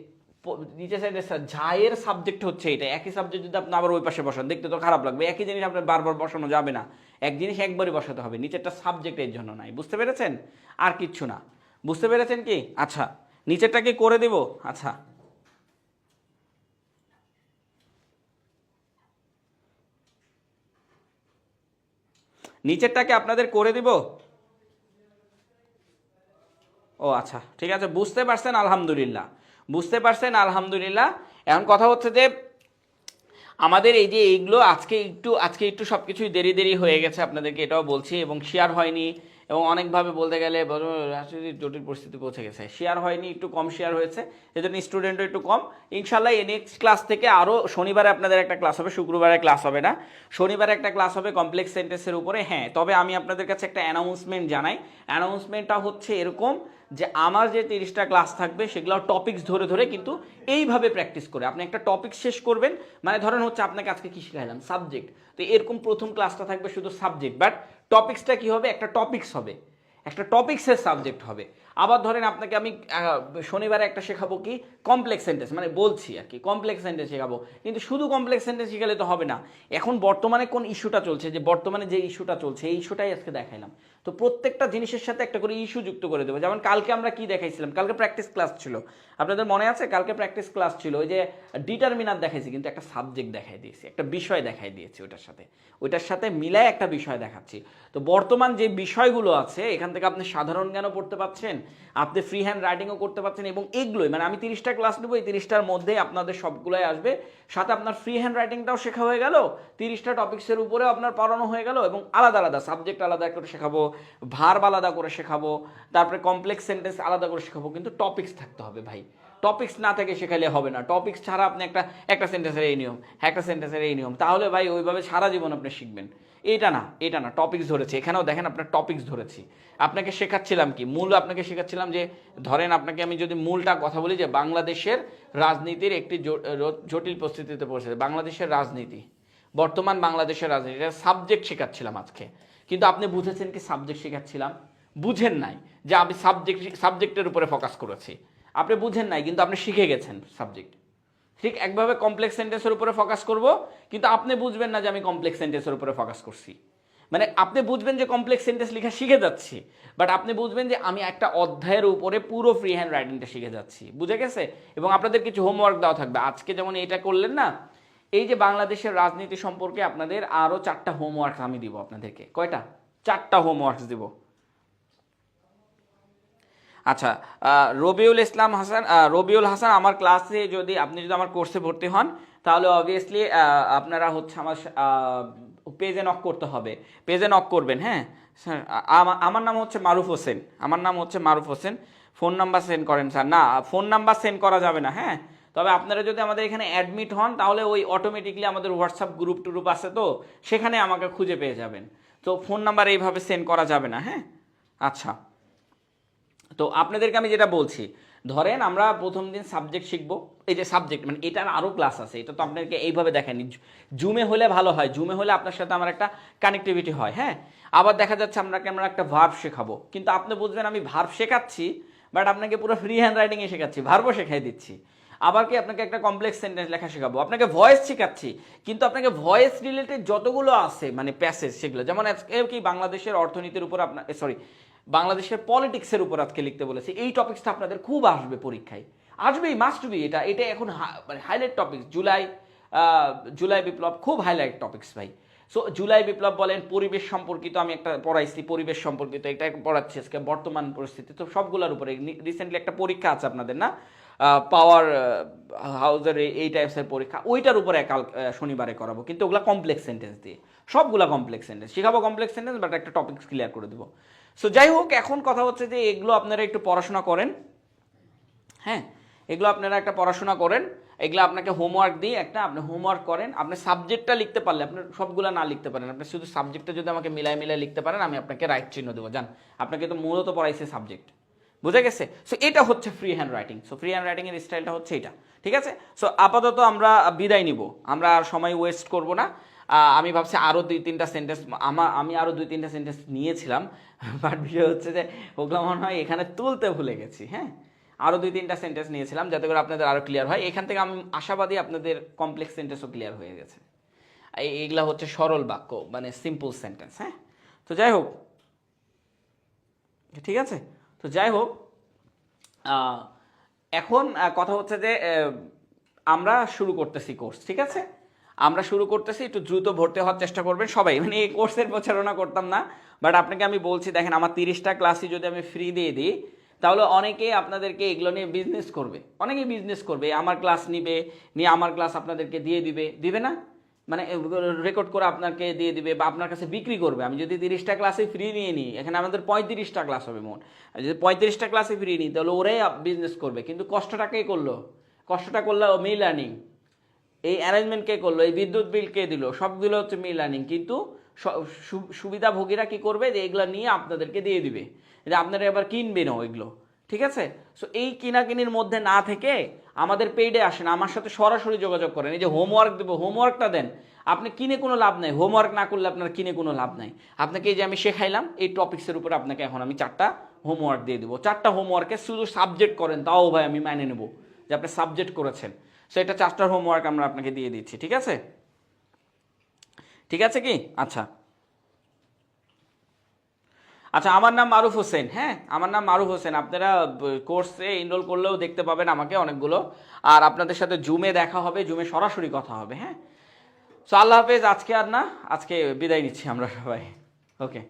নিচে সাইডে ঝায়ের সাবজেক্ট হচ্ছে এটা, একই সাবজেক্ট যদি আপনি আবার ওই পাশে বসান দেখতে তো খারাপ লাগবে, একই জিনিস আপনার বারবার বসানো যাবে না, এক জিনিস একবারই বসাতে হবে, নিচেরটা সাবজেক্ট এর জন্য নাই, বুঝতে পেরেছেন? আর কিচ্ছু না, বুঝতে পেরেছেন কি? আচ্ছা নিচেরটা কি করে দেব? আচ্ছা নিচেরটাকে আপনাদের করে দিব। ও আচ্ছা ঠিক আছে, বুঝতে পারছেন, আলহামদুলিল্লাহ। এখন কথা হচ্ছে যে আমাদের এই যে এইগুলো আজকে একটু সব কিছুই দেরি হয়ে গেছে, আপনাদেরকে এটাও বলছি, এবং শেয়ার হয়নি, এবং অনেকভাবে বলতে গেলে রাজনীতির জটিল পরিস্থিতি পৌঁছে গেছে, শেয়ার হয়নি, একটু কম শেয়ার হয়েছে, এজন্য স্টুডেন্টও একটু কম। ইনশাল্লাহ এই নেক্সট ক্লাস থেকে আরও, শনিবারে আপনাদের একটা ক্লাস হবে, শুক্রবারে ক্লাস হবে না, শনিবারে একটা ক্লাস হবে কমপ্লেক্স সেন্টেন্সের উপরে। হ্যাঁ, তবে আমি আপনাদের কাছে একটা অ্যানাউন্সমেন্ট জানাই, অ্যানাউন্সমেন্টটা হচ্ছে এরকম যে আমার যে 30টা ক্লাস থাকবে সেগুলো টপিকস ধরে কিন্তু এইভাবে প্র্যাকটিস করে আপনি একটা টপিক শেষ করবেন, মানে ধরেন হচ্ছে আপনাকে আজকে কি শিখাইলাম, সাবজেক্ট, তো এরকম প্রথম ক্লাসটা থাকবে শুধু সাবজেক্ট, বাট টপিক্সটা কি হবে, একটা টপিক্স হবে, একটা টপিক্সের সাবজেক্ট হবে। আবার ধরেন আপনাকে আমি শনিবারে একটা শেখাবো কি, কমপ্লেক্স সেন্টেন্স, মানে বলছি আর কি কমপ্লেক্স সেন্টেন্স শেখাবো, কিন্তু শুধু কমপ্লেক্স সেন্টেন্স শেখালে তো হবে না, এখন বর্তমানে কোন ইস্যুটা চলছে, যে বর্তমানে যে ইস্যুটা চলছে এই ইস্যুটাই আজকে দেখাইলাম, তো প্রত্যেকটা জিনিসের সাথে একটা করে ইস্যু যুক্ত করে দেবো। যেমন কালকে আমরা কি দেখাইছিলাম, কালকে প্র্যাকটিস ক্লাস ছিল, আপনাদের মনে আছে? কালকে প্র্যাকটিস ক্লাস ছিল, ওই যে ডিটারমিনার দেখাইছি, কিন্তু একটা সাবজেক্ট দেখাই দিয়েছি, একটা বিষয় দেখাই দিয়েছি, ওইটার সাথে মিলায় একটা বিষয় দেখাচ্ছি। তো বর্তমান যে বিষয়গুলো আছে এখান থেকে আপনি সাধারণ জ্ঞানও পড়তে পারছেন, আপনি ফ্রি হ্যান্ড রাইটিংও করতে পারছেন, এবং এগুলোই মানে আমি 30টা ক্লাস নেবো, এই 30টার মধ্যে আপনাদের সবগুলোই আসবে, সাথে আপনার ফ্রি হ্যান্ড রাইটিংটাও শেখা হয়ে গেল, 30টা টপিক্সের উপরেও আপনার পড়ানো হয়ে গেল, এবং আলাদা আলাদা সাবজেক্ট আলাদা করে শেখাবো, ভার্ব আলাদা করে শেখাবো, তারপরে কমপ্লেক্স সেন্টেন্স আলাদা করে শেখাবো, কিন্তু টপিক্স থাকতে হবে ভাই, টপিক্স না থেকে শেখালে হবে না, টপিক্স ছাড়া আপনি একটা সেন্টেন্সের এই নিয়ম, একটা সেন্টেন্সের এই নিয়ম, তাহলে ভাই ওইভাবে সারা জীবন আপনি শিখবেন। এটা না টপিক্স ধরেছি, এখানেও দেখেন আপনার টপিক্স ধরেছি। আপনাকে শেখাচ্ছিলাম কি মূল, আপনাকে শেখাচ্ছিলাম যে ধরেন আপনাকে আমি যদি মূলটা কথা বলি যে বাংলাদেশের রাজনীতির একটি জটিল পরিস্থিতিতে পড়েছে, বাংলাদেশের রাজনীতি, বর্তমান বাংলাদেশের রাজনীতি, এটা সাবজেক্ট শেখাচ্ছিলাম আজকে। কিন্তু আপনি বুঝেছেন কি সাবজেক্ট শেখাচ্ছিলাম? বুঝেন নাই যে আমি সাবজেক্টের উপরে ফোকাস করেছি, আপনি বুঝেন নাই, কিন্তু আপনি শিখে গেছেন সাবজেক্ট। ঠিক একভাবে কমপ্লেক্স সেন্টেন্সের উপরে ফোকাস করব, কিন্তু আপনি বুঝবেন না যে আমি কমপ্লেক্স সেন্টেন্সের উপরে ফোকাস করছি। মানে আপনি বুঝবেন যে কমপ্লেক্স সেন্টেন্স লেখা শিখে যাচ্ছি, বাট আপনি বুঝবেন যে আমি একটা অধ্যায়ের উপরে পুরো ফ্রি হ্যান্ড রাইটিংটা শিখে যাচ্ছি। বুঝে গেছে? এবং আপনাদের কিছু হোমওয়ার্ক দেওয়া থাকবে আজকে, যেমন এটা করলেন না, এই যে বাংলাদেশের রাজনীতি সম্পর্কে আপনাদের আরও 4টা হোমওয়ার্ক আমি দিব আপনাদেরকে। কয়টা? 4টা হোমওয়ার্কস দিব। আচ্ছা, রবিউল হাসান আমার ক্লাসে যদি আপনি যদি আমার কোর্সে ভর্তি হন, তাহলে অবভিয়াসলি আপনারা হচ্ছে আমার পেজে নক করতে হবে, পেজে নক করবেন। হ্যাঁ স্যার, আমার নাম হচ্ছে মারুফ হোসেন, ফোন নাম্বার সেন্ড করেন স্যার। না, ফোন নাম্বার সেন্ড করা যাবে না। হ্যাঁ, তবে আপনারা যদি আমাদের এখানে অ্যাডমিট হন, তাহলে ওই অটোমেটিকলি আমাদের হোয়াটসঅ্যাপ গ্রুপ টুরুপ আছে, তো সেখানে আমাকে খুঁজে পেয়ে যাবেন। তো ফোন নাম্বার এইভাবে সেন্ড করা যাবে না। হ্যাঁ, আচ্ছা, তো আপনাদেরকে আমি যেটা বলছি, ধরেন আমরা প্রথম দিন সাবজেক্ট শিখবো। এই যে সাবজেক্ট মানে এটার আরও ক্লাস আছে, এটা তো আপনাদেরকে এইভাবে দেখায়নি। জুমে হলে ভালো হয়, জুমে হলে আপনার সাথে আমার একটা কানেক্টিভিটি হয়। হ্যাঁ, আবার দেখা যাচ্ছে আমরা একটা ভার্ব শেখাবো, কিন্তু আপনি বুঝবেন আমি ভার্ব শেখাচ্ছি, বাট আপনাকে পুরো ফ্রি হ্যান্ড রাইটিংয়ে শেখাচ্ছি, ভার্বও শেখাই দিচ্ছি। আবার কি আপনাকে একটা কমপ্লেক্স সেন্টেন্স লেখা শেখাবো, আপনাকে ভয়েস শেখাচ্ছি, কিন্তু আপনাকে ভয়েস রিলেটেড যতগুলো আছে মানে প্যাসেজ, সেগুলো যেমন কি বাংলাদেশের অর্থনীতির উপর আপনার বাংলাদেশের পলিটিক্সের উপর আজকে লিখতে বলেছি। এই টপিক্সটা আপনাদের খুব আসবে পরীক্ষায়, আসবেই, মাস্ট বি। এটা এখন মানে হাইলাইট টপিক্স। জুলাই বিপ্লব খুব হাইলাইট টপিক্স ভাই। সো জুলাই বিপ্লব বলেন, পরিবেশ সম্পর্কিত আমি একটা পড়াইছি, পরিবেশ সম্পর্কিত এটা পড়াচ্ছি আজকে, বর্তমান পরিস্থিতি। তো সবগুলোর উপরে রিসেন্টলি একটা পরীক্ষা আছে আপনাদের না, পাওয়ার হাউসের এই টাইপসের পরীক্ষা, ওইটার উপরে কাল শনিবারে করাবো, কিন্তু ওগুলা কমপ্লেক্স সেন্টেন্স দিয়ে, সবগুলা কমপ্লেক্স সেন্টেন্স শেখাবো, কমপ্লেক্স সেন্টেন্স, বাট একটা টপিক্স ক্লিয়ার করে দেবো। সো যাই হোক, এখন কথা হচ্ছে যে এগুলো আপনারা একটু পড়াশোনা করেন। হ্যাঁ, এগুলো আপনারা একটা পড়াশোনা করেন, এগুলো আপনাকে হোমওয়ার্ক দিই একটা, আপনি হোমওয়ার্ক করেন। আপনি সাবজেক্টটা লিখতে পারলে, আপনি সবগুলো না লিখতে পারেন, আপনি শুধু সাবজেক্টটা যদি আমাকে মিলাই লিখতে পারেন, আমি আপনাকে রাইট চিহ্ন দেবো। জান, আপনাকে তো মূলত পড়াইছে সাবজেক্ট, বুঝে গেছে? সো এটা হচ্ছে free handwriting. So free hand রাইটিংয়ের স্টাইলটা হচ্ছে এটা, ঠিক আছে? সো আপাতত আমরা বিদায় নিব, আমরা আর সময় ওয়েস্ট করব না। আমি ভাবছি আরও 2-3টা সেন্টেন্স, আমি আরও 2-3টা সেন্টেন্স নিয়েছিলাম, বাট বিষয় হচ্ছে যে ওগুলো মনে হয় এখানে তুলতে ভুলে গেছি। হ্যাঁ, আরও 2-3টা সেন্টেন্স নিয়েছিলাম যাতে করে আপনাদের আরও ক্লিয়ার হয়। এখান থেকে আমি আশাবাদী আপনাদের কমপ্লেক্স সেন্টেন্সও ক্লিয়ার হয়ে গেছে। এইগুলা হচ্ছে সরল বাক্য, মানে সিম্পল সেন্টেন্স। হ্যাঁ, তো যাই হোক, ঠিক আছে? তো যাই হোক, এখন কথা হচ্ছে যে আমরা শুরু করতেছি কোর্স, ঠিক আছে? আমরা শুরু করতেছি, একটু দ্রুত ভর্তি হওয়ার চেষ্টা করবেন সবাই। মানে এই কোর্সের প্রচারণা করতাম না, বাট আপনাকে আমি বলছি, দেখেন আমার 30টা ক্লাসই যদি আমি ফ্রি দিয়ে দিই, তাহলে অনেকেই আপনাদেরকে এগুলো নিয়ে বিজনেস করবে, অনেকেই বিজনেস করবে, আমার ক্লাস নিয়ে আমার ক্লাস আপনাদেরকে দিবে না, মানে রেকর্ড করে আপনাকে দিয়ে দিবে বা আপনার কাছে বিক্রি করবে। আমি যদি 30টা ক্লাসে ফ্রি নিয়ে নিই, এখানে আমাদের 35টা ক্লাস হবে মোট, যদি 35টা ক্লাসে ফ্রি নিই, তাহলে ওরাই বিজনেস করবে। কিন্তু কষ্টটা কে করলো? কষ্টটা করলো মি লার্নিং। এই অ্যারেঞ্জমেন্ট কে করলো? এই বিদ্যুৎ বিল কে দিল? সবগুলো হচ্ছে মি লার্নিং। কিন্তু সুবিধাভোগীরা কি করবে? যে এগুলো নিয়ে আপনাদেরকে দিয়ে দিবে, যে আপনারা এবার কিনবেনও এগুলো, ঠিক আছে? সো এই কিনাকিনির মধ্যে না থেকে আমাদের পেইডে আসেন, আমার সাথে সরাসরি যোগাযোগ করেন। এই যে হোমওয়ার্ক দেবো, হোমওয়ার্কটা দেন। আপনি কিনে কোনো লাভ নাই, হোমওয়ার্ক না করলে আপনার কিনে কোনো লাভ নাই। আপনাকে এই যে আমি শেখাইলাম এই টপিক্সের উপরে, আপনাকে এখন আমি 4টা হোমওয়ার্ক দিয়ে দেবো। 4টা হোমওয়ার্কে শুধু সাবজেক্ট করেন, তাও ভাই আমি মেনে নেবো যে আপনি সাবজেক্ট করেছেন। সো এটা 4টার হোমওয়ার্ক আমরা আপনাকে দিয়ে দিচ্ছি, ঠিক আছে? ঠিক আছে কি? আচ্ছা, আমার নাম মারুফ হোসেন। হ্যাঁ, আমার নাম মারুফ হোসেন। আপনারা কোর্সে এনরোল করলেও দেখতে পাবেন আমাকে অনেকগুলো, আর আপনাদের সাথে জুমে দেখা হবে, জুমে সরাসরি কথা হবে। হ্যাঁ, সো আল্লাহ হাফেজ। আজকে আর না, আজকে বিদায় নিচ্ছি আমরা সবাই। ওকে।